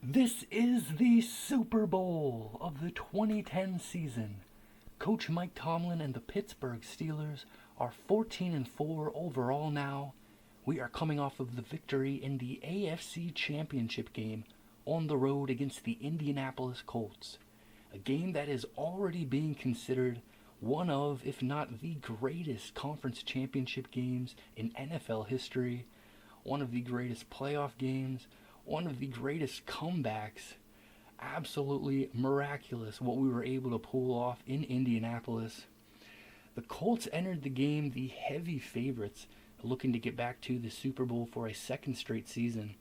This is the Super Bowl of the 2010 season. Coach Mike Tomlin and the Pittsburgh Steelers are 14-4 overall now. We are coming off of the victory in the AFC Championship game on the road against the Indianapolis Colts. A game that is already being considered one of, if not the greatest conference championship games in NFL history, one of the greatest playoff games, one of the greatest comebacks. Absolutely miraculous what we were able to pull off in Indianapolis. The Colts entered the game the heavy favorites, looking to get back to the Super Bowl for a second straight season,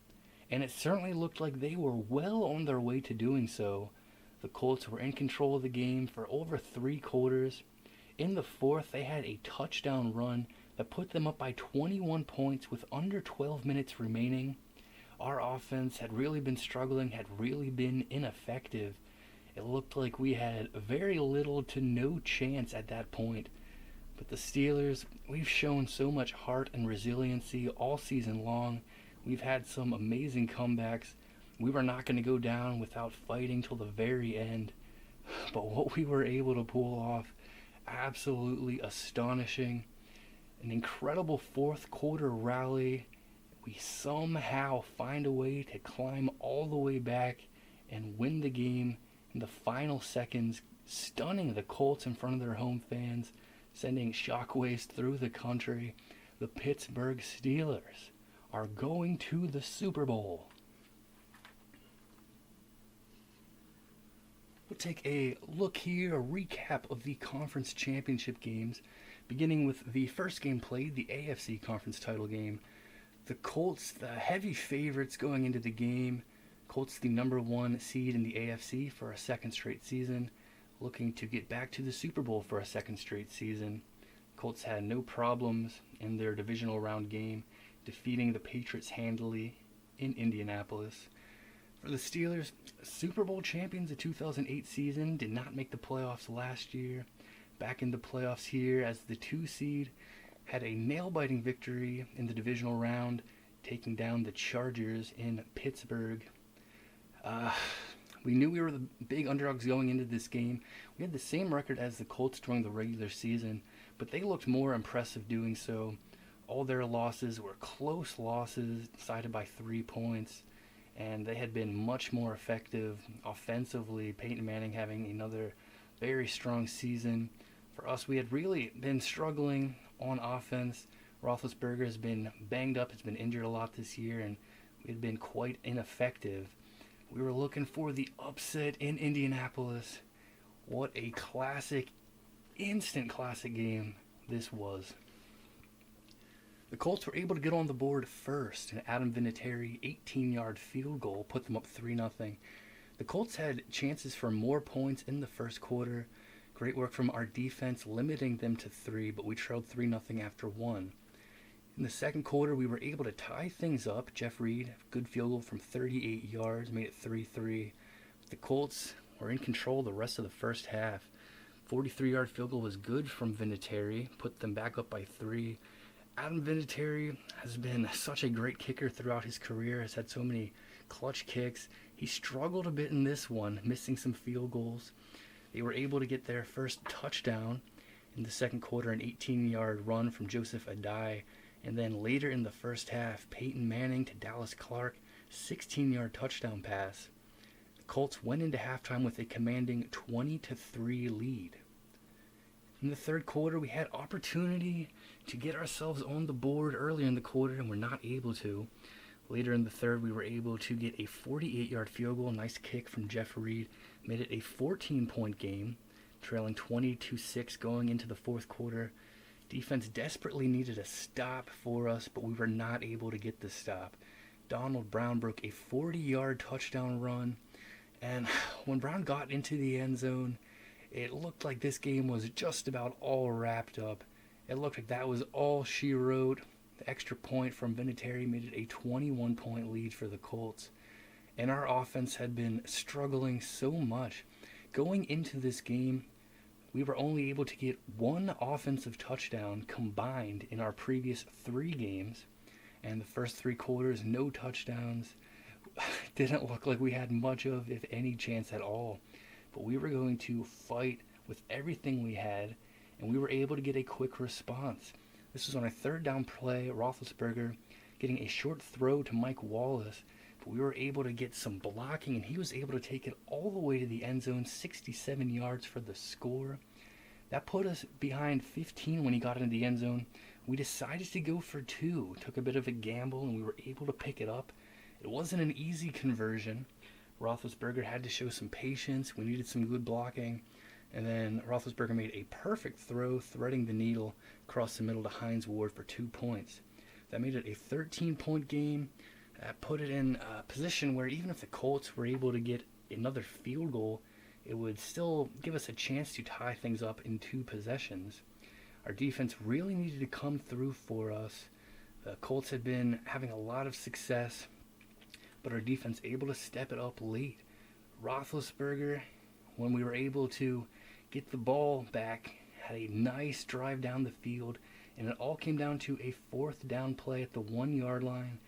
and it certainly looked like they were well on their way to doing so. The Colts were in control of the game for over 3 quarters. In the fourth, they had a touchdown run that put them up by 21 points with under 12 minutes remaining. Our offense had really been struggling, had really been ineffective. It looked like we had very little to no chance at that point. But the Steelers, we've shown so much heart and resiliency all season long. We've had some amazing comebacks. We were not going to go down without fighting till the very end. But what we were able to pull off, absolutely astonishing. An incredible fourth quarter rally. We somehow find a way to climb all the way back and win the game in the final seconds, stunning the Colts in front of their home fans, sending shockwaves through the country. The Pittsburgh Steelers are going to the Super Bowl. We'll take a look here, a recap of the conference championship games, beginning with the first game played, the AFC conference title game. The Colts, the heavy favorites going into the game. Colts, the number 1 seed in the AFC for a second straight season, looking to get back to the Super Bowl for a second straight season. Colts had no problems in their divisional round game, defeating the Patriots handily in Indianapolis. For the Steelers, Super Bowl champions of 2008 season, did not make the playoffs last year. Back in the playoffs here as the 2 seed, had a nail-biting victory in the divisional round, taking down the Chargers in Pittsburgh. We knew we were the big underdogs going into this game. We had the same record as the Colts during the regular season, but they looked more impressive doing so. All their losses were close losses, decided by 3 points, and they had been much more effective offensively. Peyton Manning having another very strong season. For us, we had really been struggling on offense. Roethlisberger has been banged up, has been injured a lot this year, and we had been quite ineffective. We were looking for the upset in Indianapolis. What a classic, instant classic game this was. The Colts were able to get on the board first. An Adam Vinatieri 18-yard field goal put them up 3-0. The Colts had chances for more points in the first quarter. Great work from our defense, limiting them to 3, but we trailed 3-0 after 1. In the second quarter, we were able to tie things up. Jeff Reed, good field goal from 38 yards, made it 3-3. The Colts were in control the rest of the first half. 43-yard field goal was good from Vinatieri, put them back up by 3. Adam Vinatieri has been such a great kicker throughout his career, has had so many clutch kicks. He struggled a bit in this one, missing some field goals. They were able to get their first touchdown in the second quarter, an 18-yard run from Joseph Adai. And then later in the first half, Peyton Manning to Dallas Clark, 16-yard touchdown pass. The Colts went into halftime with a commanding 20-3 lead. In the third quarter, we had opportunity to get ourselves on the board earlier in the quarter, and we're not able to. Later in the third, we were able to get a 48-yard field goal, nice kick from Jeff Reed, made it a 14-point game, trailing 20-6 going into the fourth quarter. Defense desperately needed a stop for us, but we were not able to get the stop. Donald Brown broke a 40-yard touchdown run, and when Brown got into the end zone, it looked like this game was just about all wrapped up. It looked like that was all she wrote. The extra point from Vinatieri made it a 21-point lead for the Colts. And our offense had been struggling so much. Going into this game, we were only able to get 1 offensive touchdown combined in our previous 3 games. And the first 3 quarters, no touchdowns. didn't look like we had much of, if any, chance at all. But we were going to fight with everything we had, and we were able to get a quick response. This was on a third down play, Roethlisberger getting a short throw to Mike Wallace, but we were able to get some blocking, and he was able to take it all the way to the end zone, 67 yards for the score. That put us behind 15 when he got into the end zone. We decided to go for 2, took a bit of a gamble, and we were able to pick it up. It wasn't an easy conversion. Roethlisberger had to show some patience. We needed some good blocking. And then Roethlisberger made a perfect throw, threading the needle across the middle to Hines Ward for 2 points. That made it a 13-point game. That put it in a position where even if the Colts were able to get another field goal, it would still give us a chance to tie things up in 2 possessions. Our defense really needed to come through for us. The Colts had been having a lot of success, but our defense able to step it up late. Roethlisberger, when we were able to get the ball back, had a nice drive down the field, and it all came down to a 4th down play at the 1-yard line,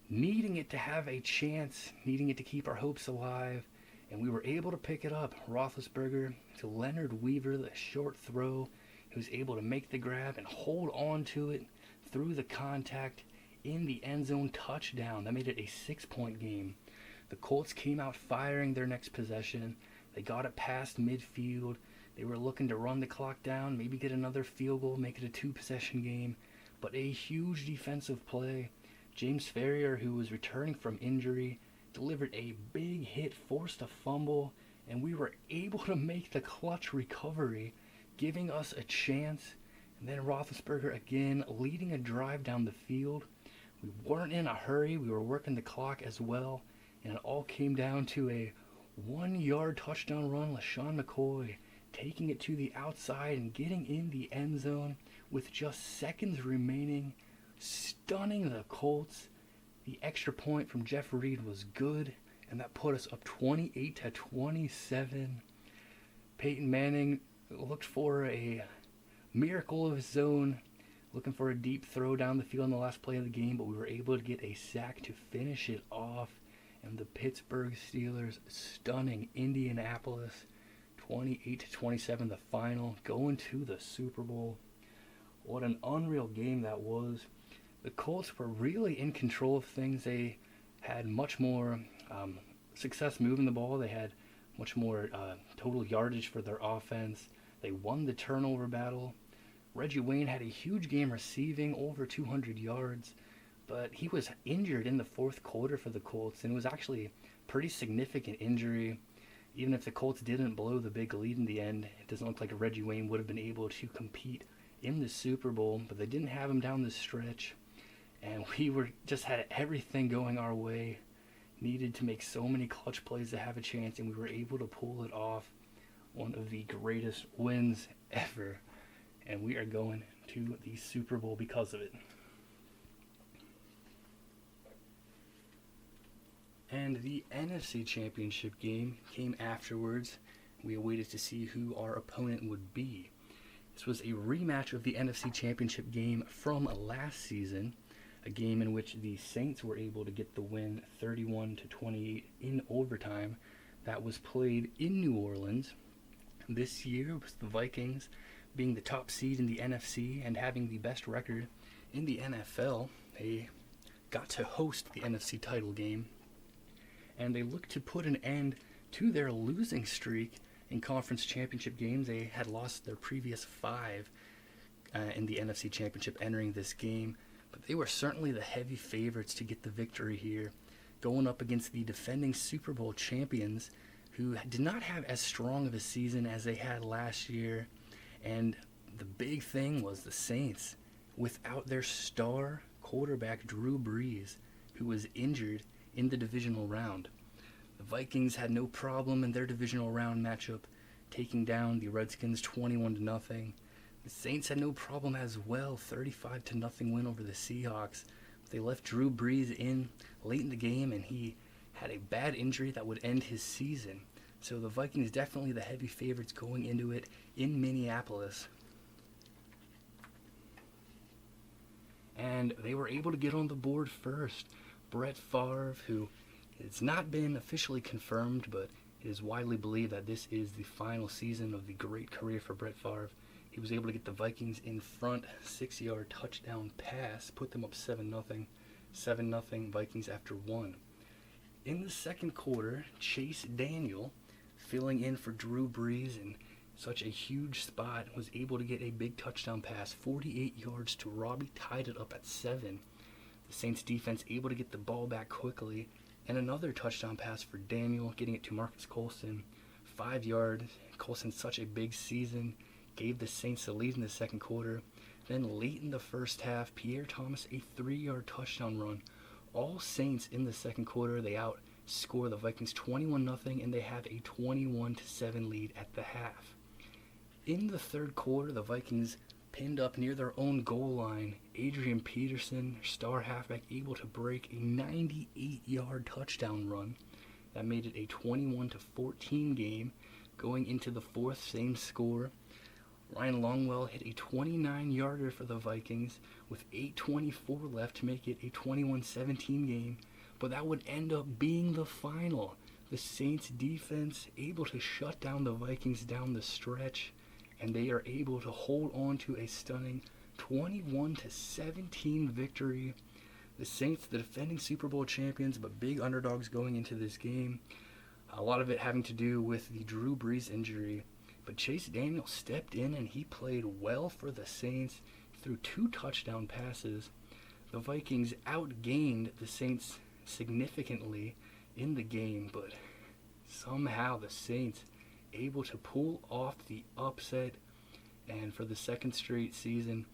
needing it to have a chance, needing it to keep our hopes alive, and we were able to pick it up. Roethlisberger to Leonard Weaver, the short throw. He was able to make the grab and hold on to it through the contact in the end zone, touchdown. That made it a 6-point game. The Colts came out firing their next possession. They got it past midfield. They were looking to run the clock down, maybe get another field goal, make it a 2-possession game. But a huge defensive play. James Ferrier, who was returning from injury, delivered a big hit, forced a fumble, and we were able to make the clutch recovery, giving us a chance. And then Roethlisberger again leading a drive down the field. We weren't in a hurry. We were working the clock as well. And it all came down to a 1-yard touchdown run. LaShawn McCoy taking it to the outside and getting in the end zone with just seconds remaining, stunning the Colts. The extra point from Jeff Reed was good, and that put us up 28-27. Peyton Manning looked for a miracle of his own, looking for a deep throw down the field in the last play of the game, but we were able to get a sack to finish it off. And the Pittsburgh Steelers stunning Indianapolis 28-27, the final, going to the Super Bowl. What an unreal game that was. The Colts were really in control of things. They had much more success moving the ball. They had much more total yardage for their offense. They won the turnover battle. Reggie Wayne had a huge game receiving, over 200 yards. But he was injured in the 4th quarter for the Colts, and it was actually a pretty significant injury. Even if the Colts didn't blow the big lead in the end, it doesn't look like Reggie Wayne would have been able to compete in the Super Bowl, but they didn't have him down the stretch, and we just had everything going our way. Needed to make so many clutch plays to have a chance, and we were able to pull it off. One of the greatest wins ever, and we are going to the Super Bowl because of it. And the NFC Championship game came afterwards. We awaited to see who our opponent would be. This was a rematch of the NFC Championship game from last season, a game in which the Saints were able to get the win 31-28 in overtime. That was played in New Orleans. This year was the Vikings being the top seed in the NFC and having the best record in the NFL. They got to host the NFC title game, and they looked to put an end to their losing streak in conference championship games. They had lost their previous 5 in the NFC Championship entering this game, but they were certainly the heavy favorites to get the victory here, going up against the defending Super Bowl champions, who did not have as strong of a season as they had last year. And the big thing was the Saints, without their star quarterback Drew Brees, who was injured in the divisional round. The Vikings had no problem in their divisional round matchup, taking down the Redskins 21-0. The Saints had no problem as well, 35-0 win over the Seahawks. They left Drew Brees in late in the game, and he had a bad injury that would end his season. So the Vikings definitely the heavy favorites going into it in Minneapolis. And they were able to get on the board first. Brett Favre, who It's not been officially confirmed, but it is widely believed that this is the final season of the great career for Brett Favre. He was able to get the Vikings in front, 6-yard touchdown pass, put them up 7-0. 7-0 Vikings after one. In the second quarter, Chase Daniel, filling in for Drew Brees in such a huge spot, was able to get a big touchdown pass, 48 yards to Robbie, tied it up at 7. The Saints defense able to get the ball back quickly, and another touchdown pass for Daniel, getting it to Marcus Colston, 5 yards. Colston, such a big season, gave the Saints the lead in the second quarter. Then late in the first half, Pierre Thomas, a 3-yard touchdown run. All Saints in the second quarter. They outscore the Vikings 21-0, and they have a 21-7 lead at the half. In the third quarter, the Vikings pinned up near their own goal line. Adrian Peterson, their star halfback, able to break a 98-yard touchdown run. That made it a 21-14 game. Going into the fourth, same score. Ryan Longwell hit a 29-yarder for the Vikings with 8:24 left to make it a 21-17 game. But that would end up being the final. The Saints defense able to shut down the Vikings down the stretch, and they are able to hold on to a stunning 21-17 victory. The Saints, the defending Super Bowl champions, but big underdogs going into this game. A lot of it having to do with the Drew Brees injury. But Chase Daniel stepped in and he played well for the Saints, threw 2 touchdown passes. The Vikings outgained the Saints significantly in the game, but somehow the Saints able to pull off the upset, and for the second straight season,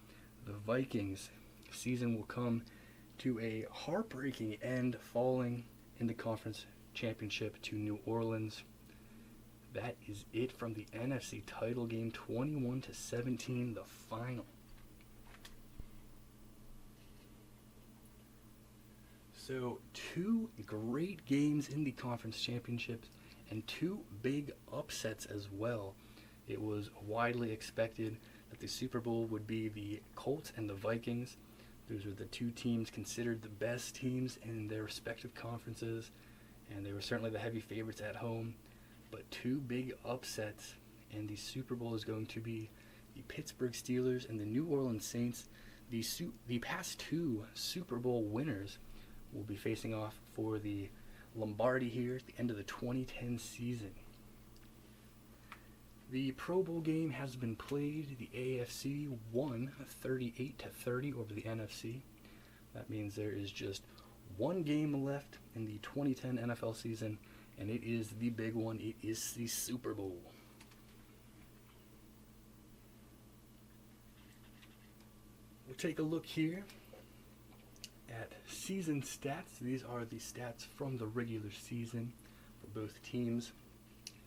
the Vikings season will come to a heartbreaking end, falling in the conference championship to New Orleans. That is it from the NFC title game, 21-17, the final. So 2 great games in the conference championships and 2 big upsets as well. It was widely expected that the Super Bowl would be the Colts and the Vikings. Those were the 2 teams considered the best teams in their respective conferences, and they were certainly the heavy favorites at home. But 2 big upsets, and the Super Bowl is going to be the Pittsburgh Steelers and the New Orleans Saints. The past 2 Super Bowl winners will be facing off for the Lombardi here at the end of the 2010 season. The Pro Bowl game has been played. The AFC won 38-30 over the NFC. That means there is just 1 game left in the 2010 NFL season, and it is the big one. It is the Super Bowl. We'll take a look here at season stats. These are the stats from the regular season for both teams.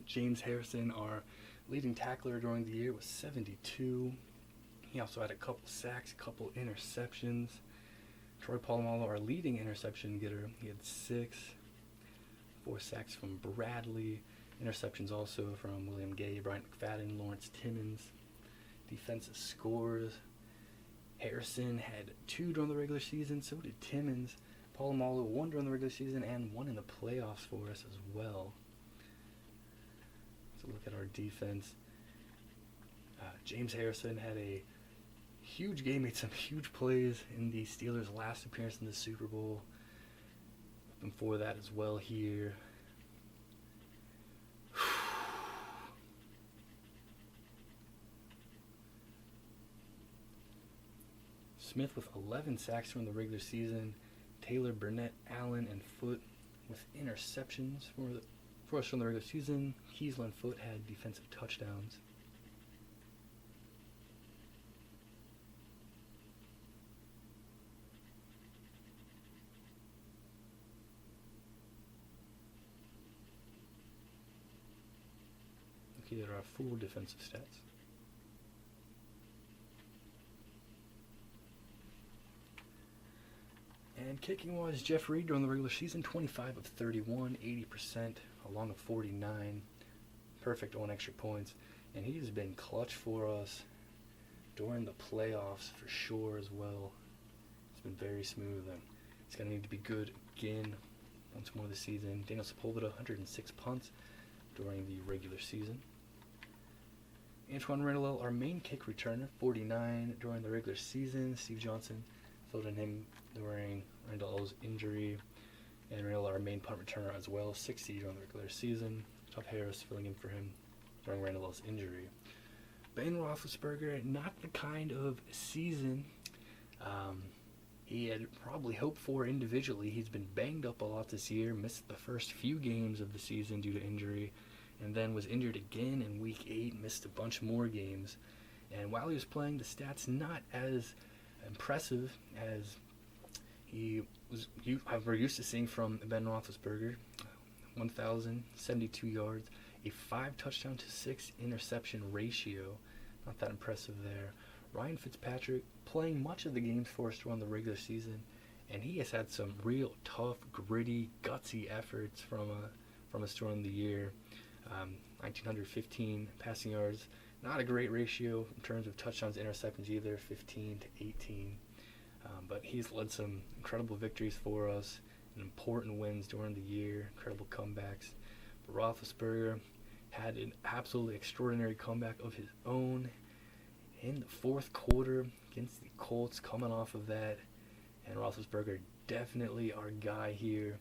James Harrison, our leading tackler during the year, was 72. He also had a couple sacks, a couple interceptions. Troy Polamalu, our leading interception getter, he had 6. 4 sacks from Bradley. Interceptions also from William Gay, Bryant McFadden, Lawrence Timmons. Defensive scores. Harrison had 2 during the regular season, so did Timmons. Polamalu 1 during the regular season and 1 in the playoffs for us as well. So look at our defense. James Harrison had a huge game, made some huge plays in the Steelers' last appearance in the Super Bowl. Before that as well here. Smith with 11 sacks from the regular season. Taylor, Burnett, Allen, and Foote with interceptions for us from the regular season. Kiesel and Foote had defensive touchdowns. Okay, there are full defensive stats. And kicking-wise, Jeff Reed during the regular season, 25 of 31, 80%, along with 49. Perfect on extra points. And he has been clutch for us during the playoffs for sure as well. It's been very smooth, and it's going to need to be good again once more this season. Daniel Sepulveda, 106 punts during the regular season. Antoine Randall, our main kick returner, 49 during the regular season. Steve Johnson filled in him during Randall's injury. And Randall, our main punt returner as well, 60 during the regular season. Todd Harris filling in for him during Randall's injury. Ben Roethlisberger, not the kind of season he had probably hoped for individually. He's been banged up a lot this year, missed the first few games of the season due to injury, and then was injured again in Week 8, missed a bunch more games. And while he was playing, the stats not as impressive as we're used to seeing from Ben Roethlisberger. 1,072 yards, a 5 touchdown to 6 interception ratio. Not that impressive there. Ryan Fitzpatrick playing much of the games for us during the regular season, and he has had some real tough, gritty, gutsy efforts from us during the year. 1,915 passing yards, not a great ratio in terms of touchdowns to interceptions either, 15 to 18. But he's led some incredible victories for us and important wins during the year, incredible comebacks. But Roethlisberger had an absolutely extraordinary comeback of his own in the fourth quarter against the Colts, coming off of that. And Roethlisberger definitely our guy here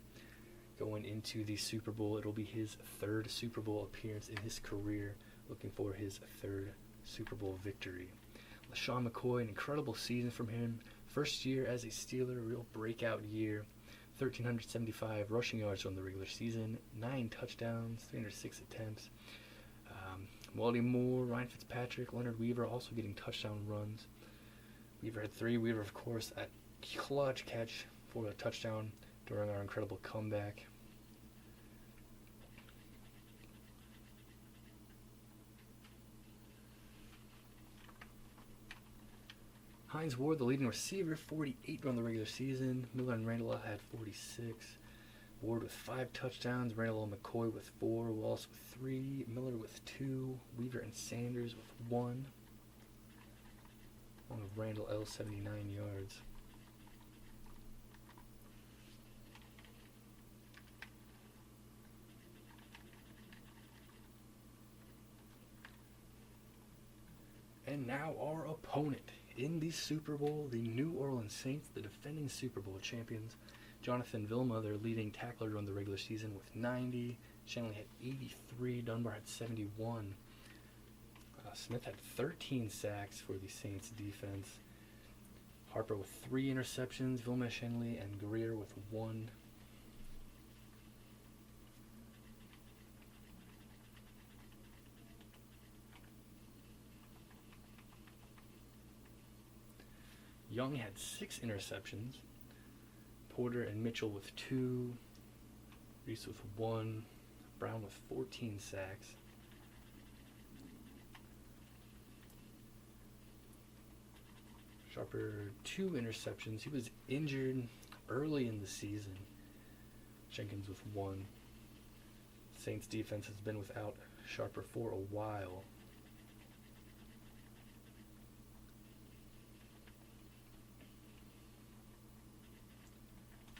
going into the Super Bowl. It'll be his third Super Bowl appearance in his career, looking for his third Super Bowl victory. LaShawn McCoy, an incredible season from him. First year as a Steeler, real breakout year. 1,375 rushing yards from the regular season, 9 touchdowns, 306 attempts. Wally Moore, Ryan Fitzpatrick, Leonard Weaver also getting touchdown runs. Weaver had 3. Weaver, of course, a clutch catch for a touchdown during our incredible comeback. Hines Ward, the leading receiver, 48 during the regular season. Miller and Randall had 46. Ward with 5 touchdowns. Randall and McCoy with 4. Wallace with 3. Miller with 2. Weaver and Sanders with 1. Along with Randall L, 79 yards. And now our opponent in the Super Bowl, the New Orleans Saints, the defending Super Bowl champions. Jonathan Vilma, their leading tackler during the regular season, with 90. Shanley had 83. Dunbar had 71. Smith had 13 sacks for the Saints defense. Harper with 3 interceptions. Vilma, Shanley, and Greer with 1. Young had 6 interceptions. Porter and Mitchell with 2. Reese with 1. Brown with 14 sacks. Sharper, 2 interceptions. He was injured early in the season. Jenkins with 1. Saints defense has been without Sharper for a while.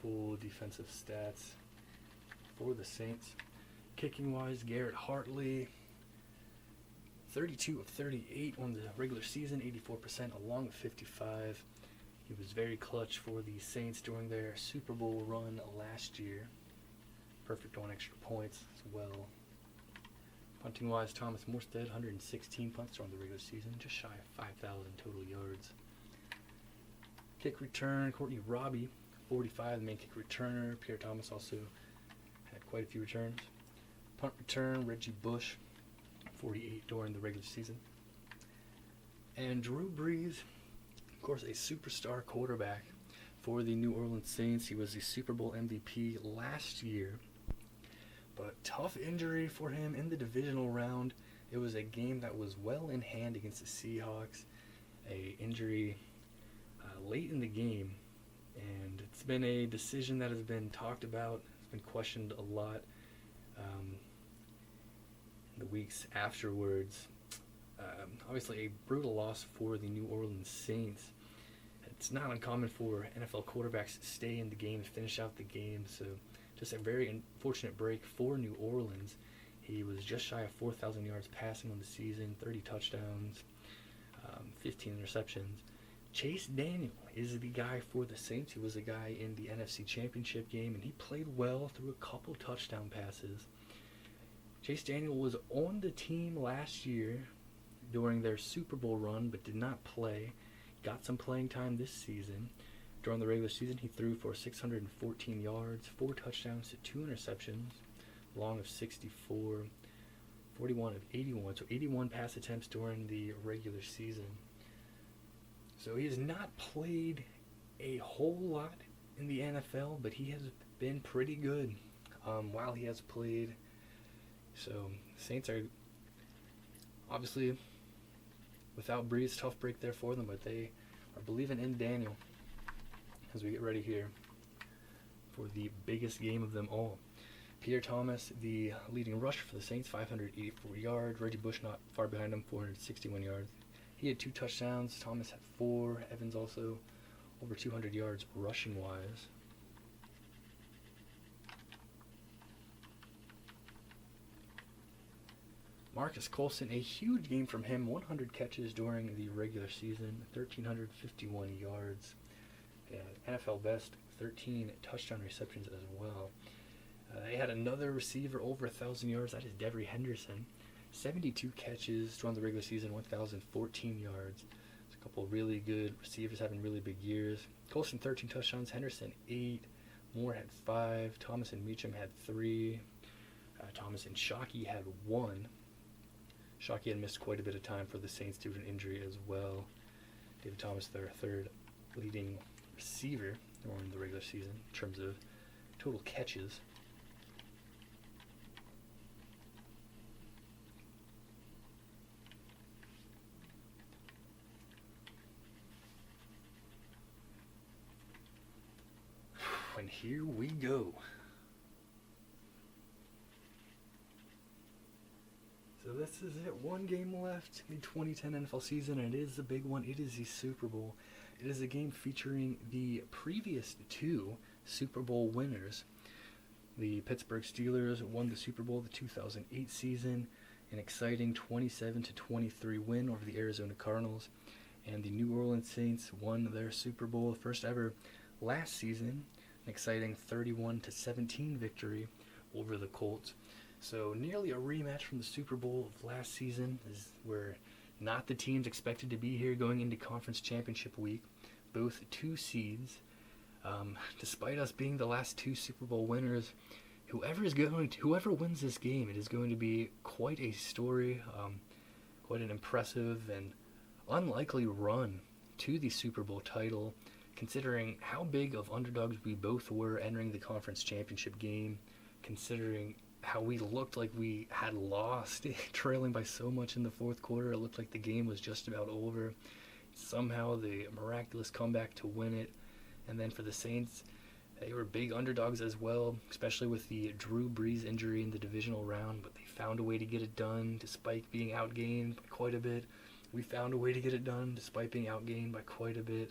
Full defensive stats for the Saints. Kicking wise, Garrett Hartley, 32 of 38 on the regular season, 84% along with 55. He was very clutch for the Saints during their Super Bowl run last year. Perfect on extra points as well. Punting wise, Thomas Morstead, 116 punts during the regular season, just shy of 5,000 total yards. Kick return, Courtney Robbie, 45, the main kick returner. Pierre Thomas also had quite a few returns. Punt return, Reggie Bush, 48 during the regular season. And Drew Brees, of course, a superstar quarterback for the New Orleans Saints. He was the Super Bowl MVP last year. But tough injury for him in the divisional round. It was a game that was well in hand against the Seahawks. A injury late in the game. And it's been a decision that has been talked about. It's been questioned a lot the weeks afterwards. Obviously a brutal loss for the New Orleans Saints. It's not uncommon for NFL quarterbacks to stay in the game and finish out the game, so Just a very unfortunate break for New Orleans. He was just shy of 4,000 yards passing on the season, 30 touchdowns, 15 interceptions. Chase Daniel is the guy for the Saints. He was a guy in the NFC Championship game, and he played well through a couple touchdown passes. Chase Daniel was on the team last year during their Super Bowl run, but did not play. Got some playing time this season. During the regular season, he threw for 614 yards, 4 touchdowns to 2 interceptions, long of 64, 41 of 81, so 81 pass attempts during the regular season. So he has not played a whole lot in the NFL, but he has been pretty good while he has played. So Saints are obviously without Breeze, tough break there for them, but they are believing in Daniel as we get ready here for the biggest game of them all. Pierre Thomas, the leading rusher for the Saints, 584 yards. Reggie Bush not far behind him, 461 yards. He had 2 touchdowns. Thomas had 4. Evans also over 200 yards rushing-wise. Marcus Colson, a huge game from him, 100 catches during the regular season, 1,351 yards. NFL best, 13 touchdown receptions as well. They had another receiver over 1,000 yards. That is Devery Henderson. 72 catches during the regular season, 1,014 yards. There's a couple of really good receivers having really big years. Colson, 13 touchdowns. Henderson, 8. Moore had 5. Thomas and Meacham had 3. Thomas and Shockey had 1. Shockey had missed quite a bit of time for the Saints due to an injury as well. David Thomas, their third leading receiver during the regular season in terms of total catches. And here we go. So this is it. One game left in the 2010 NFL season, and it is the big one. It is the Super Bowl. It is a game featuring the previous 2 Super Bowl winners. The Pittsburgh Steelers won the Super Bowl the 2008 season, an exciting 27-23 win over the Arizona Cardinals. And the New Orleans Saints won their Super Bowl, first ever, last season, an exciting 31-17 victory over the Colts. So nearly a rematch from the Super Bowl of last season, as we're not the teams expected to be here going into Conference Championship Week. Both 2 seeds. Despite us being the last 2 Super Bowl winners, whoever wins this game, it is going to be quite a story, quite an impressive and unlikely run to the Super Bowl title, considering how big of underdogs we both were entering the Conference Championship game, considering how we looked like we had lost, trailing by so much in the fourth quarter. It looked like the game was just about over. Somehow the miraculous comeback to win it. And then for the Saints, they were big underdogs as well, especially with the Drew Brees injury in the divisional round, but they found a way to get it done despite being outgained by quite a bit. We found a way to get it done despite being outgained by quite a bit.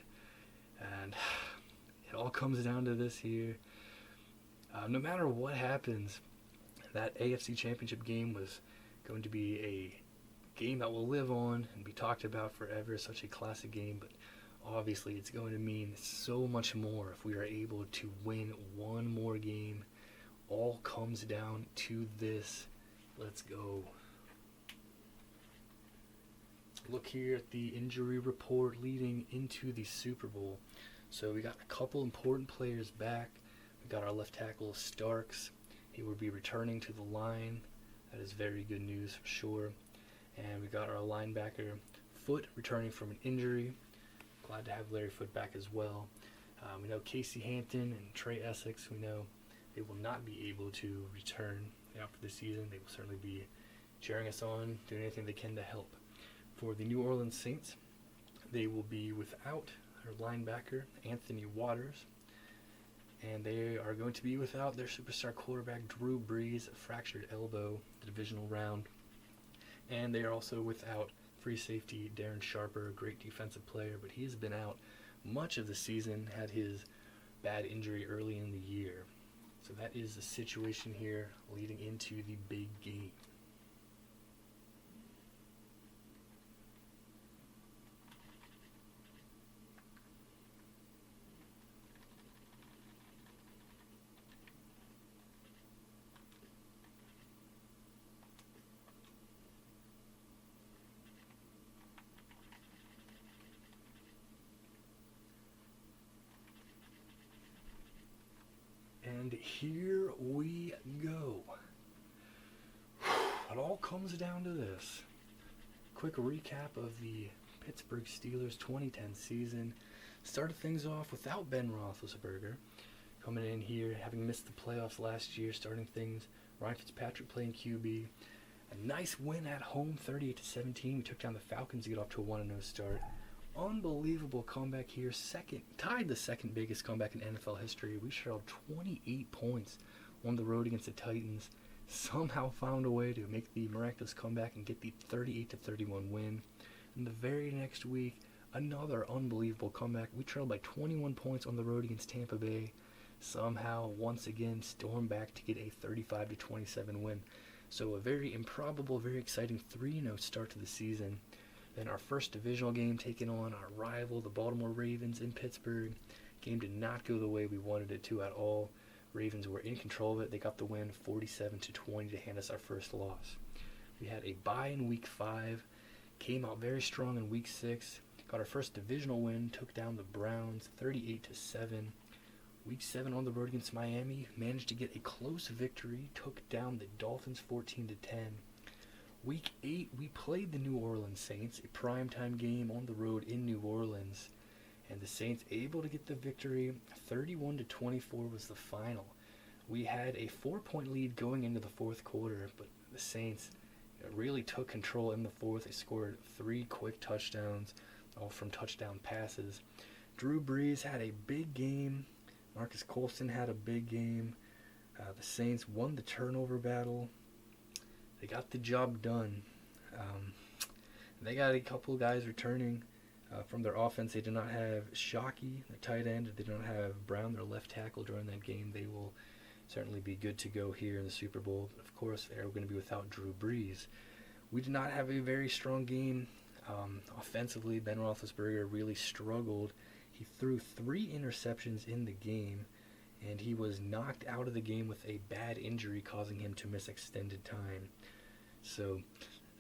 And it all comes down to this here. No matter what happens, that AFC Championship game was going to be a game that will live on and be talked about forever. Such a classic game, but obviously it's going to mean so much more if we are able to win one more game. All comes down to this. Let's go. Look here at the injury report leading into the Super Bowl. So we got a couple important players back. We got our left tackle, Starks. He will be returning to the line. That is very good news for sure. And we got our linebacker, Foote, returning from an injury. Glad to have Larry Foote back as well. We know Casey Hampton and Trey Essex, we know they will not be able to return after the season. They will certainly be cheering us on, doing anything they can to help. For the New Orleans Saints, they will be without their linebacker, Anthony Waters. And they are going to be without their superstar quarterback, Drew Brees, a fractured elbow, the divisional round. And they are also without free safety Darren Sharper, a great defensive player, but he has been out much of the season, had his bad injury early in the year. So that is the situation here leading into the big game. And here we go. It all comes down to this. Quick recap of the Pittsburgh Steelers 2010 season. Started things off without Ben Roethlisberger. Coming in here, having missed the playoffs last year, starting things, Ryan Fitzpatrick playing QB. A nice win at home, 38-17. We took down the Falcons to get off to a 1-0 start. Unbelievable comeback here. Tied the second biggest comeback in NFL history. We trailed 28 points on the road against the Titans. Somehow found a way to make the miraculous comeback and get the 38-31 win. And the very next week, another unbelievable comeback. We trailed by 21 points on the road against Tampa Bay. Somehow, once again, stormed back to get a 35-27 win. So a very improbable, very exciting 3-0 start to the season. Then our first divisional game taking on our rival, the Baltimore Ravens in Pittsburgh. Game did not go the way we wanted it to at all. Ravens were in control of it. They got the win 47-20 to hand us our first loss. We had a bye in week 5. Came out very strong in week 6. Got our first divisional win. Took down the Browns 38-7. Week 7 on the road against Miami. Managed to get a close victory. Took down the Dolphins 14-10. Week 8, we played the New Orleans Saints, a primetime game on the road in New Orleans, and the Saints able to get the victory. 31-24 was the final. We had a 4-point lead going into the fourth quarter, but the Saints really took control in the fourth. They scored 3 quick touchdowns, all from touchdown passes. Drew Brees had a big game. Marcus Colston had a big game. The Saints won the turnover battle. They got the job done. They got a couple of guys returning from their offense. They did not have Shockey, their tight end. They did not have Brown, their left tackle, during that game. They will certainly be good to go here in the Super Bowl. But of course, they're going to be without Drew Brees. We did not have a very strong game. Offensively, Ben Roethlisberger really struggled. He threw 3 interceptions in the game, and he was knocked out of the game with a bad injury, causing him to miss extended time. So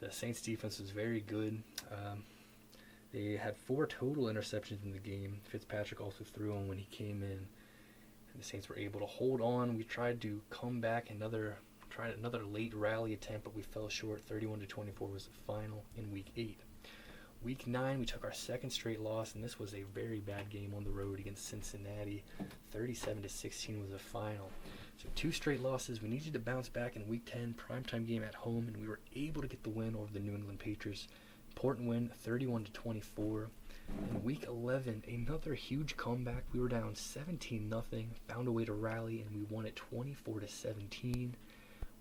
the Saints defense was very good. They had 4 total interceptions in the game. Fitzpatrick also threw them when he came in, and the Saints were able to hold on. We tried to come back, tried another late rally attempt, but we fell short. 31-24 was the final in Week 8. Week 9, we took our second straight loss, and this was a very bad game on the road against Cincinnati. 37-16 was the final. So 2 straight losses. We needed to bounce back in Week 10, primetime game at home, and we were able to get the win over the New England Patriots. Important win, 31-24. In Week 11, another huge comeback. We were down 17-0, found a way to rally, and we won it 24-17.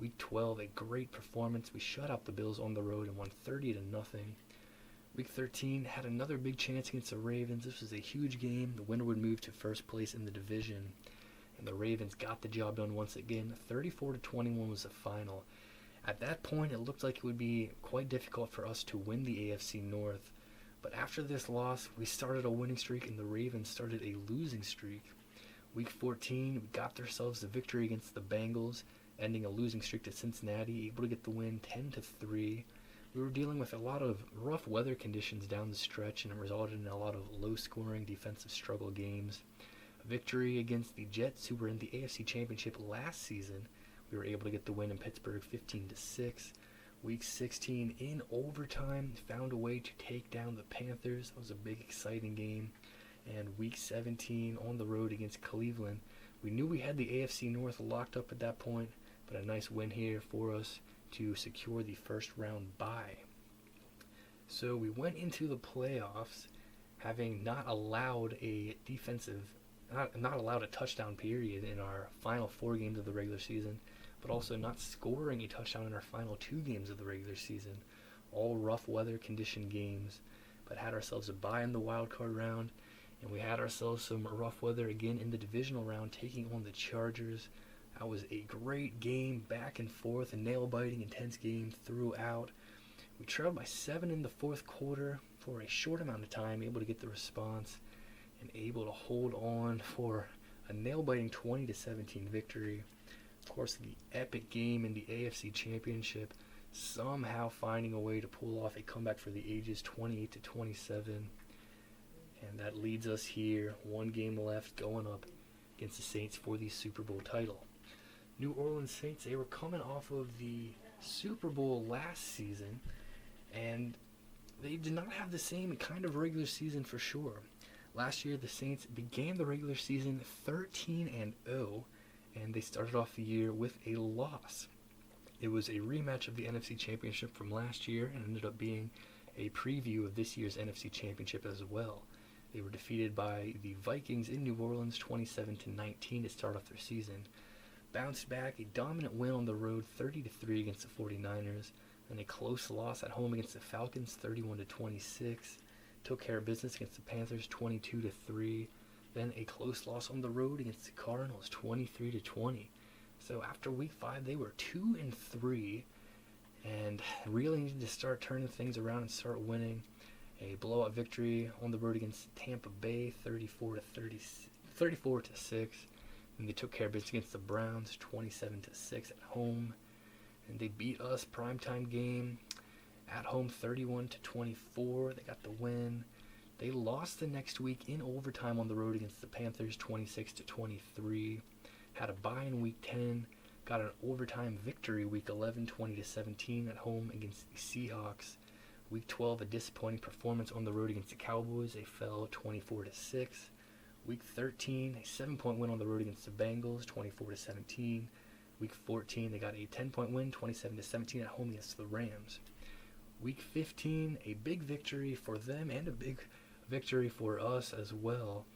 Week 12, a great performance. We shut out the Bills on the road and won 30-0. Week 13 had another big chance against the Ravens. This was a huge game. The winner would move to first place in the division, and the Ravens got the job done once again. 34-21 was the final. At that point, it looked like it would be quite difficult for us to win the AFC North. But after this loss, we started a winning streak, and the Ravens started a losing streak. Week 14, we got ourselves the victory against the Bengals, ending a losing streak to Cincinnati, able to get the win 10-3. We were dealing with a lot of rough weather conditions down the stretch, and it resulted in a lot of low-scoring defensive struggle games. A victory against the Jets, who were in the AFC Championship last season. We were able to get the win in Pittsburgh 15-6. Week 16, in overtime, found a way to take down the Panthers. That was a big, exciting game. And Week 17, on the road against Cleveland. We knew we had the AFC North locked up at that point, but a nice win here for us to secure the first round bye. So we went into the playoffs having not allowed a touchdown period in our final 4 games of the regular season, but also not scoring a touchdown in our final 2 games of the regular season. All rough weather condition games, but had ourselves a bye in the wild card round, and we had ourselves some rough weather again in the divisional round, taking on the Chargers. That was a great game, back and forth, a nail-biting, intense game throughout. We trailed by 7 in the fourth quarter for a short amount of time, able to get the response and able to hold on for a nail-biting 20-17 victory. Of course, the epic game in the AFC Championship, somehow finding a way to pull off a comeback for the ages, 28-27. And that leads us here, one game left, going up against the Saints for the Super Bowl title. New Orleans Saints, they were coming off of the Super Bowl last season, and they did not have the same kind of regular season for sure. Last year, the Saints began the regular season 13-0, and they started off the year with a loss. It was a rematch of the NFC Championship from last year and ended up being a preview of this year's NFC Championship as well. They were defeated by the Vikings in New Orleans 27-19 to start off their season. Bounced back, a dominant win on the road 30-3 against the 49ers, and a close loss at home against the Falcons 31-26. Took care of business against the Panthers 22-3. Then a close loss on the road against the Cardinals 23-20. So after week 5, they were 2-3 and really needed to start turning things around and start winning. A blowout victory on the road against Tampa Bay 34-6. And they took care of business against the Browns 27-6 at home. And they beat us primetime game at home 31-24. They got the win. They lost the next week in overtime on the road against the Panthers 26-23. Had a bye in week 10. Got an overtime victory week 11 20-17 at home against the Seahawks. Week 12, a disappointing performance on the road against the Cowboys. They fell 24-6. Week 13, a 7-point win on the road against the Bengals, 24-17. Week 14, they got a 10-point win, 27-17 at home against the Rams. Week 15, a big victory for them and a big victory for us as well.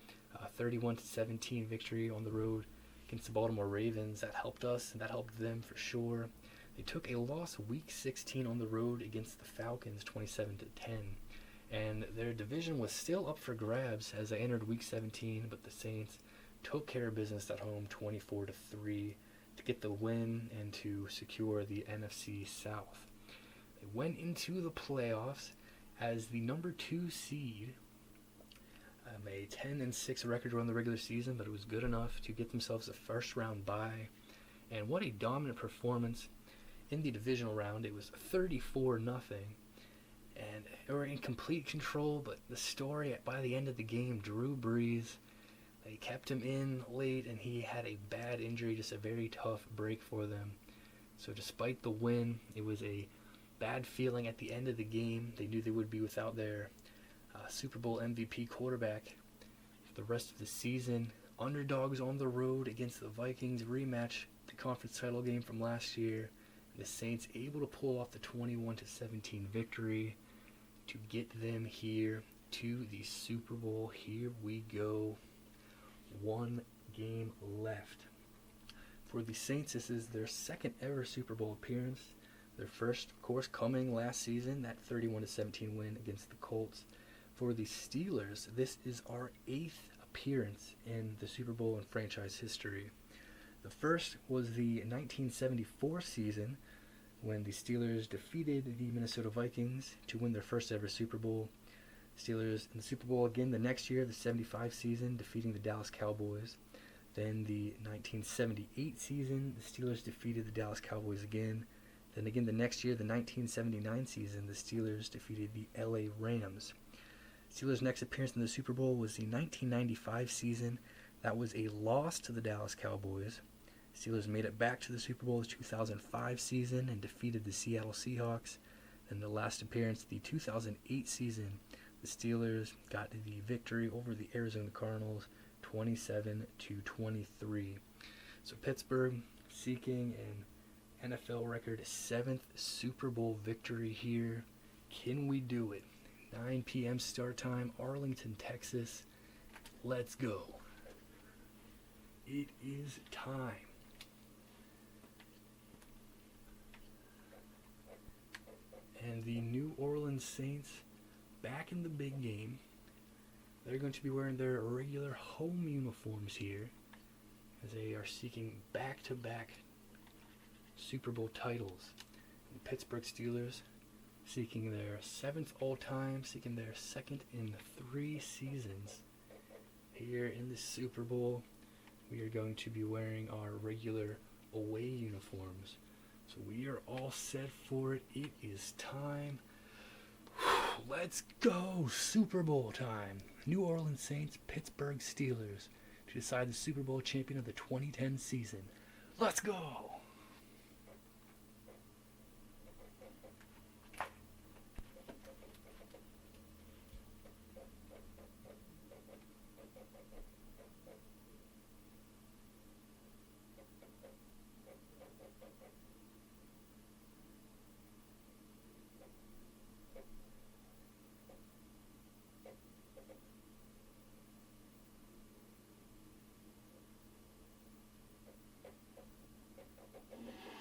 31-17 victory on the road against the Baltimore Ravens. That helped us and that helped them for sure. They took a loss week 16 on the road against the Falcons, 27-10. And their division was still up for grabs as they entered week 17, but the Saints took care of business at home 24-3 to get the win and to secure the NFC South. They went into the playoffs as the number 2 seed. A 10-6 record on the regular season, but it was good enough to get themselves a first round bye. And what a dominant performance in the divisional round. It was 34-0. And they were in complete control, but the story by the end of the game, Drew Brees, they kept him in late, and he had a bad injury, just a very tough break for them. So despite the win, it was a bad feeling at the end of the game. They knew they would be without their Super Bowl MVP quarterback for the rest of the season. Underdogs on the road against the Vikings, rematch the conference title game from last year. The Saints able to pull off the 21-17 victory to get them here to the Super Bowl. Here we go. One game left. For the Saints, this is their second ever Super Bowl appearance. Their first, of course, coming last season, that 31-17 win against the Colts. For the Steelers, this is our 8th appearance in the Super Bowl in franchise history. The first was the 1974 season when the Steelers defeated the Minnesota Vikings to win their first ever Super Bowl. Steelers in the Super Bowl again the next year, the 75 season, defeating the Dallas Cowboys. Then the 1978 season, the Steelers defeated the Dallas Cowboys again. Then again the next year, the 1979 season, the Steelers defeated the LA Rams. Steelers' next appearance in the Super Bowl was the 1995 season. That was a loss to the Dallas Cowboys. Steelers made it back to the Super Bowl the 2005 season and defeated the Seattle Seahawks. And the last appearance, the 2008 season, the Steelers got the victory over the Arizona Cardinals 27-23. So Pittsburgh seeking an NFL record 7th Super Bowl victory here. Can we do it? 9 p.m. start time, Arlington, Texas. Let's go. It is time. And the New Orleans Saints back in the big game. They're going to be wearing their regular home uniforms here. as they are seeking back-to-back Super Bowl titles. The Pittsburgh Steelers seeking their 7th all-time, seeking their 2nd in 3 seasons. Here in the Super Bowl, we are going to be wearing our regular away uniforms. So we are all set for it. It is time. Let's go! Super Bowl time. New Orleans Saints, Pittsburgh Steelers to decide the Super Bowl champion of the 2010 season. Let's go!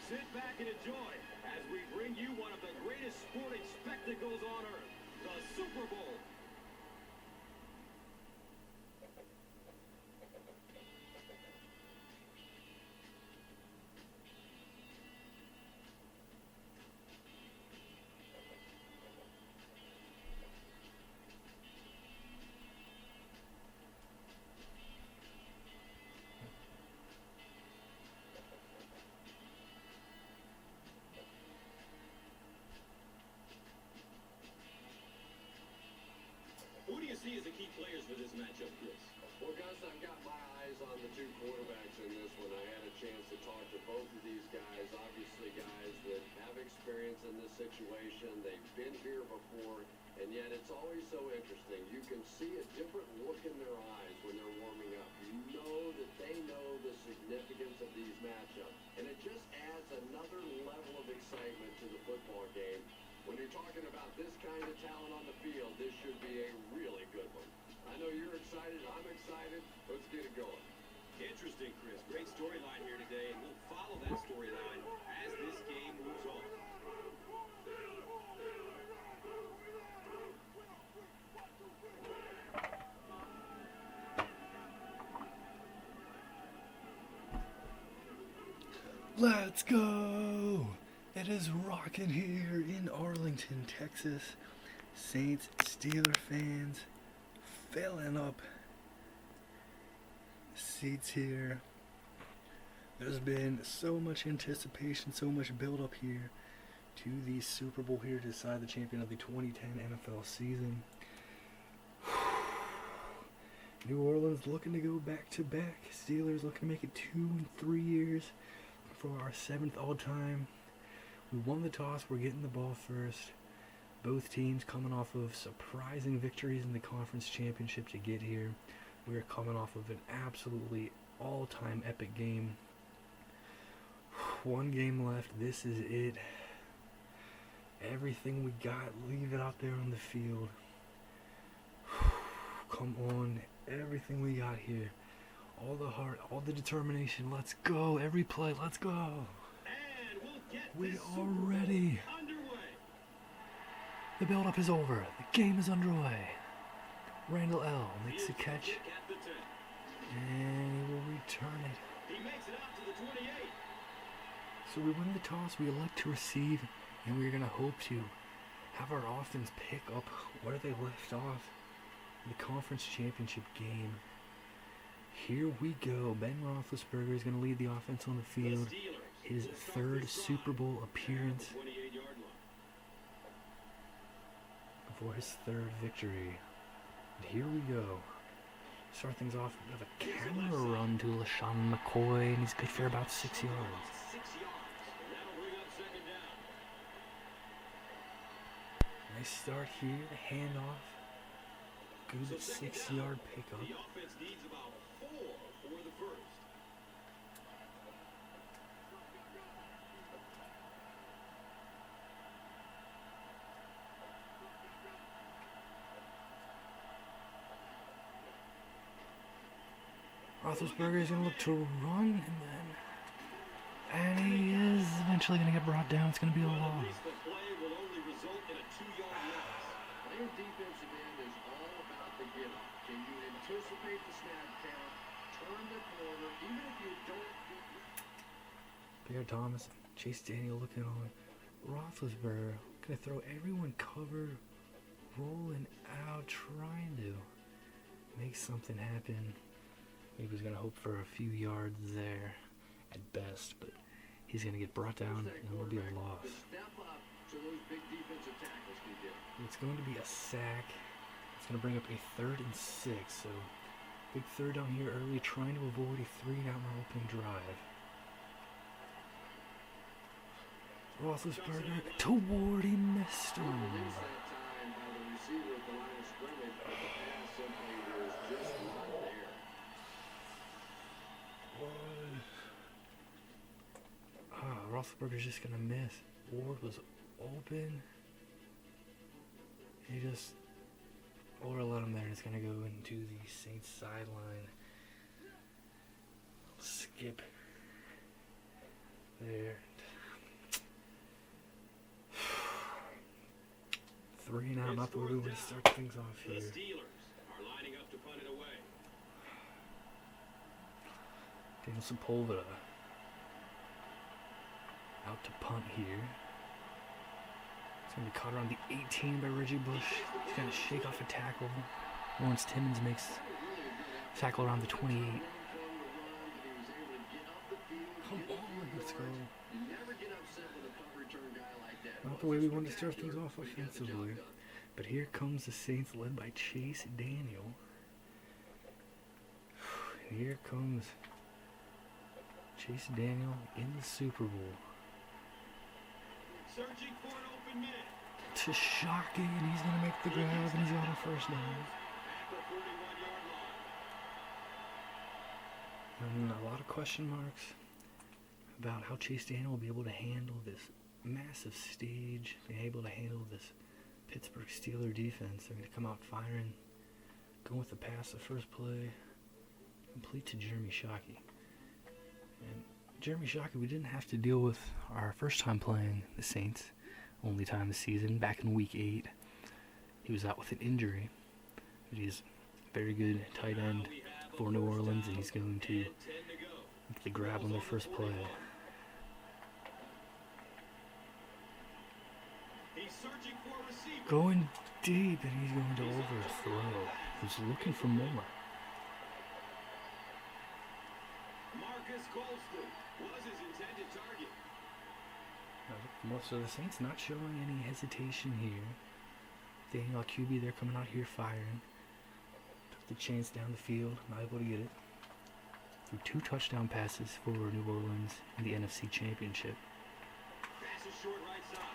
Sit back and enjoy as we bring you one of the greatest sporting spectacles on earth, the Super Bowl. Who do you see as the key players for this matchup, Chris? Well, Gus, I've got my eyes on the 2 quarterbacks in this one. I had a chance to talk to both of these guys, obviously guys that have experience in this situation. They've been here before, and yet it's always so interesting. You can see a different look in their eyes when they're warming up. You know that they know the significance of these matchups, and it just adds another level of excitement to the football game. When you're talking about this kind of talent on the field, this should be a really good one. I know you're excited. I'm excited. Let's get it going. Interesting, Chris. Great storyline here today, and we'll follow that storyline as this game moves on. Let's go! It is rocking here in Arlington, Texas. Saints, Steeler fans filling up seats here. There's been so much anticipation, so much build up here to the Super Bowl here to decide the champion of the 2010 NFL season. New Orleans looking to go back to back. Steelers looking to make it 2 in 3 years for our 7th all time. We won the toss, we're getting the ball first. Both teams coming off of surprising victories in the conference championship to get here. We're coming off of an absolutely all-time epic game. 1 game left, this is it. Everything we got, leave it out there on the field. Come on, everything we got here. All the heart, all the determination, let's go. Every play, let's go. We are ready. The build-up is over. The game is underway. Randall L. makes the catch. And he will return it. He makes it out to the 28. So we win the toss. We elect to receive. And we're going to hope to have our offense pick up where they left off in the conference championship game. Here we go. Ben Roethlisberger is going to lead the offense on the field. His 3rd Super Bowl appearance for his 3rd victory. And here we go. Start things off with a camera run to LaShawn McCoy, and he's good for about 6 yards. Nice start here, the handoff. Good 6-yard pickup. The offense needs about 4 for the first. Roethlisberger is going to look to run, and he is eventually going to get brought down. It's going to be a loss. The play will only result in a 2-yard loss. Playing defensive end is all about the get-up. Can you anticipate the snap count, Bear Thomas, Chase Daniel looking on. Roethlisberger gonna throw everyone covered, rolling out, trying to make something happen. He was gonna hope for a few yards there at best, but he's gonna get brought down and it'll be a loss. It's going to be a sack. It's gonna bring up a 3rd and 6. So big third down here early, trying to avoid a 3-down opening drive. Roethlisberger toward him, missed him. Roethlisberger's just gonna miss. Ward was open. He just overlet him there, and it's gonna go into the Saints sideline. Skip there. 3 now, not the way we want to start things off here. The Steelers are lining up to punt it away. Daniel Sepulveda out to punt here. It's going to be caught around the 18 by Reggie Bush. He's going to shake off a tackle. Lawrence Timmons makes tackle around the 28. Come on, let's go. Not the way we want to start things off offensively. But here comes the Saints led by Chase Daniel. And here comes Chase Daniel in the Super Bowl. Searching for an open man. To Shockey, and he's going to make the grab, and he's got a first down. At the 41-yard line. And a lot of question marks about how Chase Daniel will be able to handle this massive stage, being able to handle this Pittsburgh Steelers defense. They're going to come out firing, going with the pass the first play, complete to Jeremy Shockey. And Jeremy Shockey, we didn't have to deal with our first time playing the Saints, only time this season, back in Week 8. He was out with an injury, but he's a very good tight end for New Orleans, and he's going to make the grab on their first play. He's searching for a receiver. Going deep, and he's going to overthrow. He's looking for more. Marcus Colston was his intended target. Most of the Saints not showing any hesitation here. Daniel QB, they're coming out here firing. Took the chance down the field, not able to get it. Threw 2 touchdown passes for New Orleans in the NFC Championship. Pass is short right side.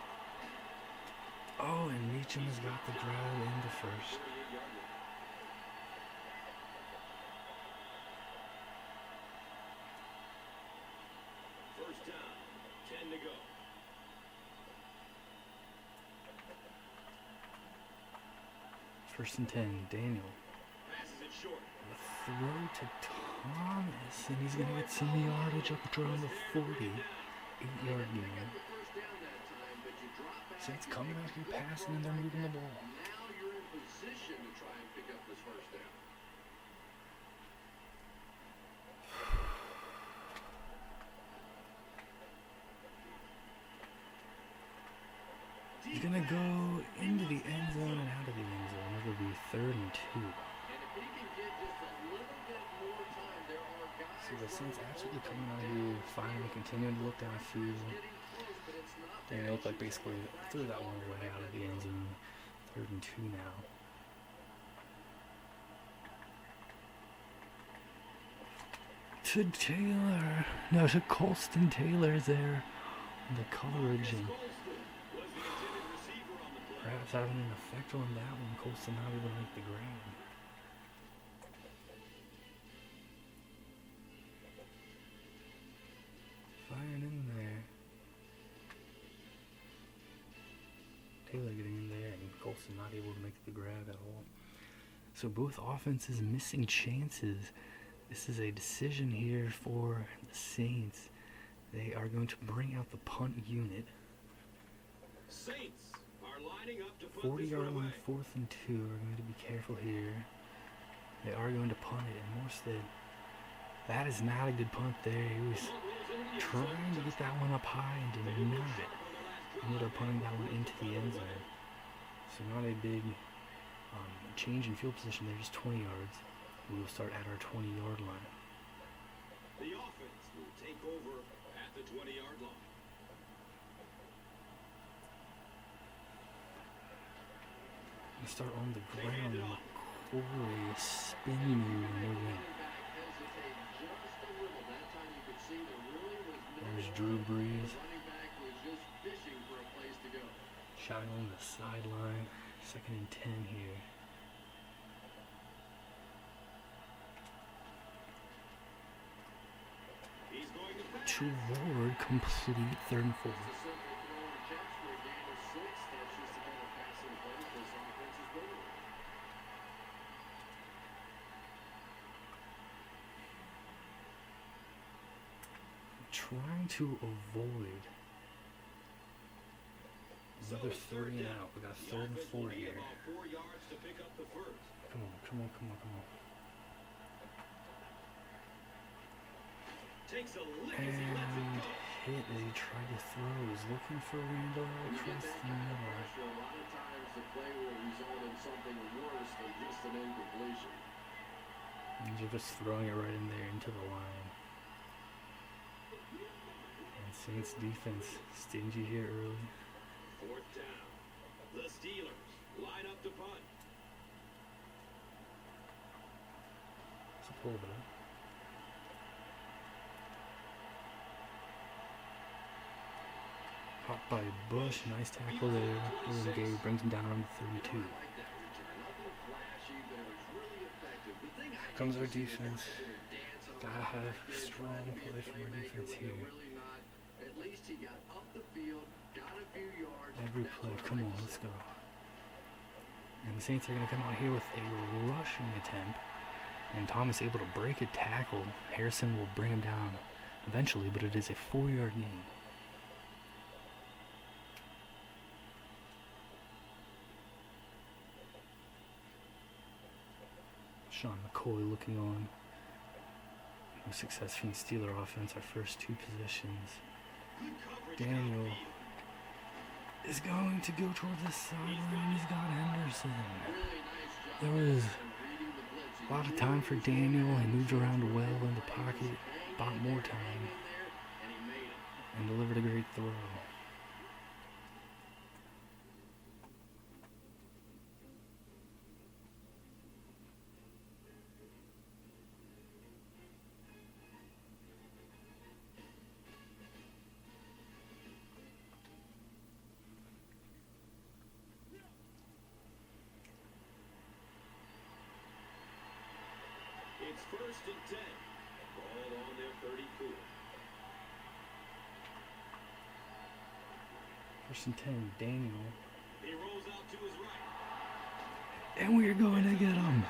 Oh, and Meacham has got the grab in the first. First down, 10 to go. First and 10, Daniel. Passes it short. A throw to Thomas, and he's going to get some yardage up around the 48-yard line. Saints coming out here passing, and they're moving the ball. Now you're in position to try and pick up this first down. He's going to go into the end zone and out of the end zone. It'll be 3rd and 2. And if he can get just a little bit more time, there are guys. So the Saints absolutely coming out here, finally continuing to look downfield. They look like basically threw that one away out of the end zone. 3rd and 2 now. To Taylor. No, to Colston Taylor there. The coverage and perhaps having an effect on that one. Colston not able to make the grab. Firing in there. Taylor getting in there, and Colston not able to make the grab at all. So both offenses missing chances. This is a decision here for the Saints. They are going to bring out the punt unit. Saints are lining up to punt 40-yard this one line, away. 4th and 2. We're going to be careful here. They are going to punt it, and Morstead That is not a good punt there. He was trying to get that one up high and did not. Ended up punting that one into the end zone. So not a big change in field position there, just 20 yards. We will start at our 20-yard line. The offense will take over at the 20-yard line. We start on the ground. McCoy spinning and moving. There's Drew Brees. Shot on the sideline. 2nd and 10 here. To Ward, complete 3rd and 4. Trying to avoid another 3 and out. We got 3rd and 4 here. Come on. And hit as he tried to throw. He's looking for Randall across the middle. A lot of times the play will result in something worse than just an incompletion. And you're just throwing it right in there into the line. And Saints defense stingy here early. 4th down. The Steelers line up to punt. It's a pullback. Caught by Bush, nice tackle there. William Gay brings him down around the 32. Here comes our defense. Gotta have strong play from our defense here. Every play, come on, let's go. And the Saints are gonna come out here with a rushing attempt. And Thomas able to break a tackle. Harrison will bring him down eventually, but it is a 4-yard gain. Sean McCoy looking on. No success from the Steeler offense, our first 2 possessions. Daniel is going to go towards the sideline. He's got Henderson. There was a lot of time for Daniel. He moved around well in the pocket, bought more time, and delivered a great throw. It's 1st and 10. Ball on their 34. 1st and 10, Daniel. He rolls out to his right. And we're going to get him.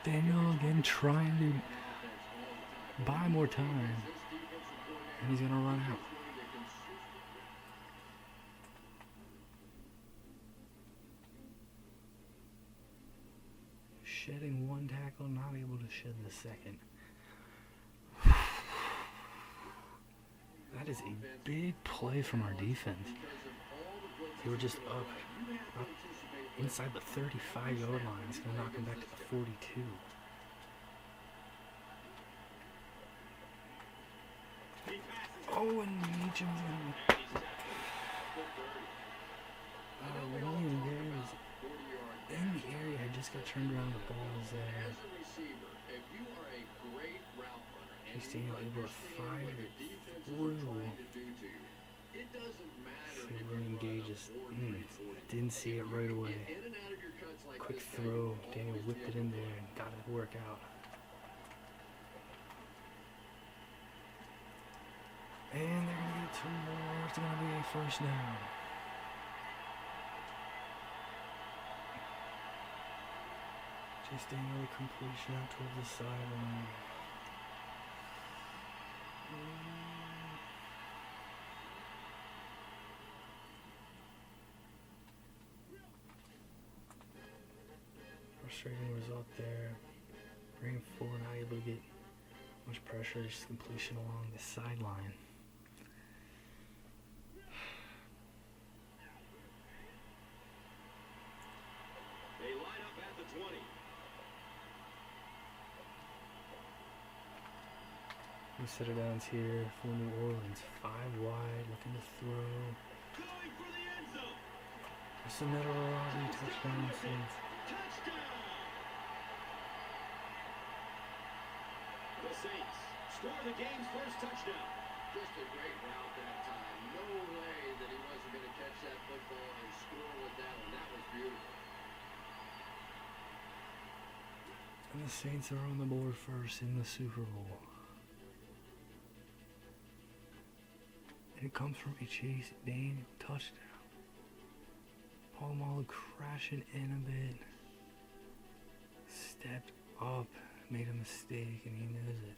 Daniel again trying to buy more time. And he's going to run out. Shedding 1 tackle, not able to shed the 2nd. That is a big play from our defense. They were just up inside the 35-yard line. It's going to knock him back to the 42. Oh, and Meacham's going to... William Gary was in the area. I just got turned around. The ball was there. He's staying able to fire it through. See, William Gay just didn't see it right away. Quick throw. Daniel whipped it in there and got it to work out. And they're going to get 2 more. It's going to be a 1st down. Just another completion out towards the sideline. Frustrating result there. 3 and 4, not able to get much pressure, just completion along the sideline. They line up at the 20. We set it down here for New Orleans. 5 wide, looking to throw. Going for the end zone. It's another Robbie touchdown Saints. Touchdown! The Saints score the game's first touchdown. Just a great route that time. No way that he wasn't going to catch that football and score with that one. That was beautiful. And the Saints are on the board first in the Super Bowl. And it comes from a Chase Daniel touchdown. Polamalu crashing in a bit. Stepped up, made a mistake, and he knows it.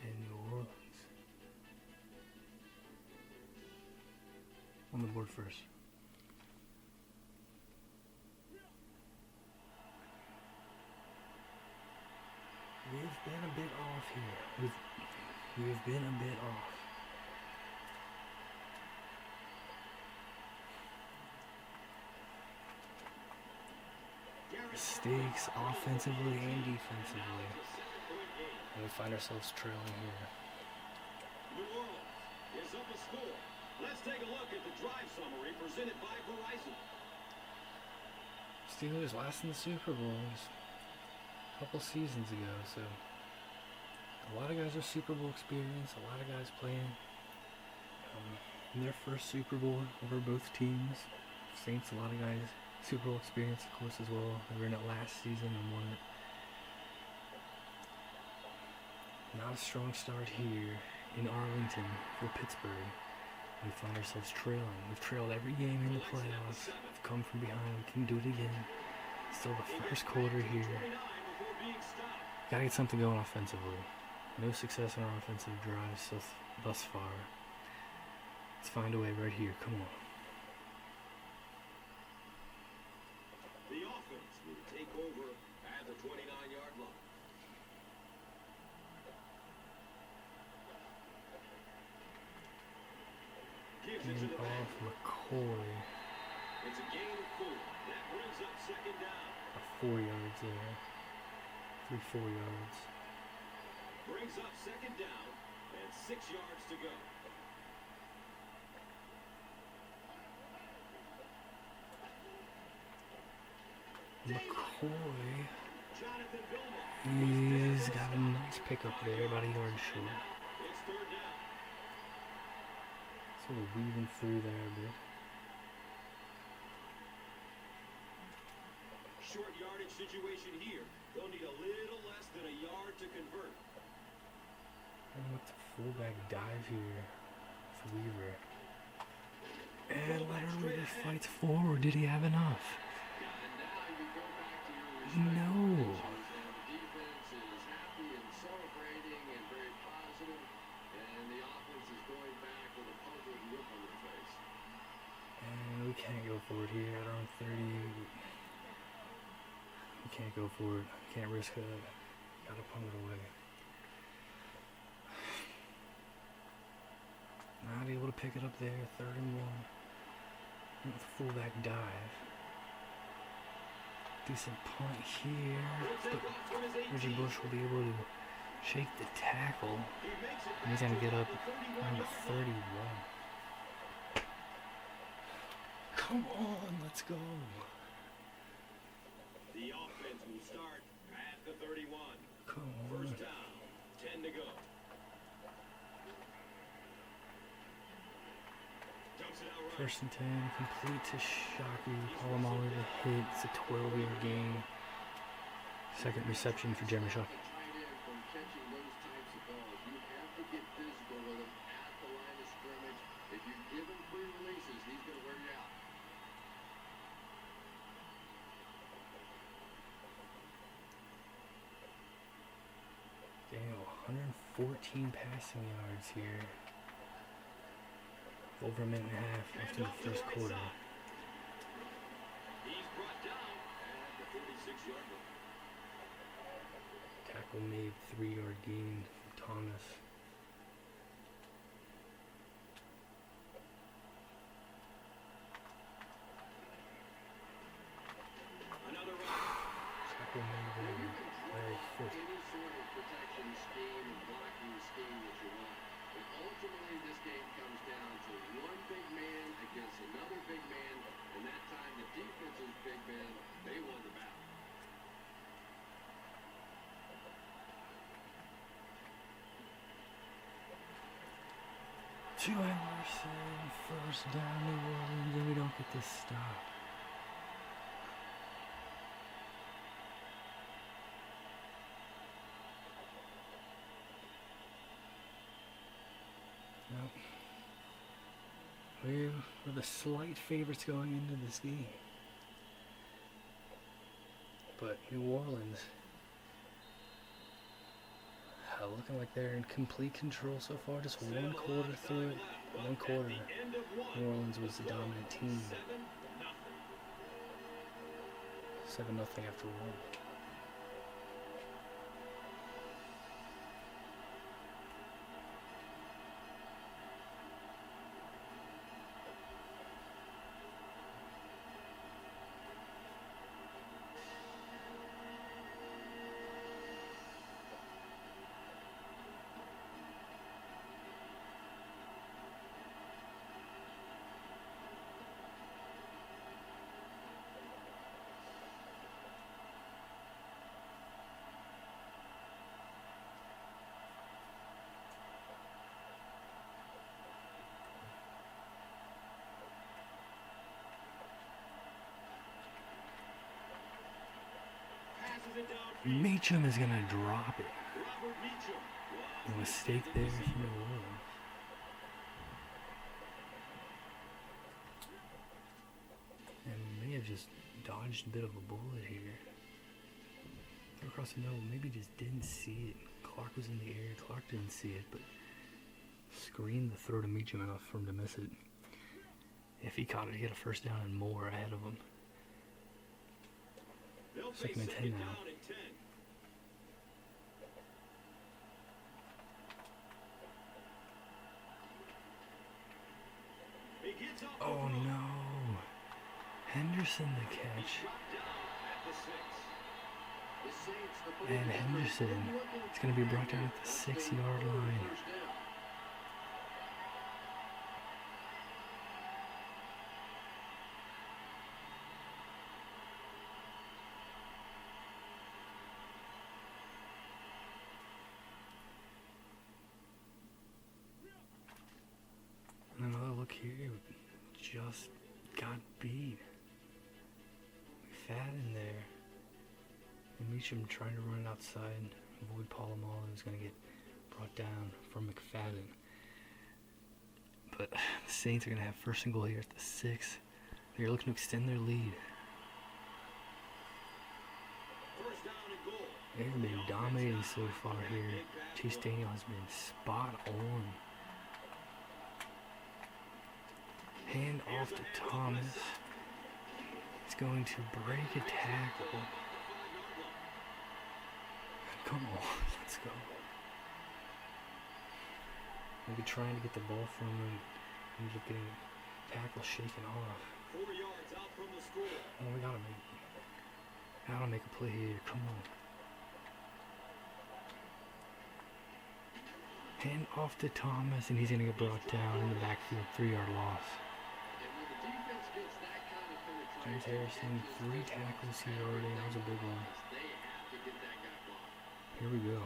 And New Orleans on the board first. We've been a bit off here. We've been a bit off. Mistakes offensively and defensively. And we find ourselves trailing here. New Orleans is up a score. Let's take a look at the drive summary presented by Verizon. Steelers last in the Super Bowl a couple seasons ago, so a lot of guys are Super Bowl experience, a lot of guys playing in their first Super Bowl over both teams. Saints, a lot of guys Super Bowl experience, of course, as well. They were in it last season and won it. Not a strong start here in Arlington for Pittsburgh. We find ourselves trailing. We've trailed every game in the playoffs. We've come from behind. We can do it again. Still the first quarter here. Gotta get something going offensively. No success on our offensive drives thus far. Let's find a way right here. Come on. The offense will take over at the 29-yard line. Gives it to And the back. off McCoy. It's a gain of 4. That brings up second down. 4 yards there. 3-4 yards. Brings up second down and 6 yards to go. McCoy, Jonathan Vilma. he's got a nice pickup there, about a yard short. It's third down. Sort of weaving through there a bit. Short yardage situation here. They'll need a little less than a yard to convert. And with the fullback dive here for Weaver. And Leonard Weaver fights forward. Did he have enough? No. The defense is happy and celebrating and very positive, and the offense is going back with a puzzled look on their face. And we can't go for it here at our own 30. We can't go for it. Can't risk it. Gotta punt it away. Not able to pick it up there. 3rd and 1. With a fullback dive. Decent punt here. But Reggie Bush will be able to shake the tackle. And he's going to get up around the 31. Come on, let's go. The offense will start at the 31. Come on. First down, 10 to go. Dumps it out right. 1st and 10, complete to Shockey. Polamalu the hit. It's a 12-yard gain. 2nd reception for Jeremy Shockey. Tight end from catching those types of balls. You have to get physical with him at the line of scrimmage. If you give him free releases, he's going to wear you out. Daniel, 114 passing yards here. Over a minute and a half left in the first quarter. He's brought down at the 47. 6-yard line. Tackle made, 3-yard gain for Thomas. Another run. Tackle made there. Larry Fitz. Any sort of protection scheme and blocking scheme that you want. But ultimately, this game comes down to one big man against another big man, and that time the defense's big men, they won the battle. To Anderson, first down New Orleans, and we don't get this stop. Nope. We're the slight favorites going into this game. But New Orleans looking like they're in complete control so far. Just one quarter through it. One quarter. New Orleans was the dominant team. 7-0 after one. Meacham is going to drop it. A mistake there from New Orleans. And may have just dodged a bit of a bullet here. Threw across the middle, maybe just didn't see it. Clark was in the air, Clark didn't see it, but screened the throw to Meacham enough for him to miss it. If he caught it, he had a first down and more ahead of him. Second and 10 now. Oh no. Henderson the catch. And Henderson is going to be brought down at the 6-yard line. And another look here, just got beat. McFadden there. And Meacham trying to run it outside, avoid Polamalu, who's going to get brought down from McFadden. But the Saints are going to have first and goal here at the 6. They're looking to extend their lead. They've been dominating so far here. Chase Daniel has been spot on. Hand off to Thomas. It's going to break a tackle. Come on, let's go. Maybe trying to get the ball from him. Ended up getting tackle shaken off. 4 yards out from the score. Oh, we gotta make a play here. Come on. Hand off to Thomas, and he's gonna get brought down in the backfield. 3-yard loss. James Harrison, 3 tackles here already. That was a big one. Here we go.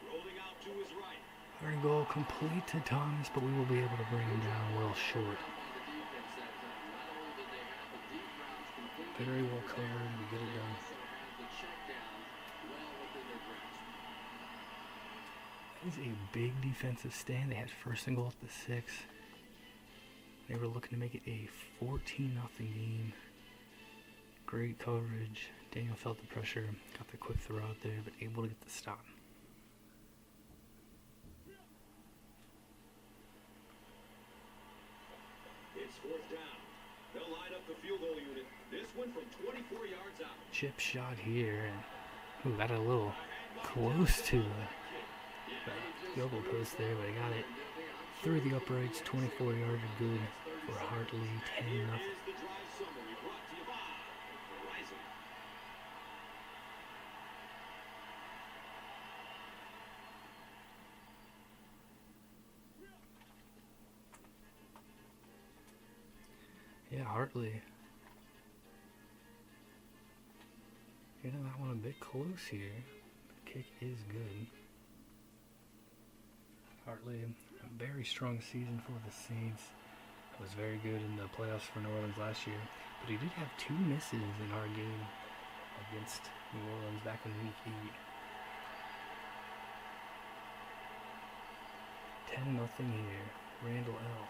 Rolling out to his right. Third and goal complete to Thomas, but we will be able to bring him down well short. Very well covered. We get it done. That is a big defensive stand. They had first and goal at the 6. They were looking to make it a 14-0 game. Great coverage. Daniel felt the pressure, got the quick throw out there, but able to get the stop. It's fourth down. They'll line up the field goal unit. This one from 24 yards out. Chip shot here, and got a little close to the field goal post there, but I got it through the uprights. 24 yards are good for Hartley. 10-0. Yeah, Hartley. Getting that one a bit close here. The kick is good. Hartley, a very strong season for the Saints. Was very good in the playoffs for New Orleans last year. But he did have 2 misses in our game against New Orleans back in week 8. 10-0 here. Randall L.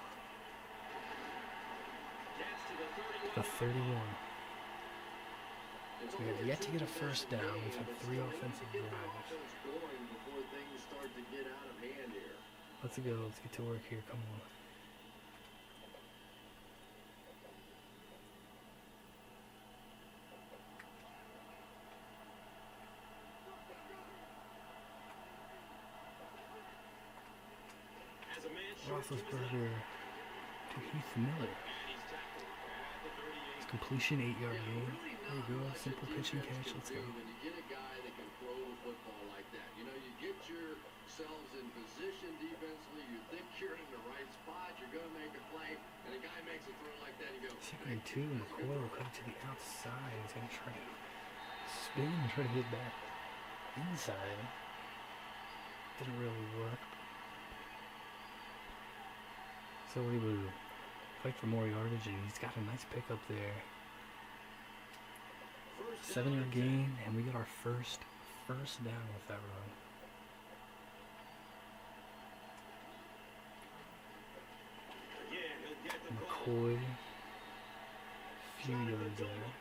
The 31. We have yet to get a first down. We've had 3 offensive drives. Let's go. Let's get to work here. Come on. Roethlisberger to Heath Miller. Completion, 8-yard gain. There you go. Simple pitch and catch. Let's go. When you get a guy that can throw the football like that, you know, you get yourselves in position defensively. You think you're in the right spot. You're going to make a play, and a guy makes a throw like that. You go. Second and 2. McCoy will cut to the outside. He's going to try to spin and try to hit back inside. Didn't really work. So we will fight for more yardage, and he's got a nice pickup there. 7-yard gain, and we got our first down with that run. McCoy, few yards there.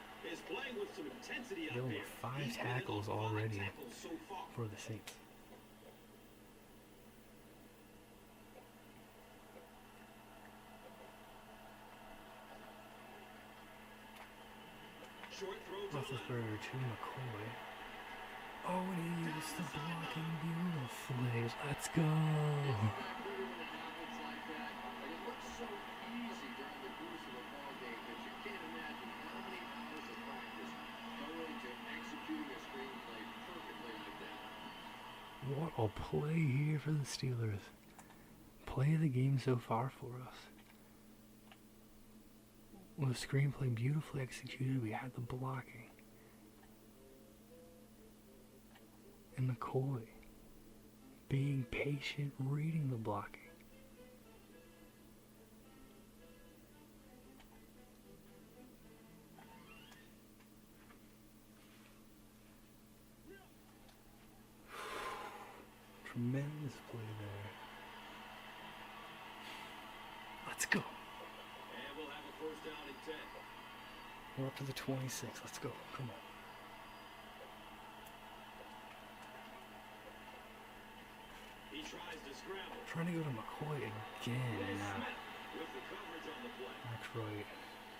Dealing with 5 tackles already for the Saints. Roethlisberger to McCoy. Oh, and he used the blocking beautifully. Let's go. What a play here for the Steelers. Play of the game so far for us. Well, the screenplay beautifully executed. We had the blocking. And McCoy being patient, reading the blocking. Tremendous play there. Let's go. We're up to the 26. Let's go. Come on. He tries to scramble. Trying to go to McCoy again. With the coverage on the play. That's right.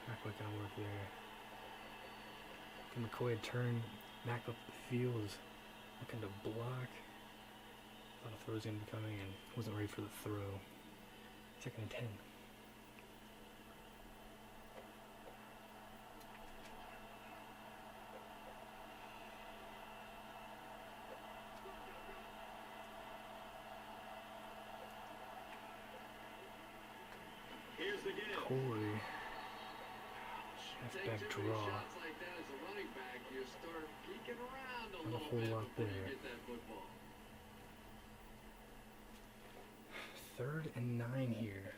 Not quite gonna work there. And McCoy had turned back up the field, was looking to block. Thought a throw was gonna be coming and wasn't ready for the throw. 2nd and 10. McCoy. Halfback draw. Not a whole lot there. 3rd and 9 here.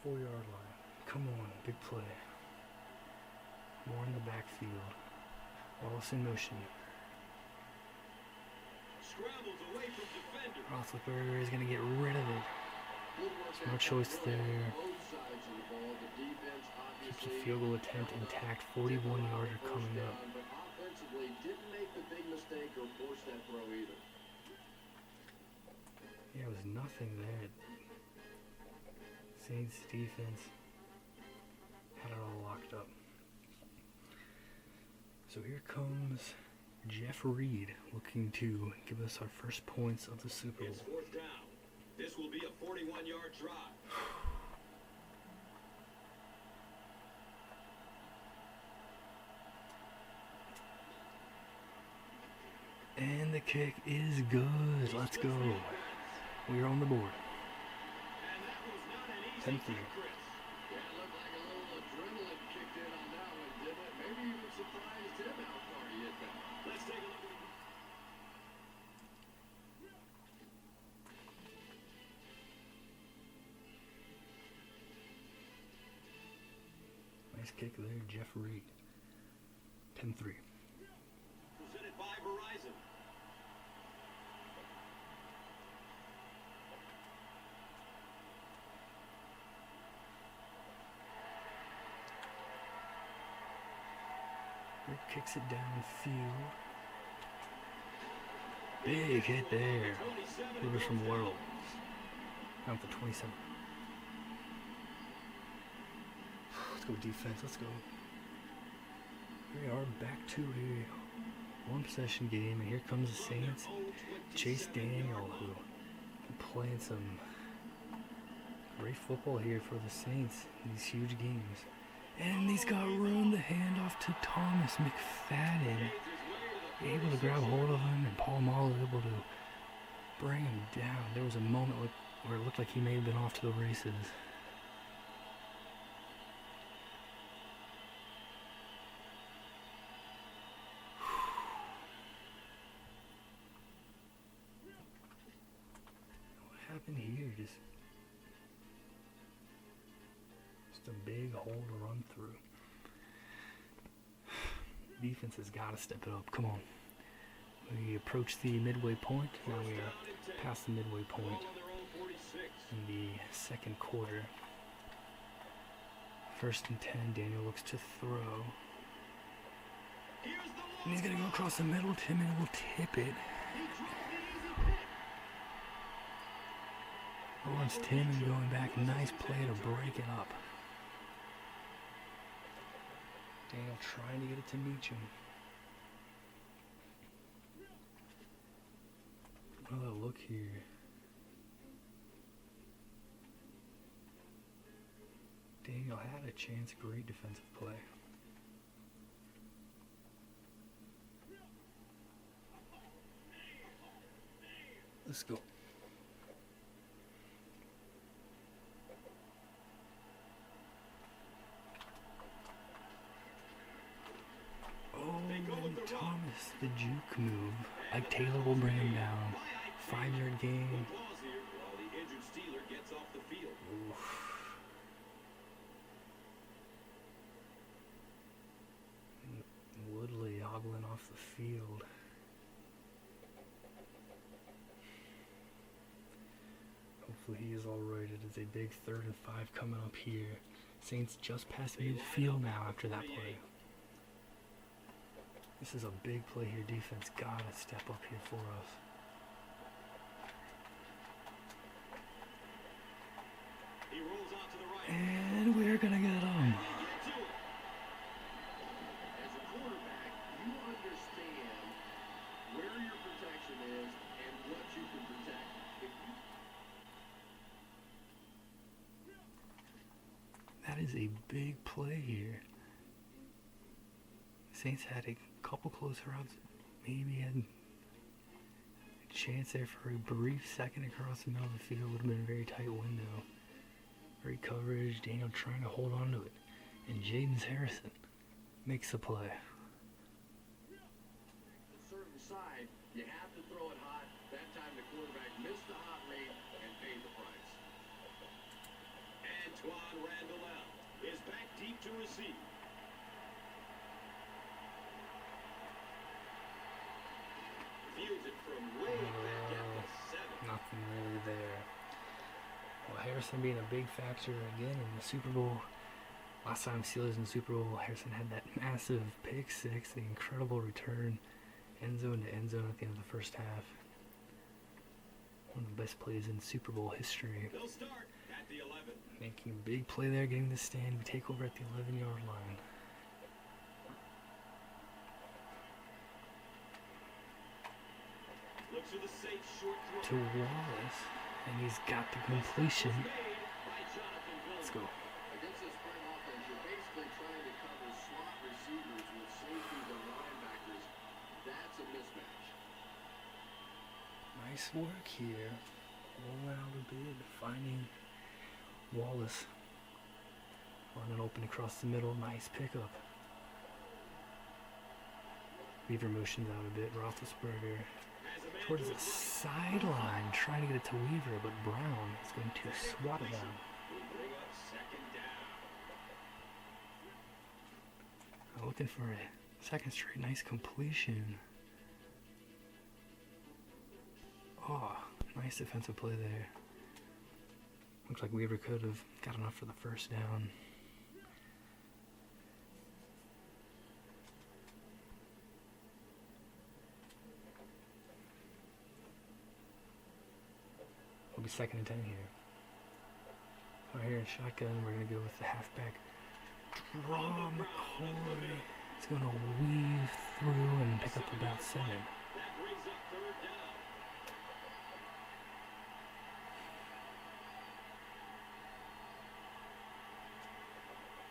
24-yard line. Come on, big play. More in the backfield. Wallace in motion. Roethlisberger is going to get rid of it. Smart choice there. Keeps the field goal attempt intact. 41-yarder coming up. But offensively, didn't make the big mistake or force that throw either. Yeah, it was nothing there. Saints defense had it all locked up. So here comes Jeff Reed looking to give us our first points of the Super Bowl. It's fourth down. This will be a 41-yard drive. And the kick is good. Let's go. We're on the board. And that was not an easy 10-3. kick, Chris. Yeah, it looked like a little adrenaline kicked in on that one, didn't it? Maybe even surprised him how far he hit that. Let's take a look at Nice kick there, Jeff Reed. 10-3. presented by Verizon. Rick kicks it downfield. Big hit there. It was from World. Down for 27. Let's go defense. Let's go. We are back to a one-possession game, and here comes the Saints. Chase Daniel, who playing some great football here for the Saints in these huge games. And he's got room to hand off to Thomas McFadden. Able to grab hold of him, and Paul Mall able to bring him down. There was a moment where it looked like he may have been off to the races. What happened here? Just a big hole to run through. Defense has got to step it up. Come on. We approach the midway point. Now we are past the midway point in the second quarter. 1st and 10. Daniel looks to throw. And he's going to go across the middle. Timmon will tip it. Lawrence Timmon going back. Nice play to break it up. Daniel trying to get it to Meacham. Another look here. Daniel had a chance. Great defensive play. Let's go. Thomas, the juke move. Ike Taylor will bring him down. 5-yard gain. While the injured Steeler gets off the field. Oof. Woodley hobbling off the field. Hopefully he is alright. It is a big 3rd and 5 coming up here. Saints just past midfield now after that play. This is a big play here. Defense gotta step up here for us. He rolls out to the right. And we're gonna get him. As a quarterback, you understand where your protection is and what you can protect. That is a big play here. Saints had a couple close routes. Maybe had a chance there for a brief second across the middle of the field. Would have been a very tight window. Great coverage. Daniel trying to hold on to it. And Jaden Harrison makes the play. A certain side, you have to throw it hot. That time the quarterback missed the hot read and paid the price. Antoine Randall is back deep to receive. Fields it from way back at the 7. Nothing really there. Well, Harrison being a big factor again in the Super Bowl. Last time Steelers in the Super Bowl, Harrison had that massive pick six, the incredible return, end zone to end zone at the end of the first half. One of the best plays in Super Bowl history. They'll start at the 11. Making a big play there, getting the stand. We take over at the 11-yard line. Looks for the safe short To throw. Wallace, and he's got the completion. Made by Jonathan Let's Vilma. go. Against this spread offense, you're basically trying to cover slot receivers with safeties and linebackers. That's a mismatch. Nice work here. Rolling out a bit, finding Wallace. Running open across the middle. Nice pickup. Weaver motions out a bit. Roethlisberger Has a man towards to the his right. sideline, trying to get it to Weaver, but Brown is going to swat it down. Will bring up second down. Looking for a second straight nice completion. Oh, nice defensive play there. Looks like Weaver could have got enough for the first down. It'll be 2nd and 10 here. Right here in shotgun, we're going to go with the halfback. Draw McCoy. It's going to weave through and pick up about 7. That brings up third down.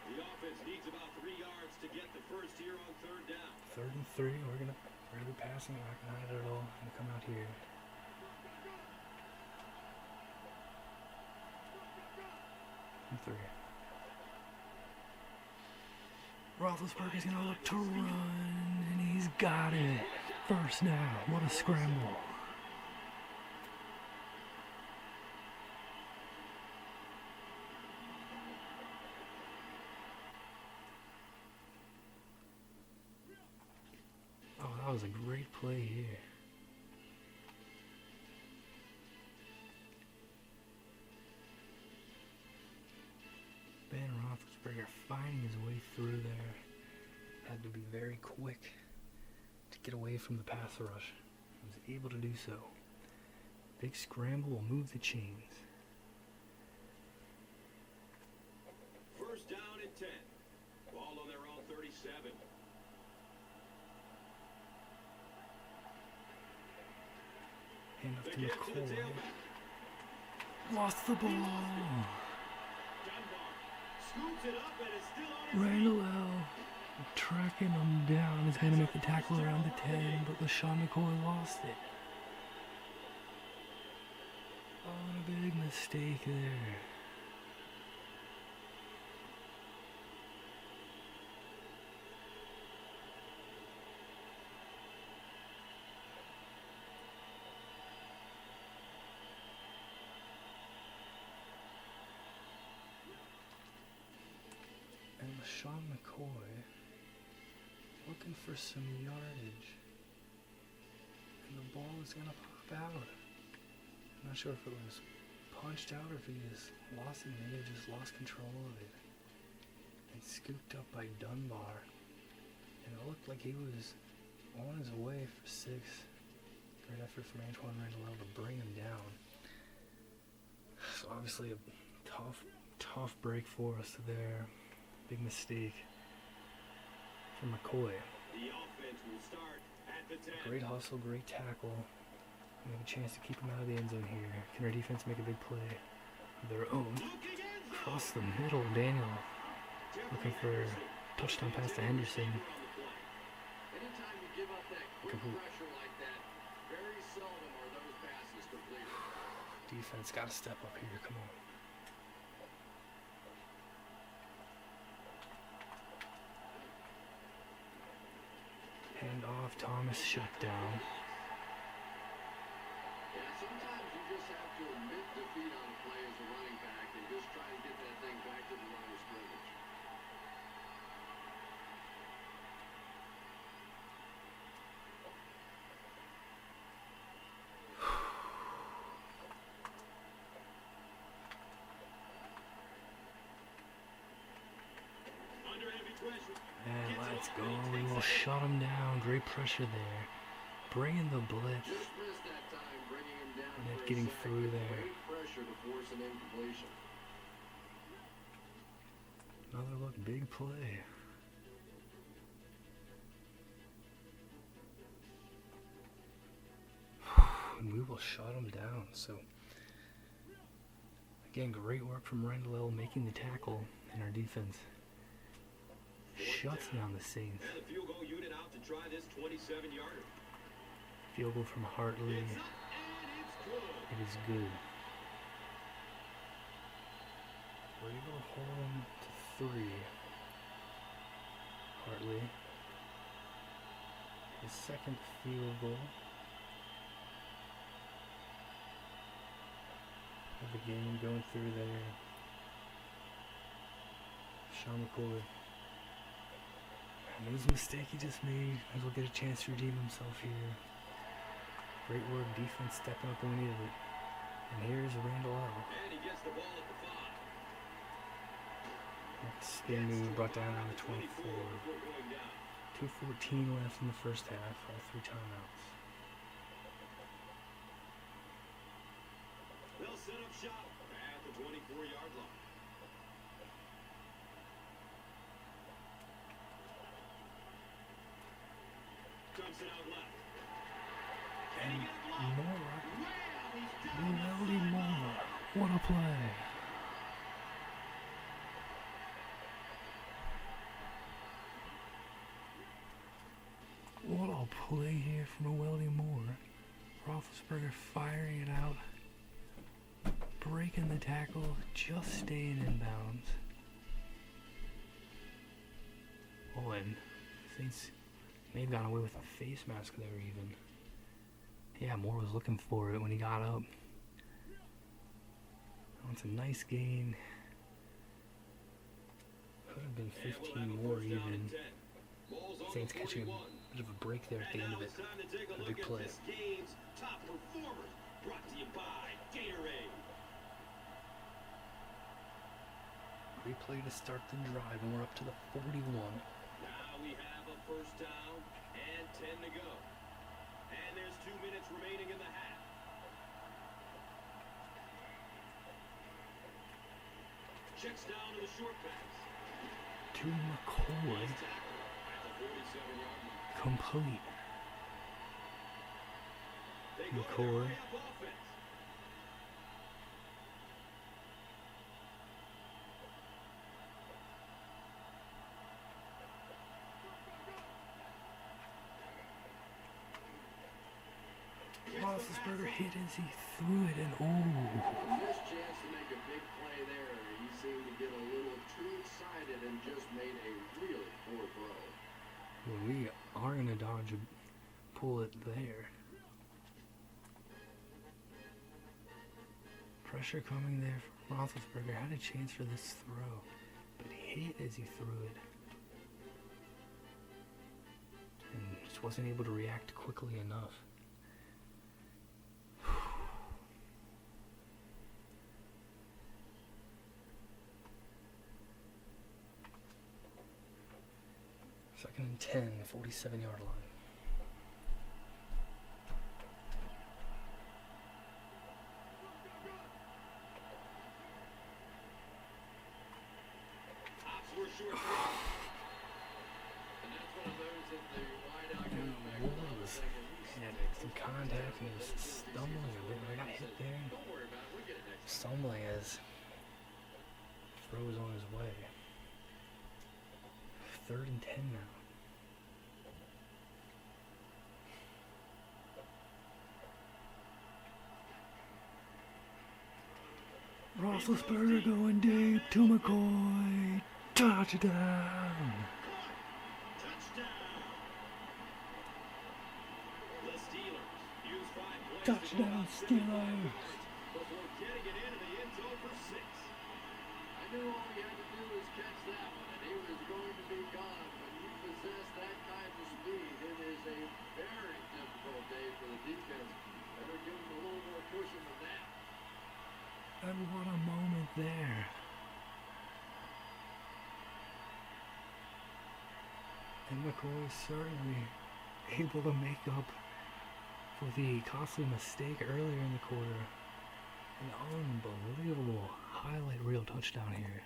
The offense needs about 3 yards to get the first here on third down. 3rd and 3. We're gonna be passing. We're not gonna hide it at all. Gonna come out here. And 3. Roethlisberger's gonna look to run, and he's got it. First down. What a scramble. Oh, that was a great play here. Ben Roethlisberger finding his way through there. Had to be very quick to get away from the pass rush. Was able to do so. Big scramble will move the chains. First down and 10. Ball on their own 37. Hand off They to get to the McCoy. tailback. Lost the ball. Dunbar scoops it up and is still on his feet. Randall L. tracking him down. He's going to make the tackle around the 10, but LaShawn McCoy lost it. Oh, a big mistake there. And LaShawn McCoy looking for some yardage. And the ball is going to pop out. I'm not sure if it was punched out or if he just lost it. Maybe he just lost control of it. And scooped up by Dunbar. And it looked like he was on his way for 6. Great effort from Antoine Randall to bring him down. So obviously a tough break for us there. Big mistake from McCoy. The offense will start at the 10. Great hustle, great tackle. We have a chance to keep him out of the end zone here. Can our defense make a big play of their own? Looking in zone. Across the middle, Daniel looking for a touchdown pass to Henderson. Anytime you give up that quick Complete. pressure like that, very seldom are those passes completed. Defense got to step up here. Come on. Hand off, Thomas shut down. Yeah, sometimes you just have to admit defeat on a play as a running back and just try to get that thing back to the line of scrimmage. go. We will shut him down. Great pressure there. Bringing the blitz. Just missed that time, bringing him down And for a getting sack. through there. Great pressure to force an incompletion. Another look, big play. And we will shut him down. So, again, great work from Randall making the tackle, and our defense shuts down the Saints. And the field goal unit out to try this 27-yarder. Field goal from Hartley. It's up and it's good. It is good. We're able to hold him to 3. Hartley. His second field goal of the game going through there. Sean McCoy. And it was a mistake he just made. Might as well get a chance to redeem himself here. Great work, defense stepping up when we needed it. And here's Randall L. And he gets the ball at the 5. Spin move brought down on the 24. Before going down. 2:14 left in the first half. All 3 timeouts. They'll set up shop at the 24-yard line. Thompson out left. And Moore. Well, he's down. Weldy Moore. What a play. What a play here from Weldy Moore. Roethlisberger firing it out. Breaking the tackle. Just staying in bounds. Oh, and Saints may have gotten away with a face mask there even. Yeah, Moore was looking for it when he got up. Oh, it's a nice gain. Could have been 15 more even. Saints catching a bit of a break there at the end of it. A big play. This game's top performers, brought to you by Gatorade. Great play to start the drive, and we're up to the 41. Now we have a first down and 10 to go. And there's 2 minutes remaining in the half. Checks down to the short pass. To McCoy. Nice tackle at the 47-yard line. Complete. They go to McCoy. hurry up offense. Roethlisberger hit as he threw it, and Missed chance to make a big play there. He seemed to get a little too excited and just made a really poor throw. well, we are going to dodge a bullet there. Pressure coming there from Roethlisberger. Had a chance for this throw, but hit as he threw it. And just wasn't able to react quickly enough. Second and 10, 47-yard line. We're short. And that's one of those that the wideout And goes back Moore to the was thinking, had some contact and he was stumbling a bit. I got hit there. don't worry about it, we'll get it next time. Stumbling as throws on his way. 3rd and 10 now. Roethlisberger going deep to McCoy. Touchdown! Touchdown. The Steelers use 5 plays Touchdown, to go up 75 Steelers! yards before getting it into the end zone for 6. I knew all he had to do was catch that one, and he was going to be gone. When you possess that kind of speed, it is a very difficult day for the defense. Better give him a little more cushion than that. And what a moment there. And McCoy is certainly able to make up for the costly mistake earlier in the quarter. An unbelievable highlight reel touchdown here.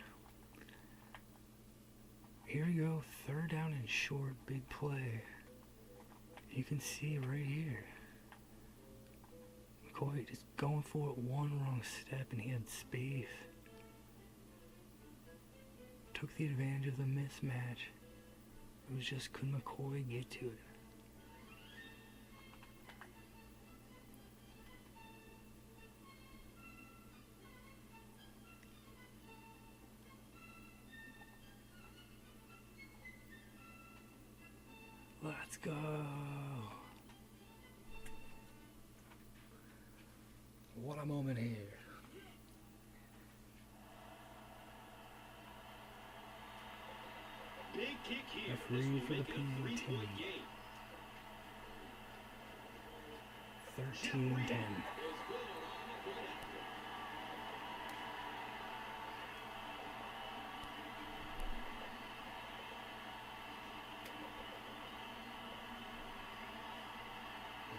Here we go, third down and short, big play. You can see right here, McCoy just going for it, one wrong step and he had space. Took the advantage of the mismatch. It was just, could McCoy get to it? Let's go. What a moment here. Big kick here. Referee for the PAT. 13-10.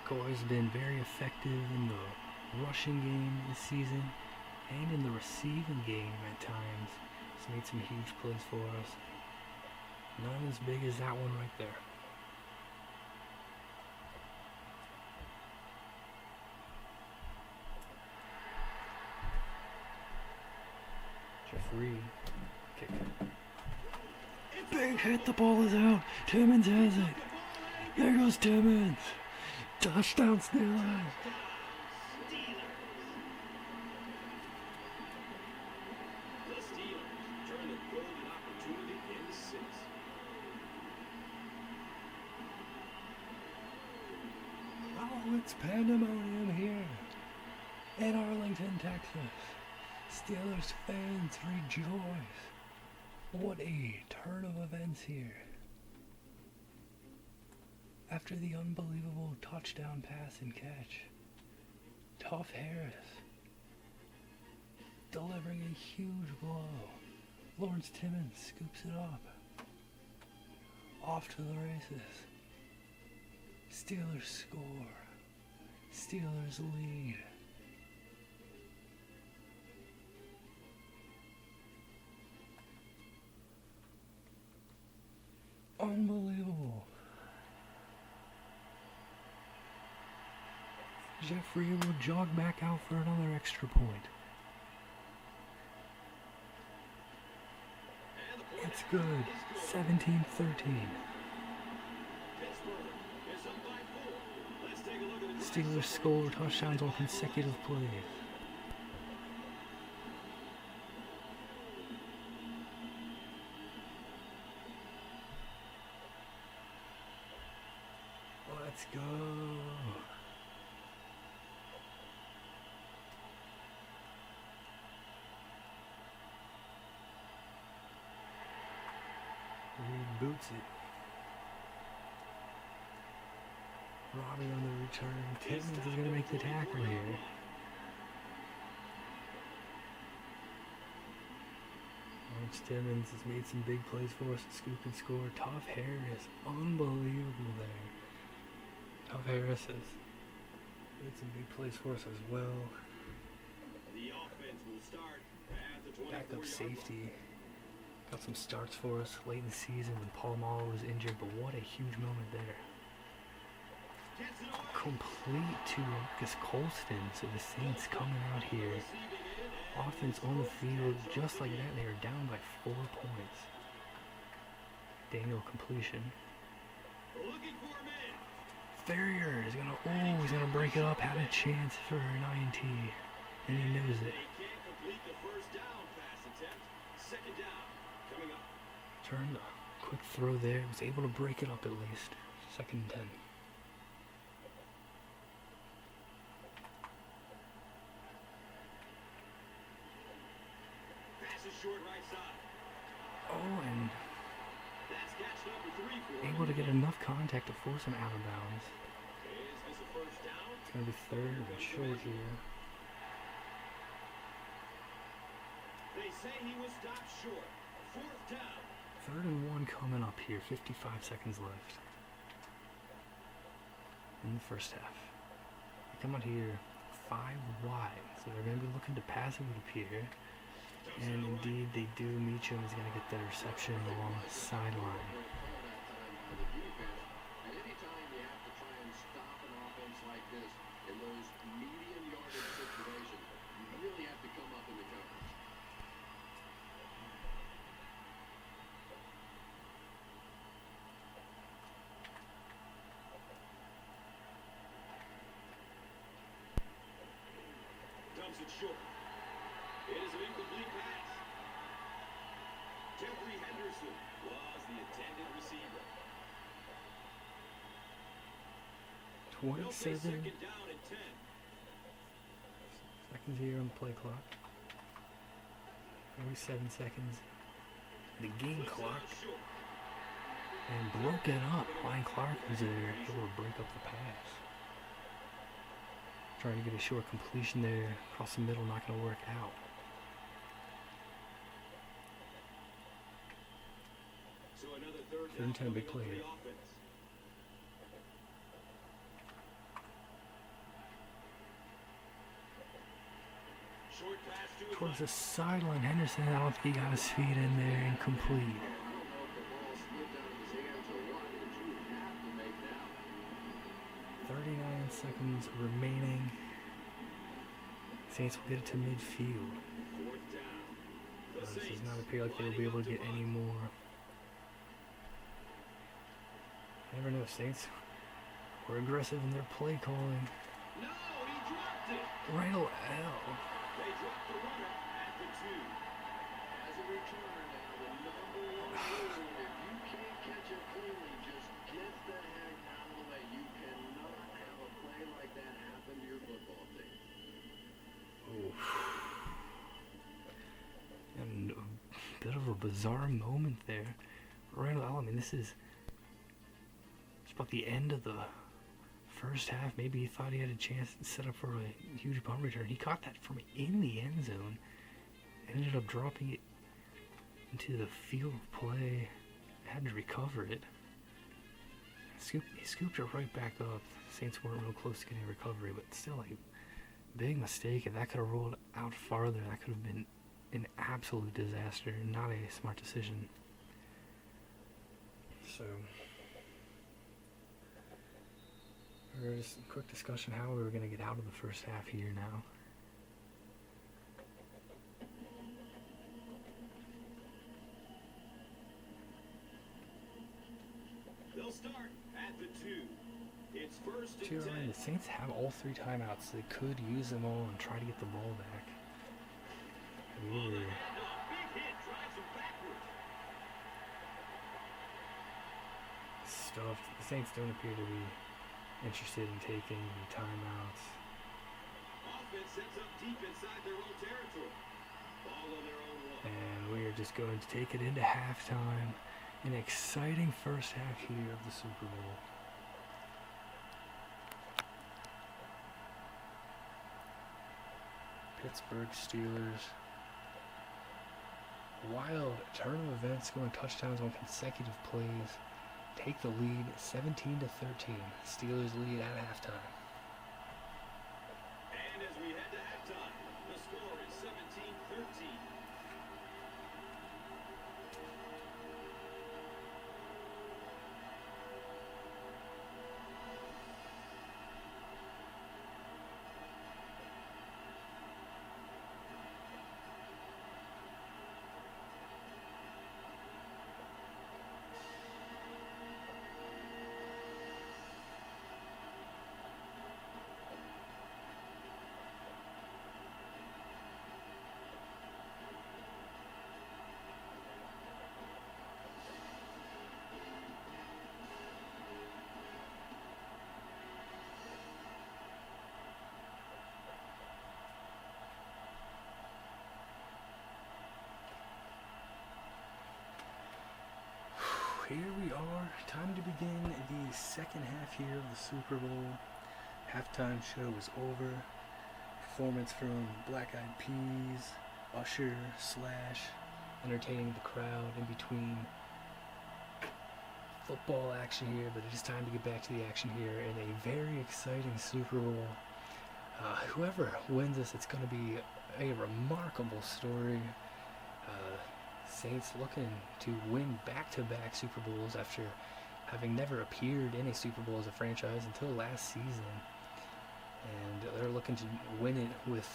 McCoy's been very effective in the rushing game this season and in the receiving game at times. He's made some huge plays for us. None as big as that one right there. Reed. Kick. Big hit, the ball is out. Timmons has it. There goes Timmons. Touchdown Steelers. The Steelers turn the golden opportunity into 6. Oh, it's pandemonium here in Arlington, Texas. Steelers fans rejoice. What a turn of events here. After the unbelievable touchdown pass and catch, Tough Harris delivering a huge blow. Lawrence Timmons scoops it up. Off to the races. Steelers score. Steelers lead. Unbelievable. Jeffrey will jog back out for another extra point. It's good. 17-13. Steelers score touchdowns on consecutive plays. Let's go. Reboots it. Robbie on the return. Timmons is going to make the tackle here. Lawrence Timmons has made some big plays for us. Scoop and score. Tough Harris. Unbelievable there. Tough Harris has made some big plays for us as well. The offense will start at the 24-yard Backup safety. Got some starts for us late in the season when Paul Mall was injured, but what a huge moment there. Complete to Marcus Colston, so the Saints coming out here. Offense on the field, just like that, they are down by 4 points. Daniel completion. Looking for a man. Ferrier is he's gonna break it up, had a chance for an INT, and he knows it. They can't complete the first down pass attempt. Second down coming up. Turned a quick throw there, was able to break it up at least. 2nd and 10. Pass is short right side. Oh, and That's catch number 3 for him. able to get enough contact to force him out of bounds. Is this a first down? It's gonna be 3rd and short here. They say he was stopped short. 4th down. Third and 1 coming up here. 55 seconds left in the first half. They come out here 5 wide, so they're going to be looking to pass, it would appear. And indeed, they do. Meacham is going to get the reception along the sideline. And anytime you have to try and stop an offense like this in those medium yardage situations, you really have to come up in the coverage. Dumps it short. It is an incomplete pass. Jeffrey Henderson was the intended receiver. They'll say 27 second down and 10. seconds here on the play clock. 47 seconds. The game clock. And broken up. Ryan Clark was there, able to break up the pass. Trying to get a short completion there. Across the middle, not going to work out. So another third Third and 10, down big coming play up here. for the offense. Short pass to his Towards the left. sideline, Henderson, I don't think he got his feet in there. Incomplete. I don't know if the ball slipped out of his hands or what, but you have to make now. 39 seconds remaining. Saints will get it to midfield. Fourth down. The This does Saints not appear like they'll be lining able up to get punt. any more. Never know, Saints. We're aggressive in their play calling. No, he dropped it. Randall L. They dropped the runner at the 2. As a returner now, the number one rule, if you can't catch it cleanly, just get the heck out of the way. You cannot have a play like that happen to your football team. And a bit of a bizarre moment there. Randall L. I mean, this is it's about the end of the first half. Maybe he thought he had a chance to set up for a huge punt return. He caught that from in the end zone. Ended up dropping it into the field of play. Had to recover it. He scooped it right back up. Saints weren't real close to getting a recovery, but still, like, big mistake. If that could have rolled out farther, that could have been an absolute disaster. Not a smart decision. So, just a quick discussion how we were going to get out of the first half here now. They'll start at the 2. It's first and Too 10. early. The Saints have all 3 timeouts. They could use them all and try to get the ball back. Ooh. Big hit drives him backwards. Stuffed. The Saints don't appear to be interested in taking the timeouts. Offense sets up deep inside their own territory. Ball on their own wall. And we are just going to take it into halftime. An exciting first half here of the Super Bowl. Pittsburgh Steelers. Wild turn of events, scoring touchdowns on consecutive plays. Take the lead 17-13. Steelers lead at halftime. And as we head to halftime, the score is 17-13. Here we are. Time to begin the second half here of the Super Bowl. Halftime show is over. Performance from Black Eyed Peas, Usher, Slash, entertaining the crowd in between football action here, but it is time to get back to the action here in a very exciting Super Bowl. Whoever wins this, it's going to be a remarkable story. Saints looking to win back-to-back Super Bowls after having never appeared in a Super Bowl as a franchise until last season. And they're looking to win it with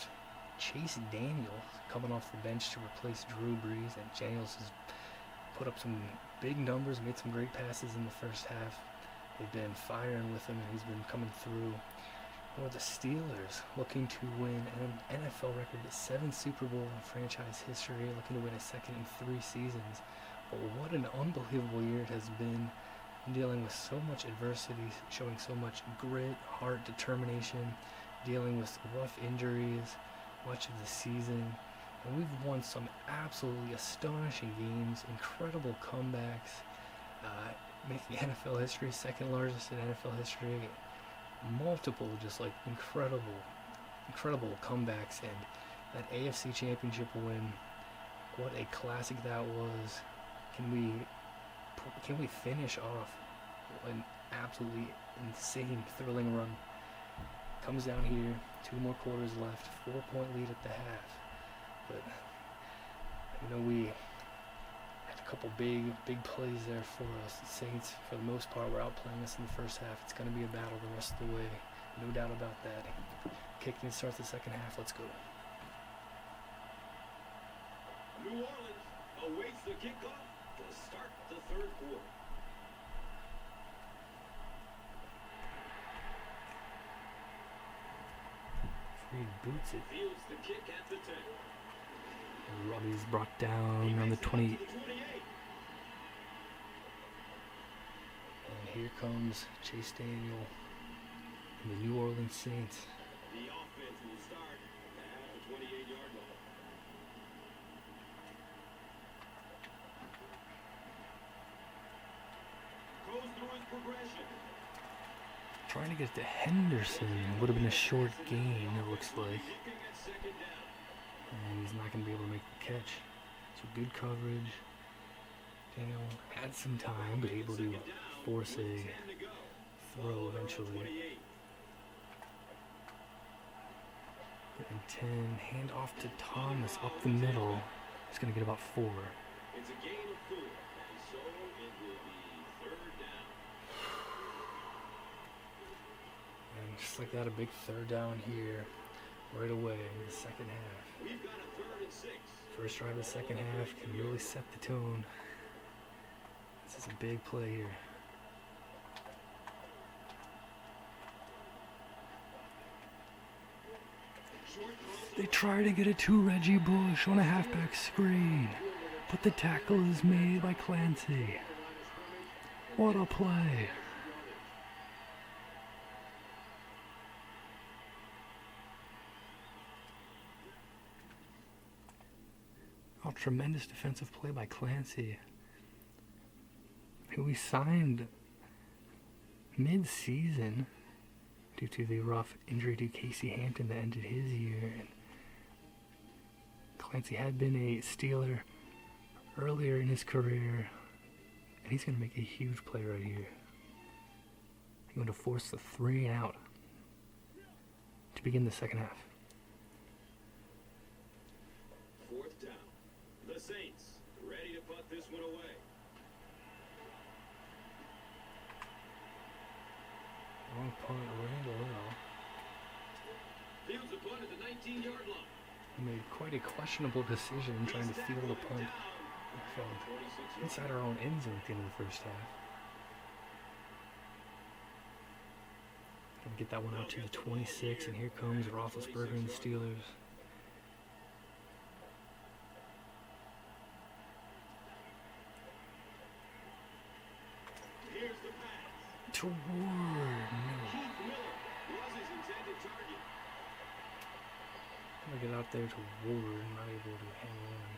Chase Daniel coming off the bench to replace Drew Brees. And Daniels has put up some big numbers, made some great passes in the first half. They've been firing with him, and he's been coming through. Or the Steelers looking to win an NFL record, the 7th Super Bowl in franchise history, looking to win a second in 3 seasons. But what an unbelievable year it has been, dealing with so much adversity, showing so much grit, heart, determination, dealing with rough injuries much of the season. And we've won some absolutely astonishing games, incredible comebacks, making NFL history, second largest in NFL history. Multiple just like incredible comebacks, and that AFC Championship win, what a classic that was. Can we finish off an absolutely insane, thrilling run? Comes down here, 2 more quarters left, 4-point lead at the half, but we had a couple big plays there for us. The Saints, for the most part, were outplaying us in the first half. It's going to be a battle the rest of the way, no doubt about that. Kicking to start the second half. Let's go. New Orleans awaits the kickoff to start the third quarter. Freed boots it. Fields the kick at the 10. Robbie's brought down on the 20. And here comes Chase Daniel and the New Orleans Saints. The offense will start at the 28-yard line. Goes through his progression. Trying to get to Henderson. Would have been a short gain, it looks like. Looking at second down. And he's not going to be able to make the catch. So good coverage. Daniel had some time, but able to force a throw eventually. And 10, hand off to Thomas up the middle. He's going to get about 4. It's a gain of 4, and so it will be third down. And just like that, a big third down here right away in the second half. We've got a 3rd and 6. First drive of the second half can really set the tone. This is a big play here. They try to get it to Reggie Bush on a halfback screen, but the tackle is made by Clancy. What a play. Oh, tremendous defensive play by Clancy, who we signed mid-season due to the rough injury to Casey Hampton that ended his year. And Clancy had been a Steeler earlier in his career, and he's going to make a huge play right here. He's going to force the 3 and out to begin the second half. 4th down. The Saints ready to put this one away. Long punt, Randall Earl. Fields the punt at the 19-yard line. He made quite a questionable decision trying to field a punt from inside our own end zone at the end of the first half. Gonna get that one out to the 26, and here comes Roethlisberger and the Steelers. Here's the pass. Toward, no. Keith Miller was his intended target. Gonna get out there to Ward, not able to hang on.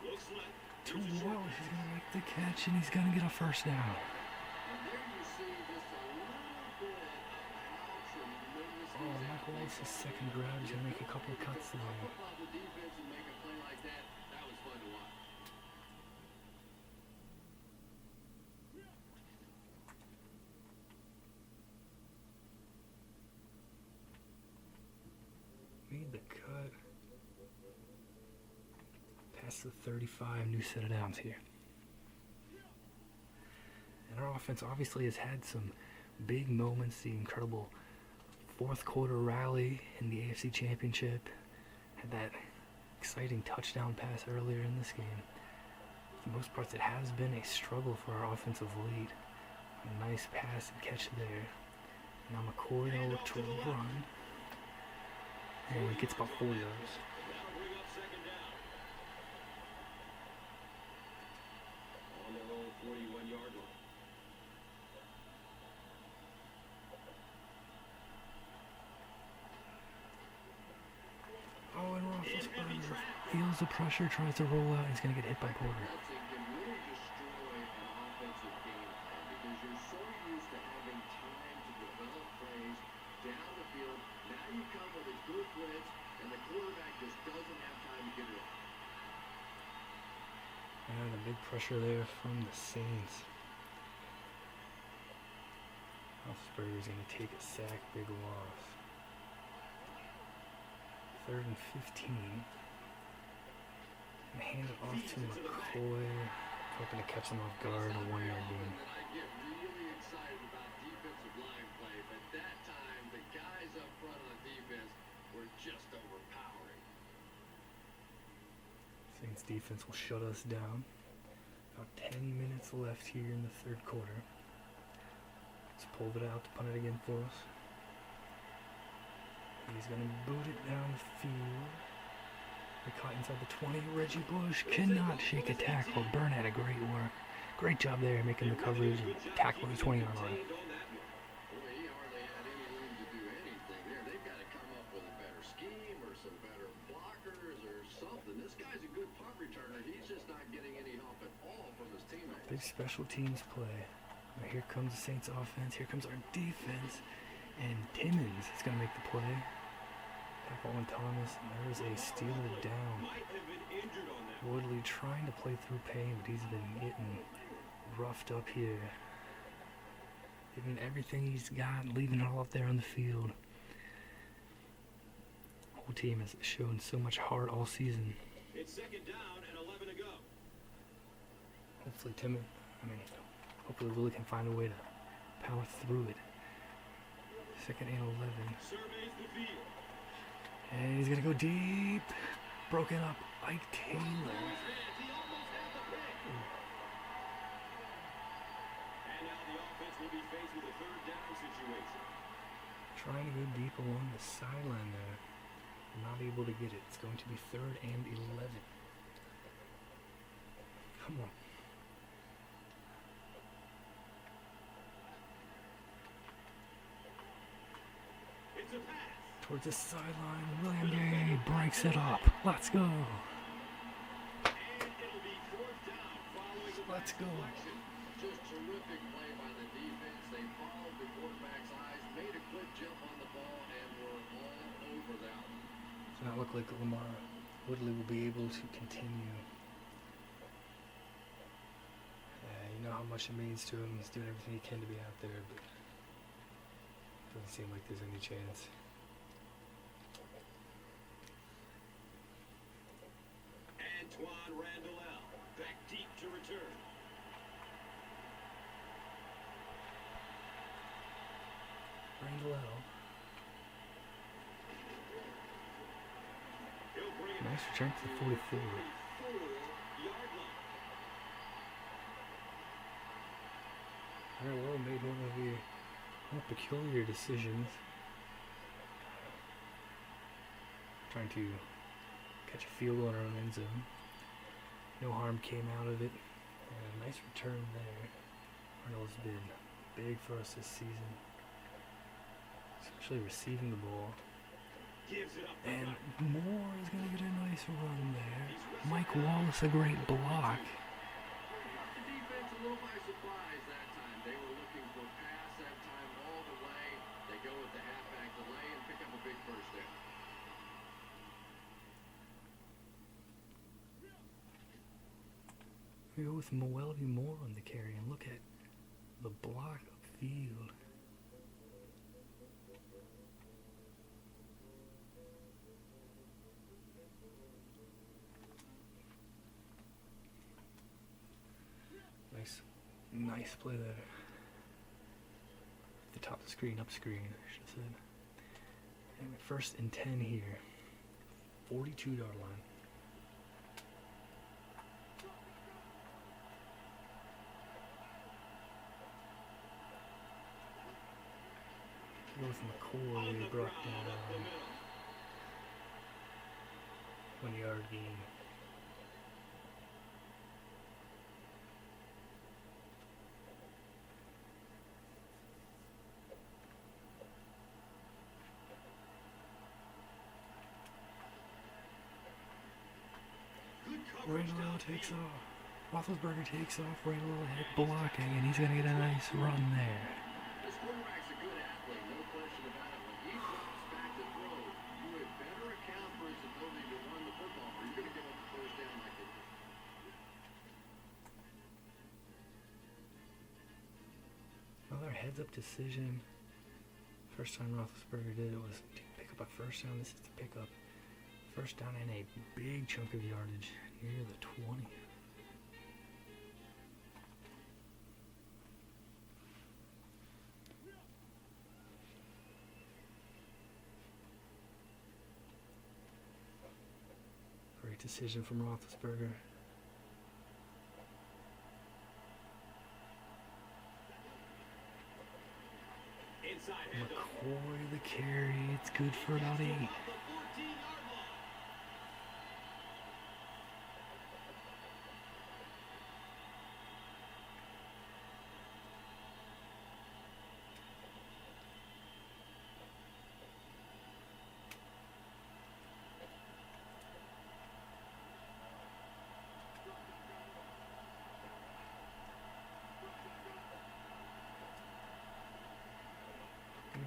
Looks like To Wallace, he's gonna make the catch, and he's gonna get a first down. is his second grab. He's going to make a couple of cuts there. The defense and make a play like that. That was fun to watch. Made the cut. Past the 35, new set of downs here. And our offense obviously has had some big moments. The incredible fourth quarter rally in the AFC Championship. Had that exciting touchdown pass earlier in this game. For the most part, it has been a struggle for our offensive lead. A nice pass and catch there. Now McCoy going to look to run. And he gets about 4 yards. That'll bring up second down. On their own 41-yard line. Oh, and Roethlisberger feels the pressure, tries to roll out, and he's going to get hit by Porter. Can really destroy an offensive game plan because you're so used to having time to develop plays down the field. Now you come with a good blitz, and the quarterback just doesn't have time to get it off. And a big pressure there from the Saints. Roethlisberger's going to take a sack, big loss. 3rd and 15. And hand it off to McCoy. Hoping to catch him off guard, a 1-yard gain. I get really excited about defensive line play, but that time the guys up front on defense were just overpowering. Saints defense will shut us down. About 10 minutes left here in the third quarter. Let's pull it out to punt it again for us. He's going to boot it down the field. They caught inside the 20. Reggie Bush cannot shake a tackle. Byrne had a great work. Great job there making the coverage and tackling the 20-yard line. Boy, he hardly had any room to do anything there. They've got to come up with a better scheme or some better blockers or something. This guy's a good punt returner. He's just not getting any help at all from his teammates. Big special teams play. Now here comes the Saints offense. Here comes our defense. And Timmons is going to make the play. Owen Thomas, and there's a Steeler down. Woodley trying to play through pain, but he's been getting roughed up here. Giving everything he's got, leaving it all up there on the field. The whole team has shown so much heart all season. It's second down and 11 to go. Hopefully Willie can find a way to power through it. 2nd and 11. Surveys the field. And he's going to go deep. Broken up. Ike Taylor. He almost had the pick. And now the offense will be faced with a third down situation. Trying to go deep along the sideline there. Not able to get it. It's going to be 3rd and 11. Come on. It's a pass. Towards the sideline, William Gay breaks it up. Let's go. And it'll be fourth down following the Let's go. Just terrific play by the defense. They followed the quarterback's eyes, made a quick jump on the ball, and were all over that one. Does not look like Lamar Woodley will be able to continue. You know how much it means to him. He's doing everything he can to be out there, but doesn't seem like there's any chance. Antoine Randall back deep to return. Randall. He'll bring it Nice return to the 44. 4-yard line. Randall made one of the more peculiar decisions. Trying to catch a field goal in our own end zone. No harm came out of it. And a nice return there. Arnold's been big for us this season. Especially receiving the ball. Gives it up. And Moore is going to get a nice run there. Mike Wallace, a great block. The defense a little by surprise that time. They were looking for pass that time all the way. They go with the halfback delay and pick up a big first down. We go with Moelby Moore on the carry, and look at the block upfield. Nice play there. The top of the screen, up screen, I should have said. And 1st and 10 here. 42-yard line. With McCoy brought down. 1-yard gain. Randall takes off. Roethlisberger takes off. Randall head blocking, and he's going to get a nice run there. This quarterback's a good athlete, no question about it. When he drops back to throw, you would better account for his ability to run the football, or you're going to give up the first down like they did. Another heads-up decision. First time Roethlisberger did it was to pick up a first down. This is to pick up first down and a big chunk of yardage near the 20. Great decision from Roethlisberger. McCoy the carry. It's good for about 8.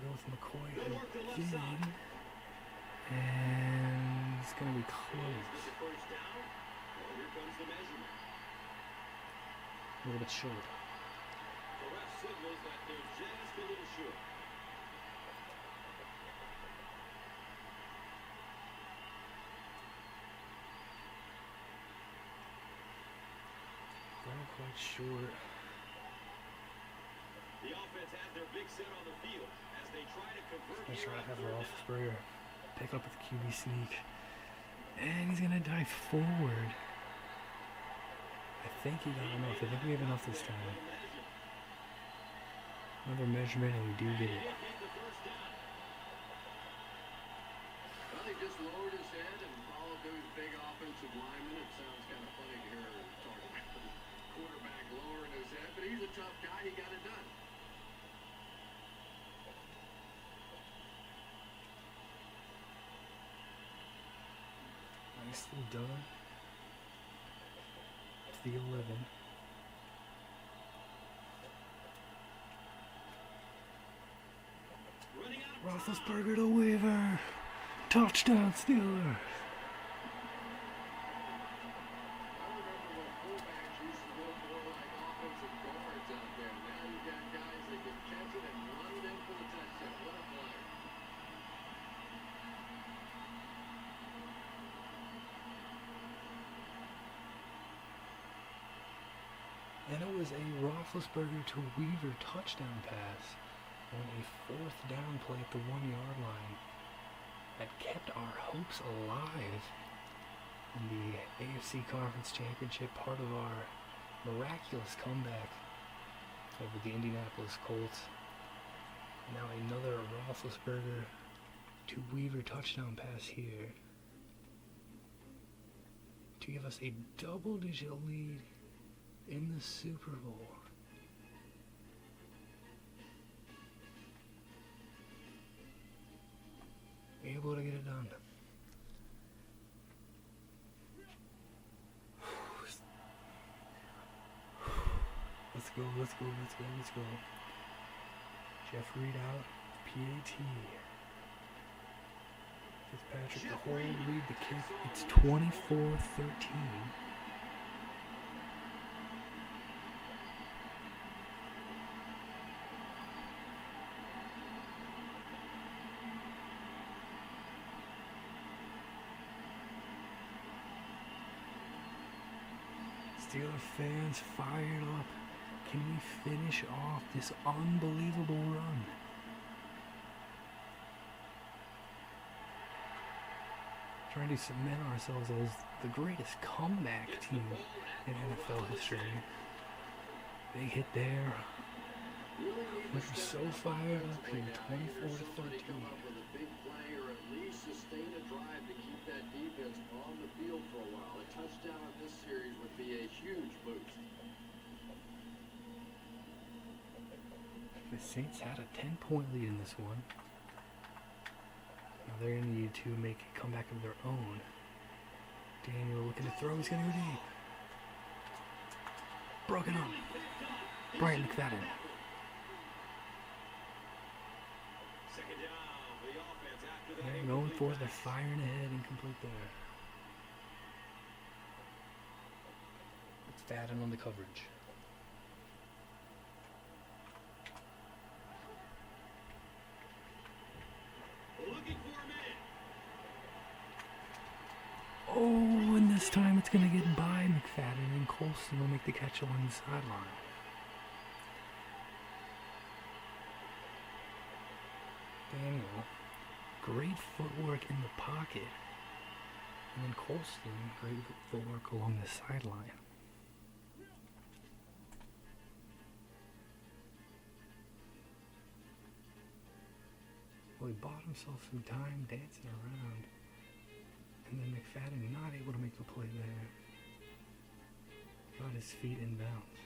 Go with McCoy again, and it's going to be close. A little bit short. The ref signals that they're just a little short. Not quite short. The offense has their big set on the field as they try to convert. Let's try to have Roethlisberger pick up with the QB sneak. And he's going to dive forward. I think he got enough. I think we have enough this time. Another measurement, and we do get it. Well, he just lowered his head and followed those big offensive linemen. It sounds kind of funny to hear talking about the quarterback lowering his head, but he's a tough guy. He got it done. Nicely done. To the 11. Roethlisberger to Weaver. Touchdown Steelers. I remember when fullbacks used to look more like offensive guards out there. Now you got guys that can catch it and run it in for the touchdown. What a play. And it was a Roethlisberger to Weaver touchdown pass on a 4th down play at the 1-yard line that kept our hopes alive in the AFC Conference Championship, part of our miraculous comeback over the Indianapolis Colts. Now another Roethlisberger to Weaver touchdown pass here to give us a double-digit lead in the Super Bowl. Able to get it done. Let's go, let's go, let's go, let's go. Jeff Reed out, PAT. Fitzpatrick the hold, lead the kick. It's 24-13. Steeler fans fired up. Can we finish off this unbelievable run? Trying to cement ourselves as the greatest comeback team in NFL history. Big hit there. We're so fired up here, 24-13. Sustain a drive to keep that defense on the field for a while. A touchdown in this series would be a huge boost. The Saints had a 10-point lead in this one. Now they're going to need to make a comeback of their own. Daniel looking to throw. He's going to go deep. Broken up. Bryant McFadden. They're going for the firing ahead, incomplete there. McFadden on the coverage. Oh, and this time it's going to get by McFadden, and Colston will make the catch along the sideline. Daniel, great footwork in the pocket. And then Colston, great footwork along the sideline. Well, he bought himself some time dancing around. And then McFadden not able to make the play there. Got his feet in bounds.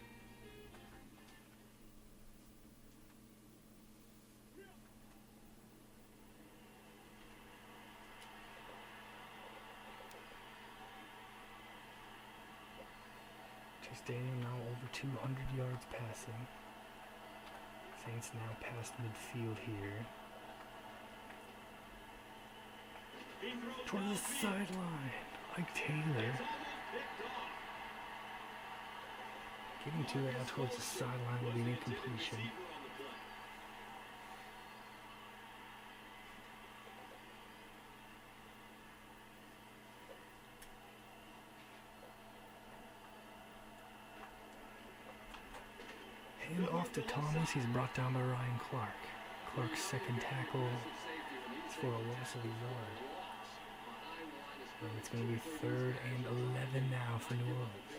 Daniel now over 200 yards passing. Saints now past midfield here. Towards the sideline. Like Taylor. Getting to it out towards the sideline will be an incompletion. Hand off to Thomas. He's brought down by Ryan Clark. Clark's second tackle is for a loss of a yard. And it's going to be 3rd and 11 now for New Orleans.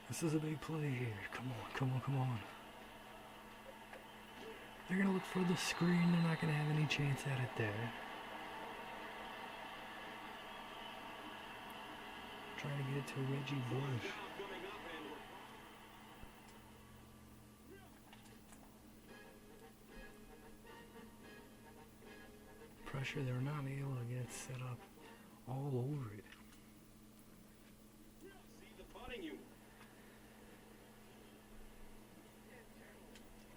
This is a big play here. Come on, come on, come on. They're going to look for the screen. They're not going to have any chance at it there. Trying to get it to Reggie Bush. Pressure, they were not able to get it set up all over it.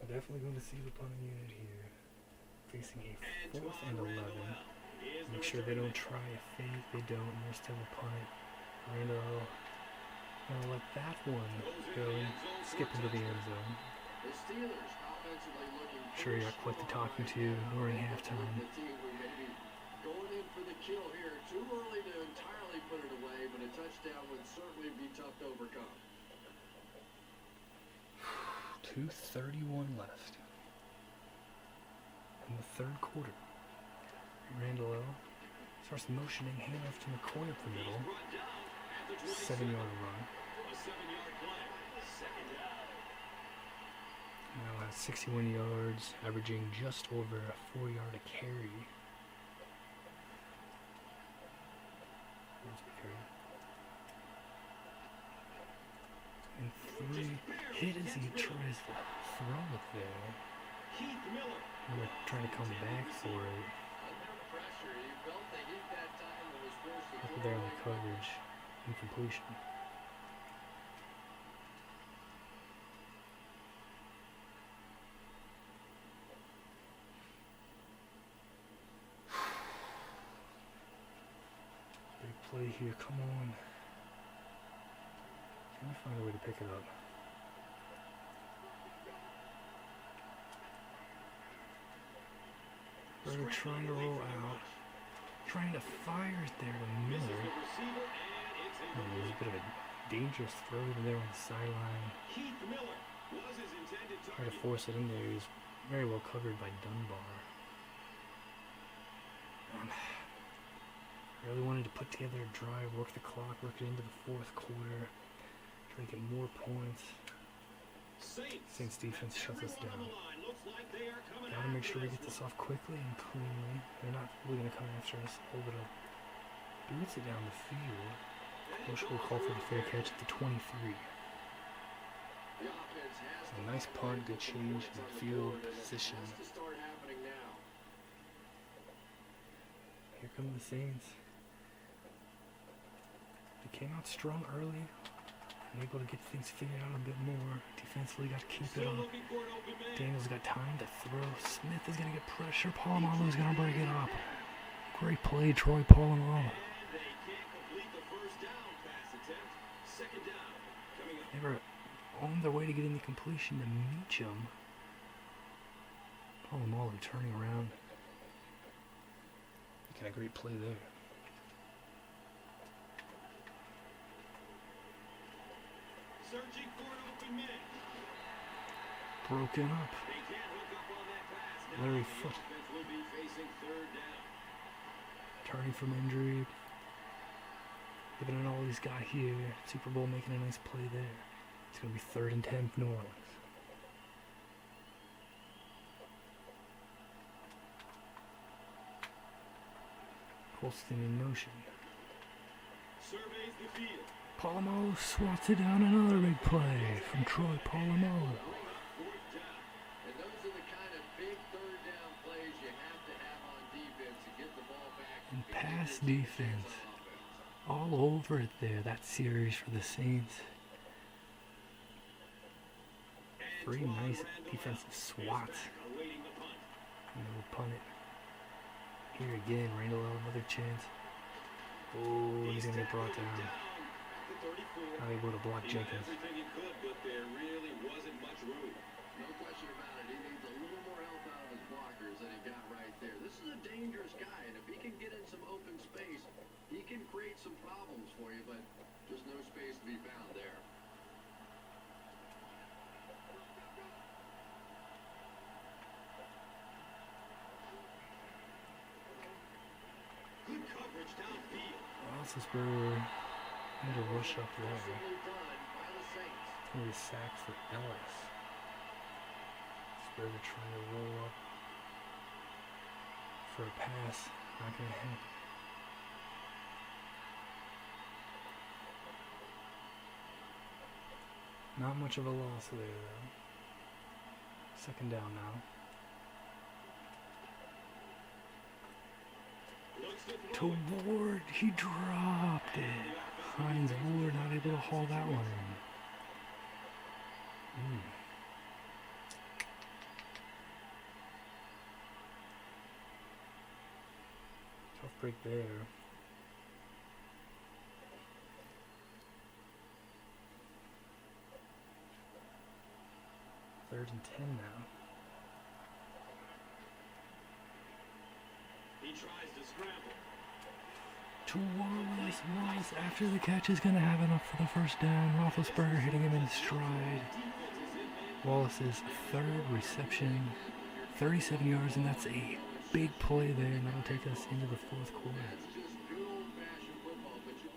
We're definitely going to see the punting unit here. Facing a 4th and 11. Make sure they don't try a fake. They don't, and they're still a punt. Randall gonna let that one go and skip into the end zone. Sure, he got quite the talking to during halftime. Going in for the kill here. Too early to entirely put it away, but a touchdown would certainly be tough to overcome. 2:31 left in the 3rd quarter. Randall starts motioning, handoff to McCoy up the middle. 7-yard run. Now has 61 yards, averaging just over a 4-yard a carry. And 3 hit as he tries to throw it there. And they're trying to come back for it. Up there on the coverage. Incompletion. play here. Come on. Can we find a way to pick it up? They're trying to roll out. Trying to fire it there to Miller. Oh, it was a bit of a dangerous throw to there on the sideline. Try to force it in there. He was very well covered by Dunbar. Really wanted to put together a drive, work the clock, work it into the fourth quarter, try to get more points. Saints defense shuts us down. Gotta make sure we get this off quickly and cleanly. They're not really gonna come after us. Hold it up. Boots it down the field. Bush will call for the fair catch at the 23. A nice punt, good change in field position. Here come the Saints. They came out strong early. And able to get things figured out a bit more. Defensively got to keep it up. Daniels got time to throw. Smith is going to get pressure. Polamalu's going to break it up. Great play, Troy Polamalu. They were on their way to getting the completion to Meacham. Polamalu turning around. Making a great play there. Searching for an open man. Broken up. They can't hook up on that pass. Now Larry the Foot. offense will be facing third down. Turning from injury. Giving it all he's got here. Super Bowl making a nice play there. It's going to be 3rd and 10 for New Orleans. Colston in motion. Surveys the field. Polamalu swats it down. Another big play from Troy Polamalu. And those are the kind of big third down plays you have to have on defense to get the ball back. And pass defense. All over it there, that series for the Saints. 3 nice defensive swats. And they will punt it. Here again, Randall will have another chance. Oh, he's going to get brought down. Not able to block Jenkins. Everything he could, but there really wasn't much room. No question about it. He needs a little more help out of his blockers than he got right there. This is a dangerous guy, and if he can get in some open space, he can create some problems for you, but just no space to be found there. Good coverage downfield. Roethlisberger had to rush up there. Excellently done by the Saints. Really sack for Ellis. Roethlisberger trying to roll up for a pass. Not going to hit. Not much of a loss there, though. 2nd down now. To Ward, he dropped it. Hines Ward not able to haul that one in. Tough break there. Third and 10 now. He tries to scramble. To Wallace. Wallace, after the catch, is going to have enough for the first down. Roethlisberger hitting him in stride. Wallace's 3rd reception, 37 yards, and that's a big play there, and that'll take us into the 4th quarter. That's just good old-fashioned football, but you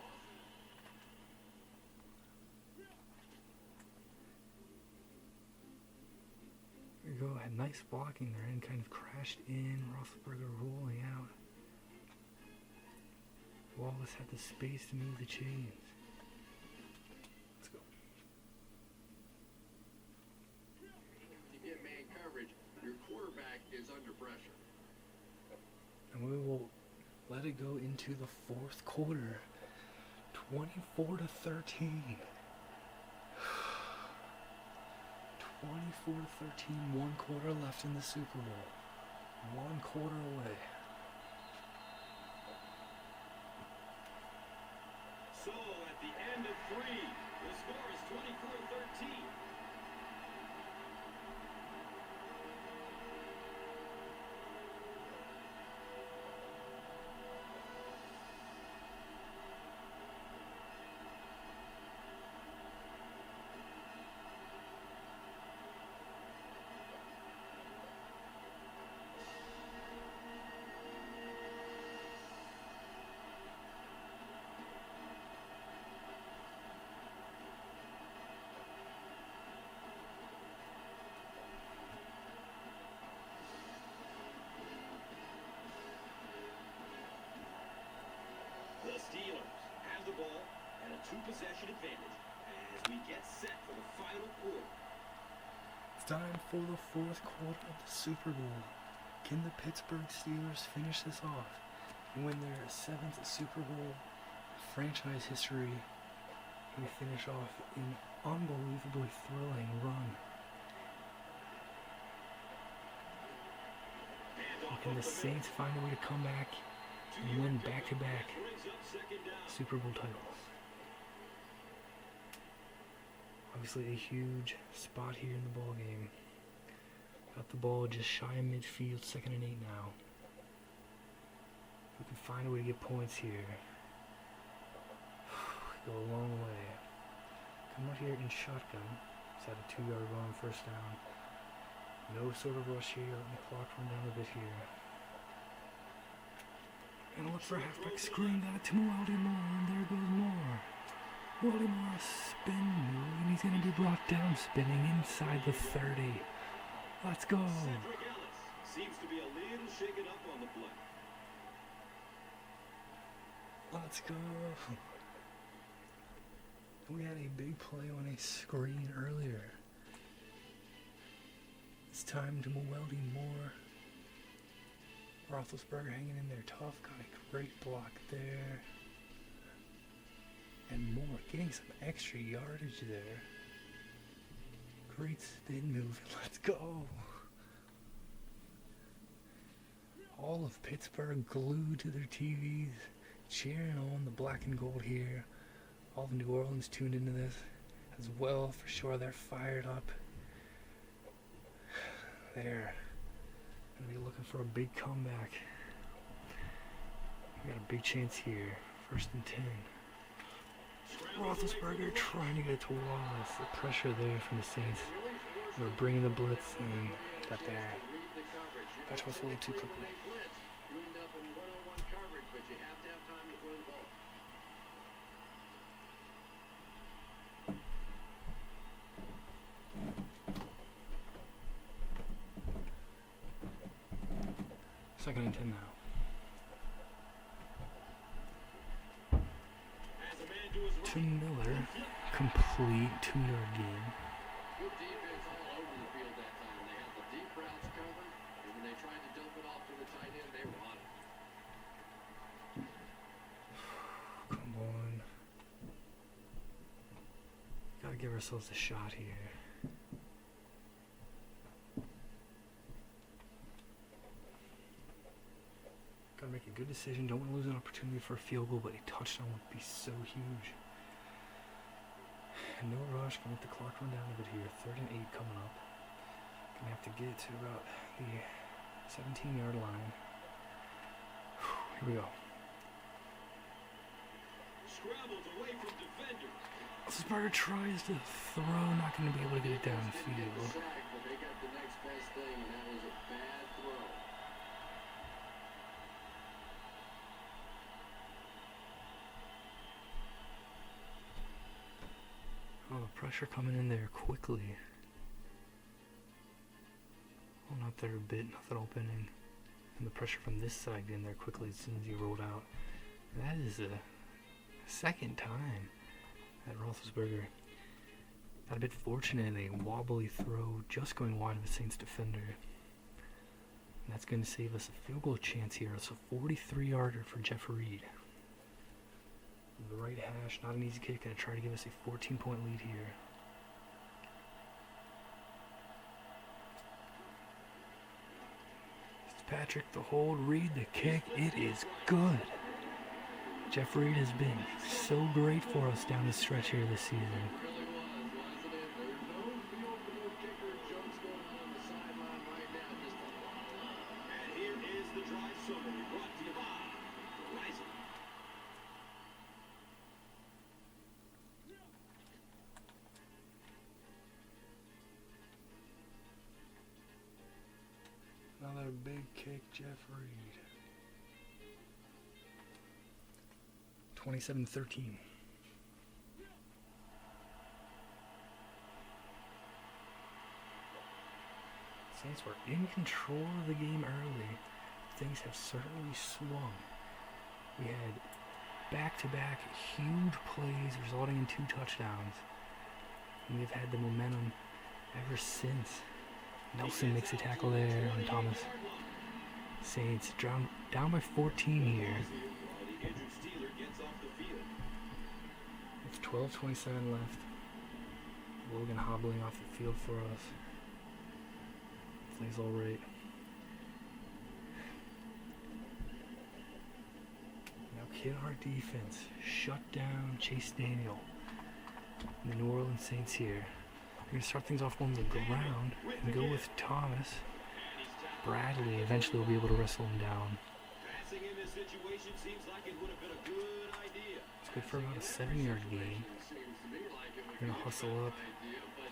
There you go. Had nice blocking there and kind of crashed in. Roethlisberger rolling out. Wallace had the space to move the chains. Let's go. you get man coverage, your quarterback is under pressure. And we will let it go into the 4th quarter. 24-13. 24-13. 1 quarter left in the Super Bowl. 1 quarter away. So, at the end of 3, the score is 24-13. The Steelers have the ball and a 2-possession advantage as we get set for the final quarter. It's time for the fourth quarter of the Super Bowl. Can the Pittsburgh Steelers finish this off and win their 7th Super Bowl franchise history and finish off an unbelievably thrilling run? Or can the Saints find a way to come back and win back-to-back Super Bowl titles? Obviously a huge spot here in the ball game. Got the ball just shy of midfield, 2nd and 8 now. We can find a way to get points here. Go a long way. Come out here in shotgun. It's at a 2-yard run, 1st down. No sort of rush here, letting the clock run down a bit here. And look for a halfback screen, got it to Weldy Moore, and there goes Moore. Weldy Moore, a spin move, and he's going to be brought down, spinning inside the 30. Let's go. Cedric Ellis seems to be a little shaken up on the play. Let's go. We had a big play on a screen earlier. It's time to Weldy Moore. Roethlisberger hanging in there tough, got a great block there. And Moore getting some extra yardage there. Great spin move, let's go. All of Pittsburgh glued to their TVs, cheering on the black and gold here. All of New Orleans tuned into this as well, for sure. They're fired up. They're gonna be looking for a big comeback. We got a big chance here. 1st and 10. Roethlisberger trying to get to Wallace. The pressure there from the Saints. They were bringing the blitz and got there. Got to us a little too quickly. You end up in one-on-one coverage, but you have to have time to throw the ball. Second and 10 now. To Miller, complete 2-yard gain. Good defense all over the field that time. They had the deep routes covered, and when they tried to dump it off to the tight end, they were on it. Come on. Gotta give ourselves a shot here. Gotta make a good decision. Don't want to lose an opportunity for a field goal, but a touchdown would be so huge. And no rush. Gonna let the clock run down a bit here. 3rd and 8 coming up. Gonna have to get it to about the 17-yard line. Here we go. Scrambles away from defenders. Roethlisberger tries to throw, not gonna be able to get it Didn't get the downfield. sack, but they got the next best thing, and that was a bad throw. Oh, pressure coming in there quickly. Oh, not there a bit, nothing opening. And the pressure from this side getting there quickly as soon as he rolled out. That is the 2nd time that Roethlisberger got a bit fortunate in a wobbly throw, just going wide of the Saints defender. And that's going to save us a field goal chance here. It's a 43-yarder for Jeff Reed. The right hash, not an easy kick, going to try to give us a 14-point lead here. Fitzpatrick, the hold, Reed, the kick, it is good. Jeff Reed has been so great for us down the stretch here this season. Really was, wasn't it? There's no feel for those kicker jokes going on the sideline right now. Just a lot of love. And here is the drive summary brought to you by Verizon. Another big kick, Jeff Reed. 27-13. Saints were in control of the game early. Things have certainly swung. We had back-to-back huge plays resulting in 2 touchdowns. And we've had the momentum ever since. Nelson makes a tackle there on Thomas. Saints down by 14 here. With 12:27 left. Logan hobbling off the field for us. Plays all right. Now can our defense shut down Chase Daniel and the New Orleans Saints here. We're going to start things off on the ground and go with Thomas. Bradley eventually will be able to wrestle him down. Passing in this situation seems like it would have been a good idea. It's good for about a 7-yard gain. We're going to hustle up,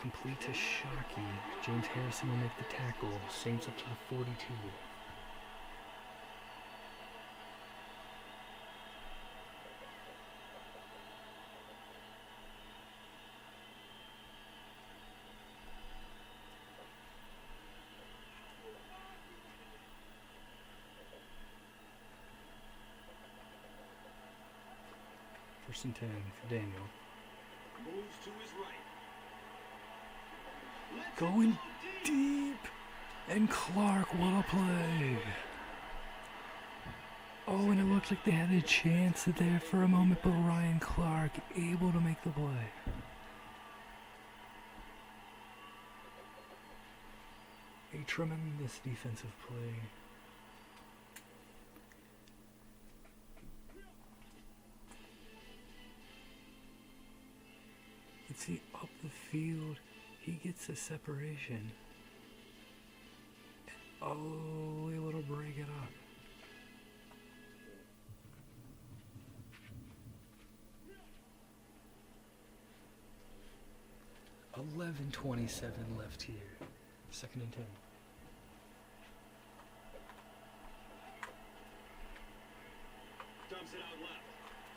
complete to Shockey. James Harrison will make the tackle. Saints up to the 42. First and 10 for Daniel. Moves to his right. Going deep. And Clark, what a play. Oh, and it looked like they had a chance there for a moment, but Ryan Clark able to make the play. A tremendous defensive play. Let's see, up the field, he gets a separation. Oh, able to break it up. $11:27 left here. Second and 10. Dumps it out left.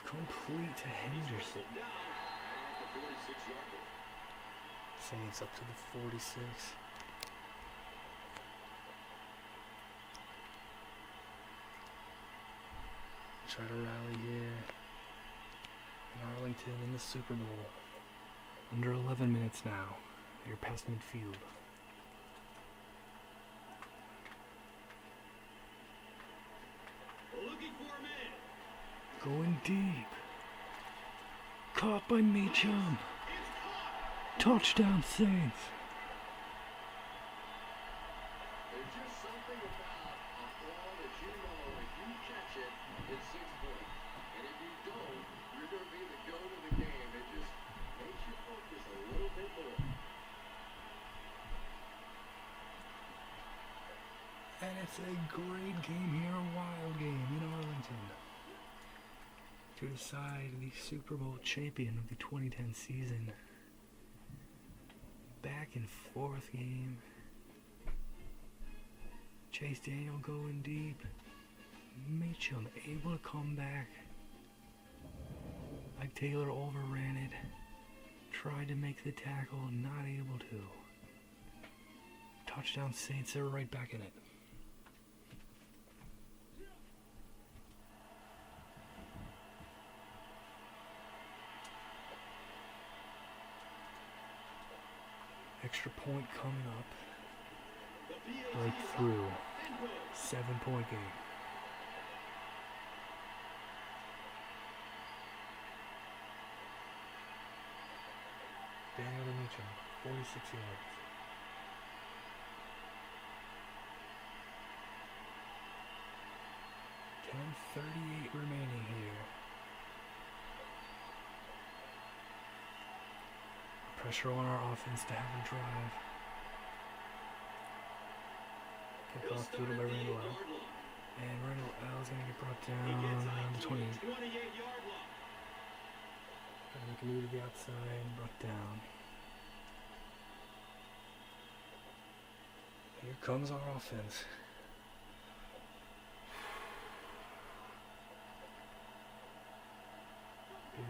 Complete to Henderson. Down at the 46-yard line. Saints up to the 46. Try to rally here. And Arlington in the Super Bowl. Under 11 minutes now. They're past midfield. Looking for a man. Going deep. Caught by Meacham. Touchdown Saints. There's just something about a ball that you know if you catch it, it's 6 points. And if you don't, you're going to be the goat of the game. It just makes you focus a little bit more. And it's a great game here, a wild game in Arlington. To decide the Super Bowl champion of the 2010 season. Back and forth game. Chase Daniel going deep. Meacham able to come back. Mike Taylor overran it. Tried to make the tackle, not able to. Touchdown Saints, they're right back in it. Extra point coming up. Right through. 7-point game. Daniel Meacham, 46 yards. $10:38 remaining here. Pressure on our offense to have a drive. Kick off field by Randall L. And Randall L is going to get brought down around the 20. Gonna make a move to the outside, brought down. Here comes our offense.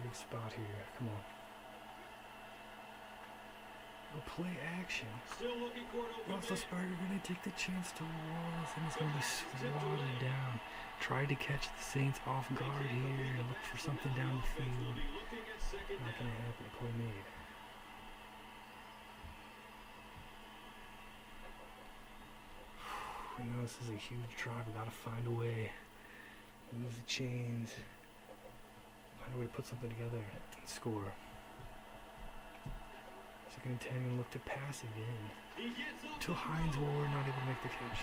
Big spot here. Come on. We'll play action. Roethlisberger gonna take the chance to Wallace, and he's gonna be swatted down. Tried to catch the Saints off guard here and look for something down the field. Not gonna happen. Play made. I know this is a huge drive. We gotta find a way. Move the chains. Find a way to put something together and score. Second and 10, and look to pass again. To Hines Ward, not able to make the catch.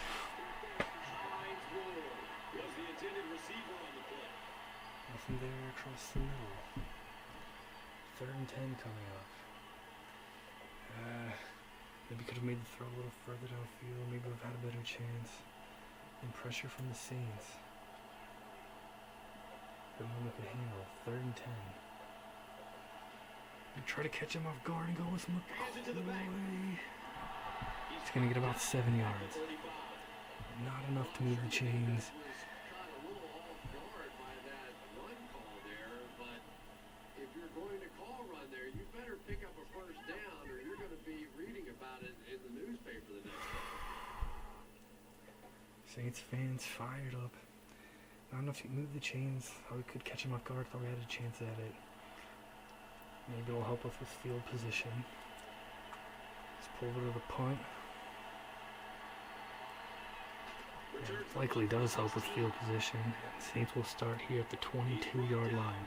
Nothing there across the middle. Third and 10 coming up. Maybe could have made the throw a little further downfield. Maybe we've had a better chance. And pressure from the Saints. Good one we could handle. Third and 10. And try to catch him off guard and go with McCoy. He's going to get about 7 yards. Not enough to move the chains. Saints fans fired up. Not enough to move the chains. Thought we could catch him off guard. Thought we had a chance at it. Maybe it'll help us with field position. Let's pull over to the punt. It likely does help with field position. Saints will start here at the 22-yard line.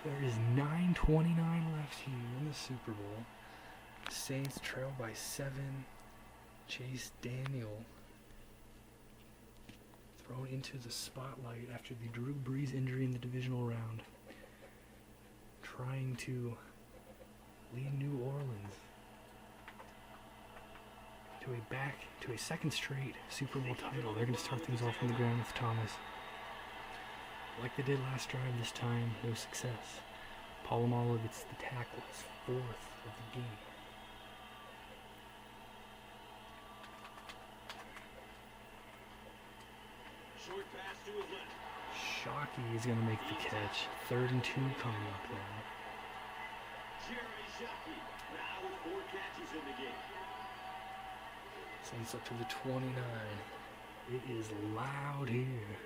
There is 9:29 left here in the Super Bowl. Saints trail by 7. Chase Daniel thrown into the spotlight after the Drew Brees injury in the divisional round. Trying to lead New Orleans to a second straight Super Bowl title. They're going to start things off on the ground with Thomas. Like they did last drive, this time no success. Polamalu gets the tackle, his 4th of the game. Short pass to his left. Shockey is going to make the catch. 3rd and 2 coming up now. Jeremy Shockey now with 4 catches in the game. Saints up to the 29. It is loud here.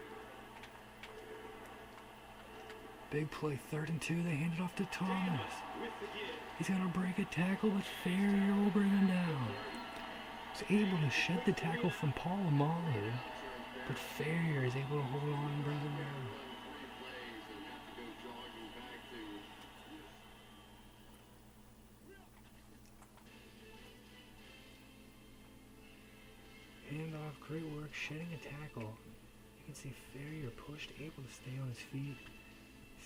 Big play, 3rd and 2. They hand it off to Thomas. He's going to break a tackle, but Ferrier will bring him down. He's able to shed the tackle from Polamalu, but Ferrier is able to hold on and bring him down. Handoff, great work, shedding a tackle. You can see Ferrier pushed, able to stay on his feet.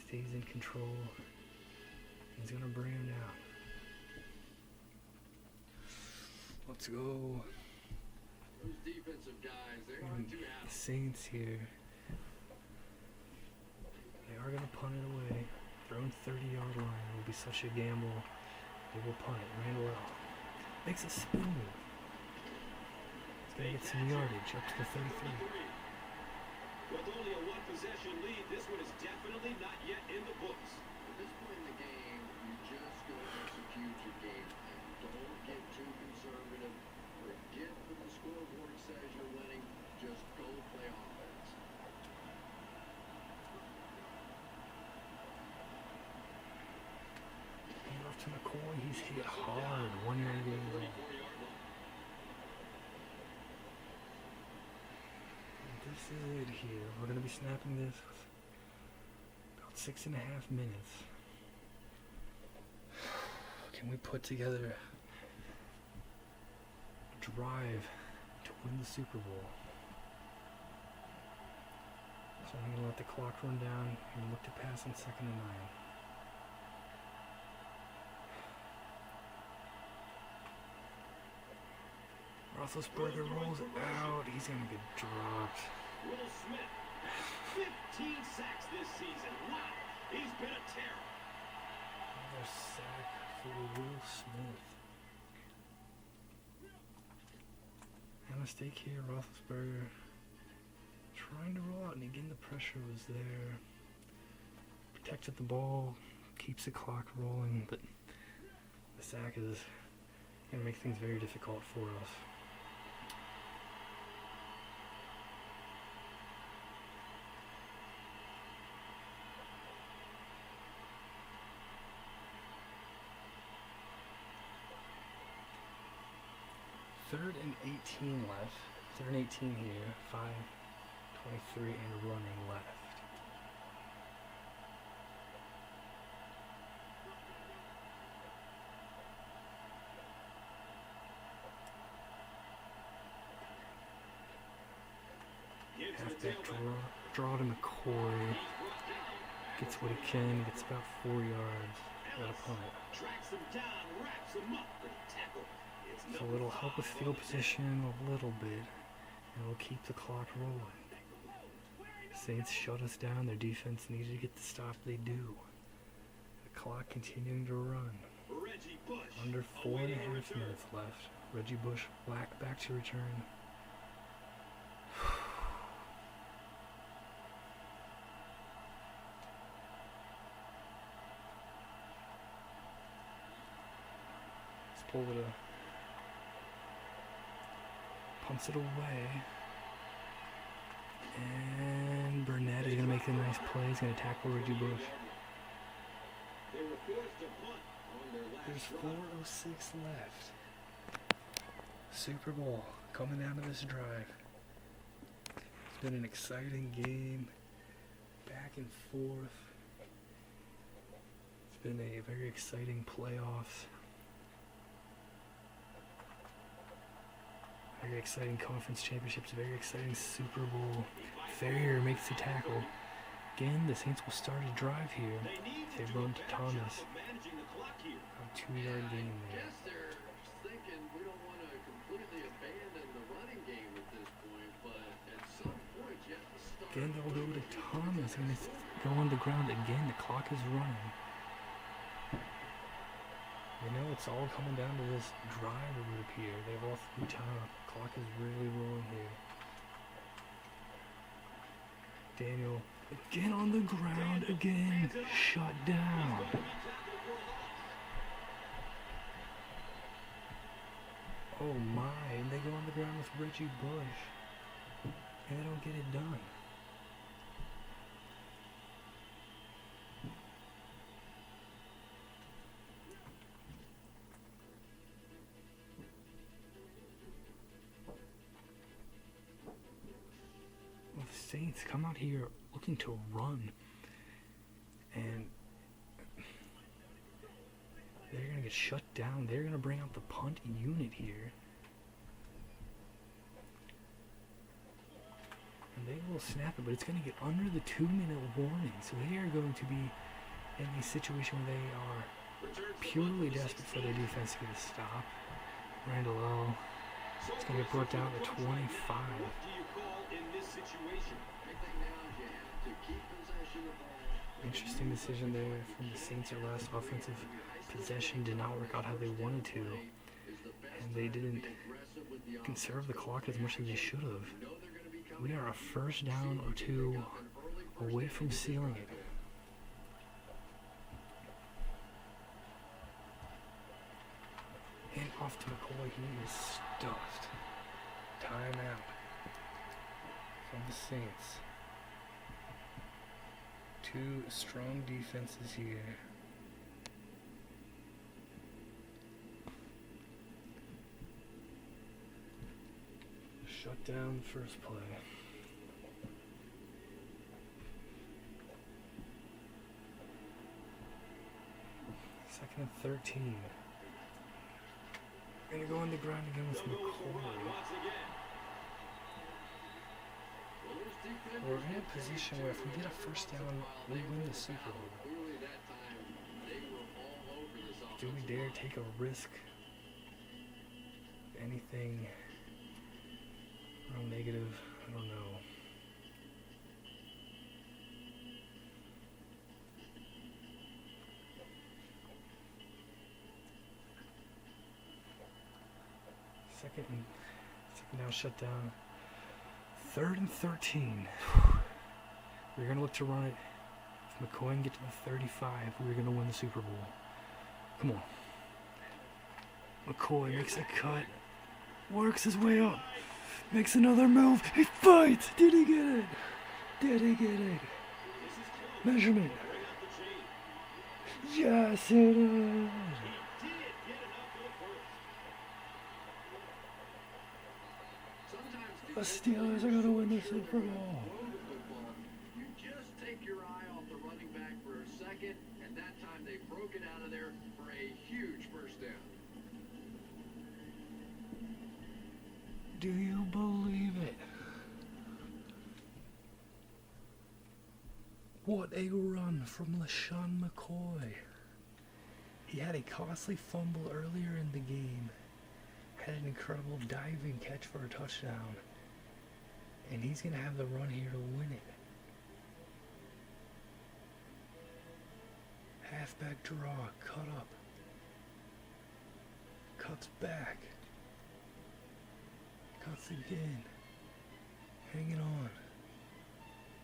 Stays in control. He's gonna bring him down. Let's go. Those defensive guys, they aren't too happy. Saints here. They are gonna punt it away. Their own 30-yard line. It will be such a gamble. They will punt it. Randall L. Makes a spin move. He's gonna get some yardage up to the 33. With only a 1-possession lead, this one is definitely not yet in the books. At this point in the game, you just go execute your game plan. Don't get too conservative. Forget what the scoreboard says you're winning. Just go play offense. Hand off to McCoy. He's hit hard. 1 yard gain. This is it here. We're going to be snapping this with about 6.5 minutes. Can we put together a drive to win the Super Bowl? So I'm going to let the clock run down and look to pass on 2nd and 9. Roethlisberger rolls out. He's going to get dropped. Will Smith has 15 sacks this season. Wow, he's been a terror. Another sack for Will Smith. And a mistake here, Roethlisberger trying to roll out, and again the pressure was there. Protected the ball, keeps the clock rolling, but the sack is going to make things very difficult for us. Third and 18 left. Third and 18 here. 5:23 and running left. Halfback draw to McCoy. Gets what he can. Gets about 4 yards. Got a punt. Tracks him down, wraps him up for the tackle. So it'll help with field position a little bit, and it'll keep the clock rolling. Saints shut us down. Their defense needed to get the stop. They do. The clock continuing to run. Under 4.5 minutes left. Reggie Bush back to return. Let's pull it up. Pumps it away. And Burnett is going to make a nice play. He's going to tackle Reggie Bush. There's 4:06 left. Super Bowl coming down to this drive. It's been an exciting game. Back and forth. It's been a very exciting playoffs. Very exciting conference championships, very exciting Super Bowl. Ferrier makes the tackle. Again, the Saints will start a drive here. They run to Thomas. A 2-yard gain there. Guess they're thinking we don't want to completely abandon the running game at this point, but at some point you have to start. Again, they'll go to Thomas and it's go on the ground again. The clock is running. You know, it's all coming down to this drive group here. They've all 3 times. Clock is really rolling here. Daniel again on the ground, again shut down. Oh my, and they go on the ground with Reggie Bush, and they don't get it done. Well, the Saints come out here looking to run, and they're going to get shut down. They're going to bring out the punt unit here. And they will snap it, but it's going to get under the 2-minute warning. So they are going to be in a situation where they are purely desperate for their defense to get a stop. Randall L. It's going to get brought down to 25. What do you call in this situation? I think now you have to keep possession of the ball. Interesting decision there from the Saints. Their last offensive possession did not work out how they wanted to, and they didn't conserve the clock as much as they should have. We are a first down or 2 away from sealing it. And off to McCoy, he is stuffed. Timeout from the Saints. 2 strong defenses here. Shut down the first play. Second and 13. Gonna go on the ground again with McCoy. We're in a position where if we get a first down, we win the Super Bowl. Do we dare take a risk? Anything Oh, negative. I don't know. Second now shut down. 3rd and 13. We're going to look to run it. If McCoy can get to the 35, we're going to win the Super Bowl. Come on. McCoy makes a cut. Works his way up. Makes another move. He fights. Did he get it? Did he get it? Measurement. Yes, it is. The Steelers are going to win the Super Bowl. You just take your eye off the running back for a second, and that time they broke it out of there for a huge first down. Do you believe it? What a run from LaShawn McCoy. He had a costly fumble earlier in the game, had an incredible diving catch for a touchdown, and he's going to have the run here to win it. Halfback draw, cut up, cuts back, cuts again, hanging on,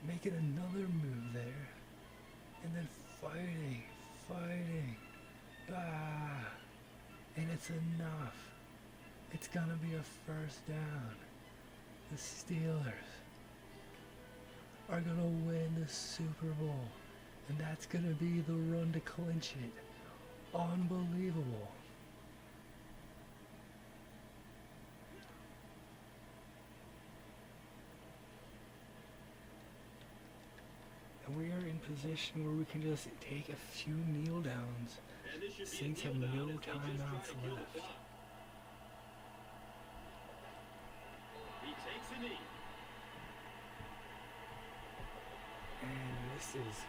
making another move there, and then fighting, and it's enough. It's gonna be a first down. The Steelers are gonna win the Super Bowl, and that's gonna be the run to clinch it. Unbelievable. And we are in position where we can just take a few kneel downs. Saints have no timeouts left. He takes a knee. And this is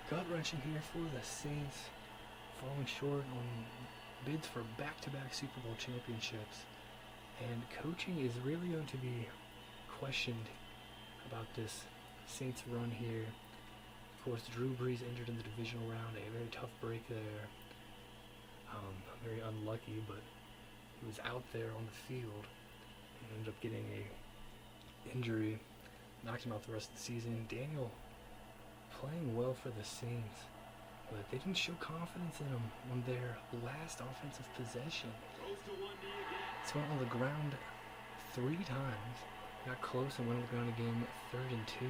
gut-wrenching here for the Saints, falling short on bids for back-to-back Super Bowl championships. And coaching is really going to be questioned about this Saints run here. Of course, Drew Brees injured in the divisional round, a very tough break there. Very unlucky, but he was out there on the field and ended up getting a injury, knocked him out the rest of the season. Daniel playing well for the Saints, but they didn't show confidence in him on their last offensive possession. He went on the ground 3 times, got close and went on the ground again, 3rd and 2.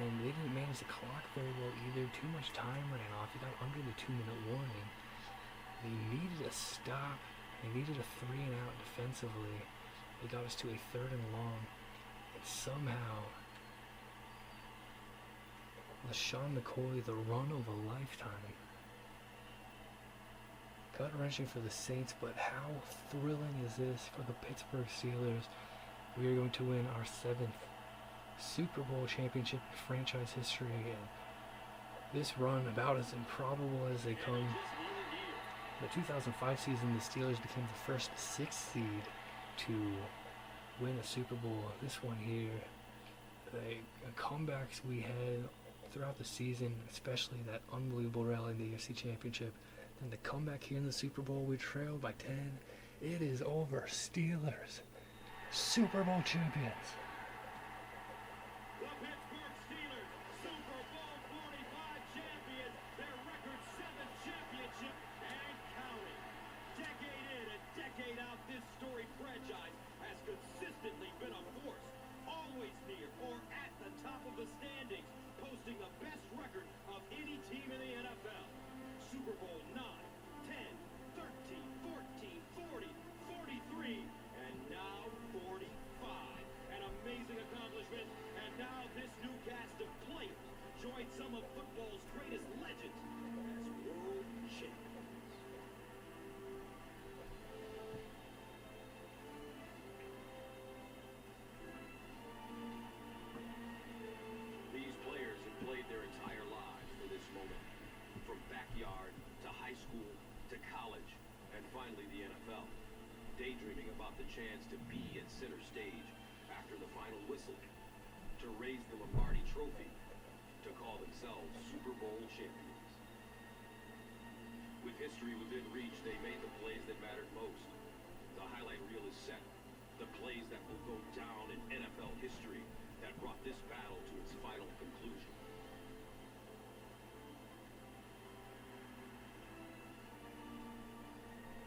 And they didn't manage the clock very well either. Too much time ran off. He got under the 2-minute warning. They needed a stop. They needed a 3-and-out defensively. They got us to a 3rd and long. And somehow, LaShawn McCoy, the run of a lifetime. Gut-wrenching for the Saints, but how thrilling is this for the Pittsburgh Steelers? We are going to win our 7th Super Bowl championship in franchise history, and this run about as improbable as they come. The 2005 season, the Steelers became the first 6th seed to win a Super Bowl. This one here, the comebacks we had throughout the season, especially that unbelievable rally in the AFC Championship, and the comeback here in the Super Bowl, we trailed by 10. It is over. Steelers, Super Bowl champions. The Pittsburgh Steelers, Super Bowl 45 champions, their record 7th championship and counting. Decade in and decade out, this storied franchise has consistently been a force, always near or at the top of the standings, posting the best record of any team in the NFL. Super Bowl 9, 10, 13, 14, 40, 43, and now 45. An amazing accomplishment, and now this new cast of players join some of football's greatest legends as world champions. These players have played their entire lives for this moment. From backyard to high school to college and finally the NFL. Daydreaming about the chance to be at center stage after the final whistle, to raise the Lombardi Trophy, to call themselves Super Bowl champions. With history within reach, they made the plays that mattered most. The highlight reel is set. The plays that will go down in NFL history that brought this battle to its final conclusion.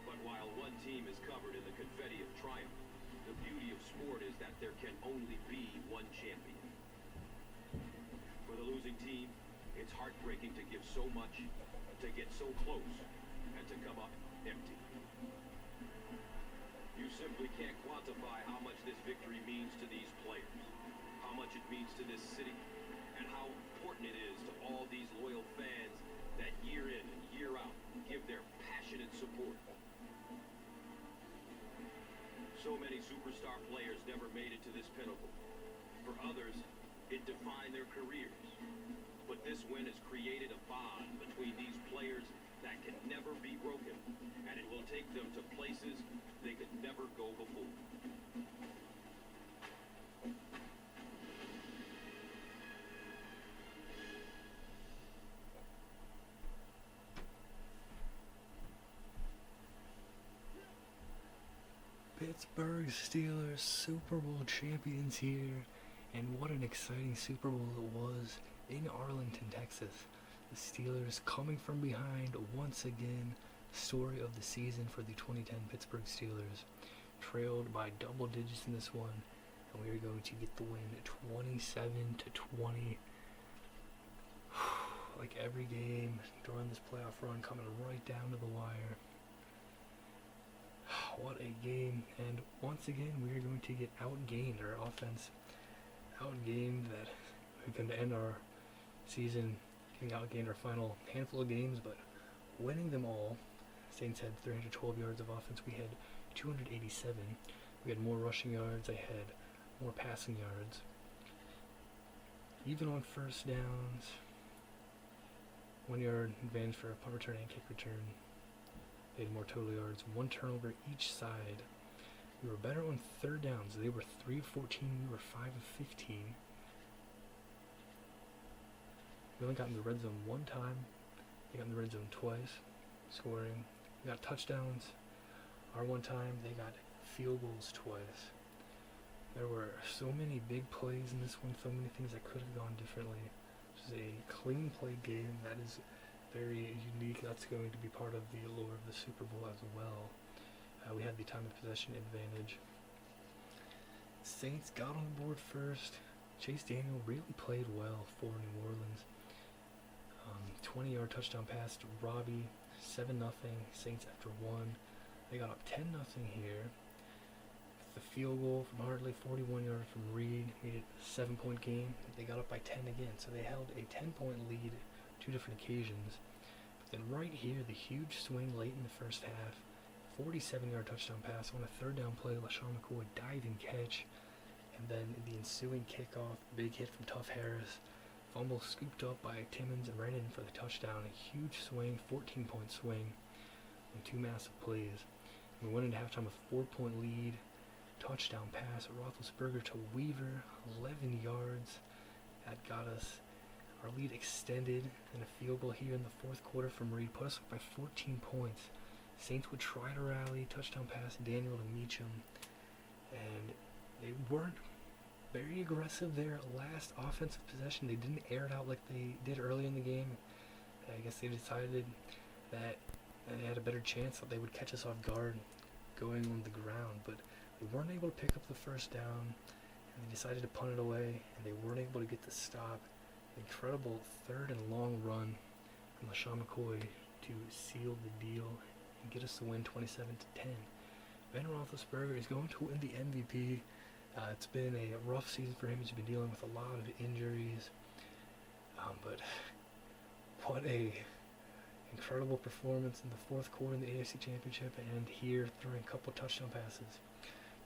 But while one team is covered in the confetti of triumph, the beauty of sport is that there can only be one champion. For the losing team, it's heartbreaking to give so much, to get so close, and to come up empty. You simply can't quantify how much this victory means to these players, how much it means to this city, and how important it is to all these loyal fans that year in and year out give their passionate support. So many superstar players never made it to this pinnacle. For others, it defined their careers. But this win has created a bond between these players that can never be broken, and it will take them to places they could never go before. Pittsburgh Steelers Super Bowl champions here, and what an exciting Super Bowl it was in Arlington, Texas. The Steelers coming from behind once again. Story of the season for the 2010 Pittsburgh Steelers. Trailed by double digits in this one, and we are going to get the win 27-20. Like every game during this playoff run, coming right down to the wire. What a game, and once again we are going to get outgained. Our offense outgained. That we're going to end our season getting outgained our final handful of games, but winning them all. Saints had 312 yards of offense. We had 287. We had more rushing yards. I had more passing yards. Even on first downs, 1 yard advantage for a punt return and kick return. They had more total yards, one turnover each side. We were better on third downs. They were 3 of 14, we were 5 of 15. We only got in the red zone one time. They got in the red zone twice, scoring. We got touchdowns our one time. They got field goals twice. There were so many big plays in this one, so many things that could have gone differently. This is a clean play game that is very unique. That's going to be part of the allure of the Super Bowl as well. We had the time of possession advantage. Saints got on board first. Chase Daniel really played well for New Orleans. 20-yard touchdown pass to Robbie, 7-0. Saints after one. They got up 10-0 here. The field goal from Hartley, 41-yard from Reed, made it a 7-point game. They got up by 10 again, so they held a 10-point lead two different occasions. But then right here, the huge swing late in the first half, 47-yard touchdown pass on a third down play. LaShawn McCoy diving catch, and then the ensuing kickoff, big hit from Tough Harris. Fumble scooped up by Timmons and ran in for the touchdown. A huge swing, 14-point swing on two massive plays. We went into halftime with a 4-point lead. Touchdown pass, Roethlisberger to Weaver, 11 yards. That got us our lead extended, and a field goal here in the fourth quarter from Reed put us up by 14 points. Saints would try to rally, touchdown pass, Daniel to Meacham, and they weren't very aggressive there. Last offensive possession, they didn't air it out like they did early in the game. I guess they decided that they had a better chance that they would catch us off guard going on the ground, but they weren't able to pick up the first down, and they decided to punt it away, and they weren't able to get the stop. Incredible third and long run from LaShawn McCoy to seal the deal and get us the win 27-10. Ben Roethlisberger is going to win the MVP. It's been a rough season for him. He's been dealing with a lot of injuries, but what a incredible performance in the fourth quarter in the AFC Championship, and here throwing a couple touchdown passes.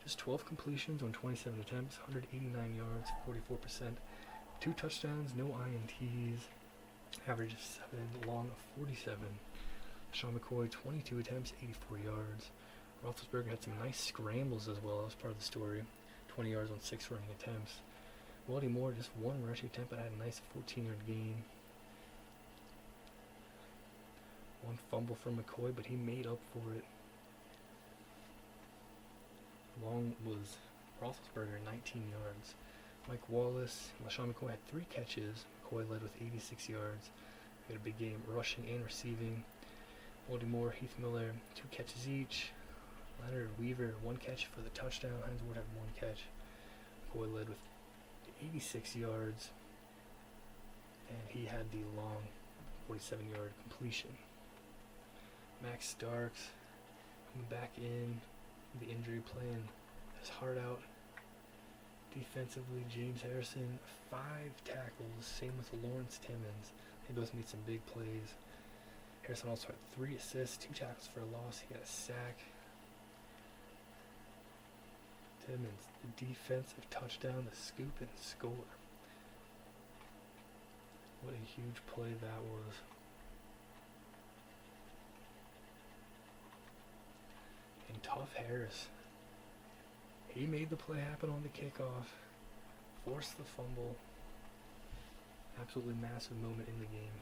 Just 12 completions on 27 attempts, 189 yards, 44%. 2 touchdowns, no INTs, average of 7, long of 47. Sean McCoy, 22 attempts, 84 yards. Roethlisberger had some nice scrambles as well. That was part of the story. 20 yards on 6 running attempts. Wildy Moore just 1 rushing attempt, but had a nice 14-yard gain. 1 fumble for McCoy, but he made up for it. Long was Roethlisberger, 19 yards. Mike Wallace, LaShawn McCoy had 3 catches. McCoy led with 86 yards. He had a big game rushing and receiving. Wildy Moore, Heath Miller, 2 catches each. Leonard Weaver, 1 catch for the touchdown. Hines Ward had 1 catch. McCoy led with 86 yards. And he had the long 47-yard completion. Max Starks coming back in, the injury playing his heart out. Defensively, James Harrison, 5 tackles. Same with Lawrence Timmons. They both made some big plays. Harrison also had 3 assists, 2 tackles for a loss. He got a sack. Timmons, the defensive touchdown, the scoop and score. What a huge play that was. And Tough Harris, he made the play happen on the kickoff, forced the fumble. Absolutely massive moment in the game.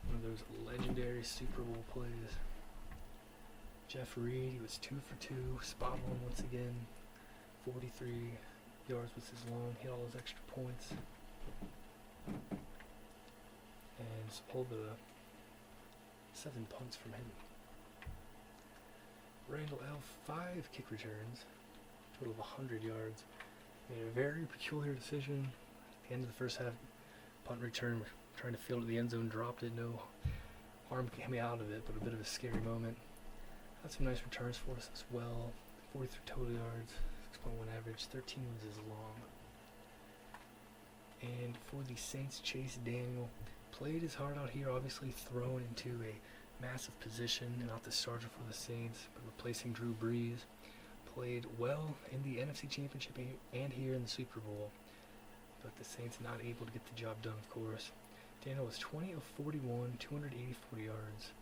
One of those legendary Super Bowl plays. Jeff Reed, he was 2 for 2, spot on once again. 43 yards was his long, hit all his extra points. And just pulled the 7 punts from him. Randall L, 5 kick returns, total of 100 yards. Made a very peculiar decision at the end of the first half. Punt return, trying to field it in the end zone, dropped it. No harm came out of it, but a bit of a scary moment. Had some nice returns for us as well. 43 total yards, 6.1 average, 13 was his long. And for the Saints, Chase Daniel played his heart out here, obviously thrown into a massive position, not the starter for the Saints, but replacing Drew Brees. Played well in the NFC Championship and here in the Super Bowl, but the Saints not able to get the job done, of course. Daniel was 20 of 41, 284 yards,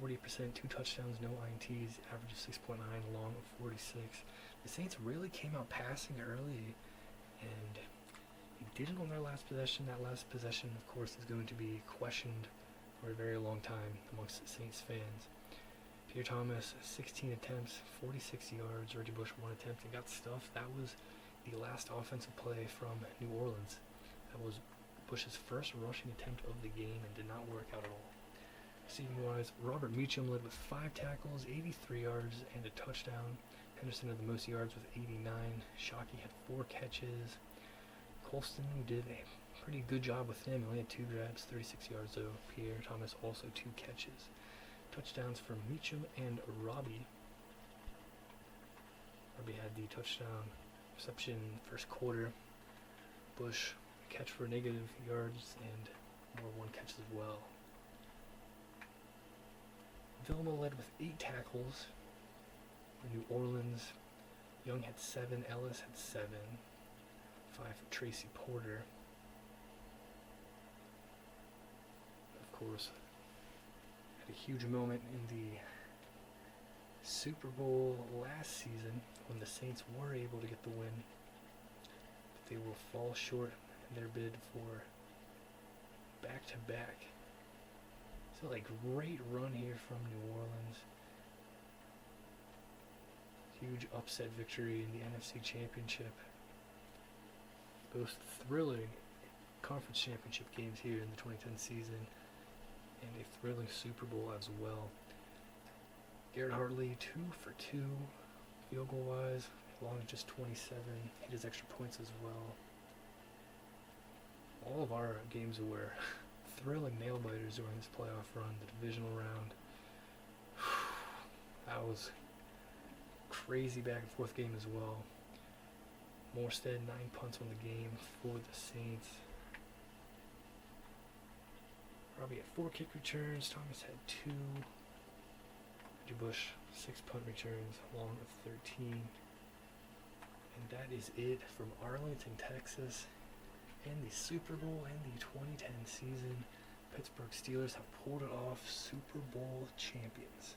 40%, 2 touchdowns, no INTs, average of 6.9, long of 46. The Saints really came out passing early, and they did it on their last possession. That last possession, of course, is going to be questioned for a very long time amongst the Saints fans. Pierre Thomas, 16 attempts, 46 yards. Reggie Bush, 1 attempt and got stuffed. That was the last offensive play from New Orleans. That was Bush's first rushing attempt of the game and did not work out at all. Receiving-wise, Robert Meacham led with 5 tackles, 83 yards, and a touchdown. Henderson had the most yards with 89. Shockey had 4 catches. Colston did a pretty good job with him. He only had 2 grabs, 36 yards though. Pierre Thomas also 2 catches. Touchdowns from Meacham and Robbie. Robbie had the touchdown reception first quarter. Bush catch for negative yards and more 1 catch as well. Vilma led with 8 tackles for New Orleans. Young had 7, Ellis had 7, 5 for Tracy Porter. Of course, had a huge moment in the Super Bowl last season when the Saints were able to get the win, but they will fall short in their bid for back-to-back. So a great run here from New Orleans. Huge upset victory in the NFC Championship. Both thrilling conference championship games here in the 2010 season and a thrilling Super Bowl as well. Garrett Hartley, 2 for 2 field goal wise, long as just 27. Hit his extra points as well. All of our games were thrilling nail-biters during this playoff run, the divisional round. That was crazy back-and-forth game as well. Morstead, 9 punts on the game for the Saints. Robbie had 4 kick returns. Thomas had 2. Reggie Bush, 6 punt returns, long of 13. And that is it from Arlington, Texas. In the Super Bowl and the 2010 season, Pittsburgh Steelers have pulled it off, Super Bowl champions.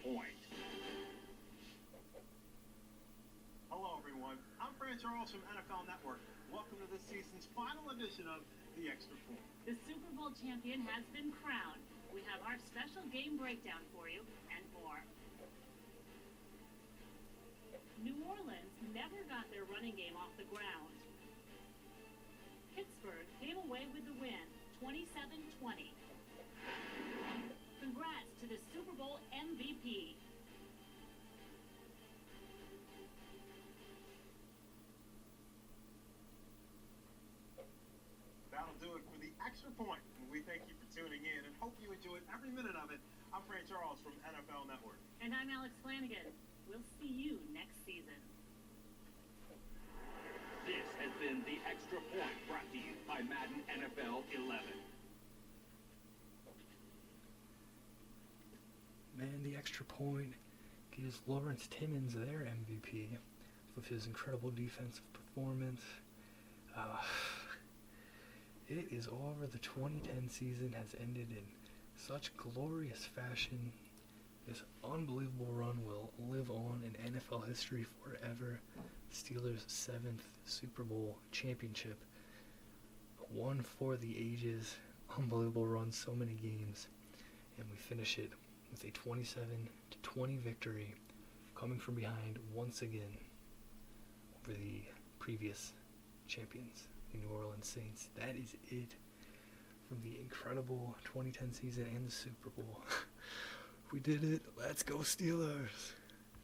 point. Hello, everyone. I'm Fran Charles from NFL Network. Welcome to this season's final edition of The Extra Point. The Super Bowl champion has been crowned. We have our special game breakdown for you and more. New Orleans never got their running game off the ground. Pittsburgh came away with the win, 27-20. Congrats to the Super Bowl MVP. That'll do it for The Extra Point. We thank you for tuning in and hope you enjoyed every minute of it. I'm Fran Charles from NFL Network. And I'm Alex Flanagan. We'll see you next season. This has been The Extra Point, brought to you by Madden NFL 11. Man, the extra point gives Lawrence Timmons their MVP with his incredible defensive performance. It is over. The 2010 season has ended in such glorious fashion. This unbelievable run will live on in NFL history forever. Steelers' 7th Super Bowl championship. One for the ages. Unbelievable run, so many games. And we finish it with a 27-20 victory, coming from behind once again over the previous champions, the New Orleans Saints. That is it from the incredible 2010 season and the Super Bowl. We did it. Let's go Steelers.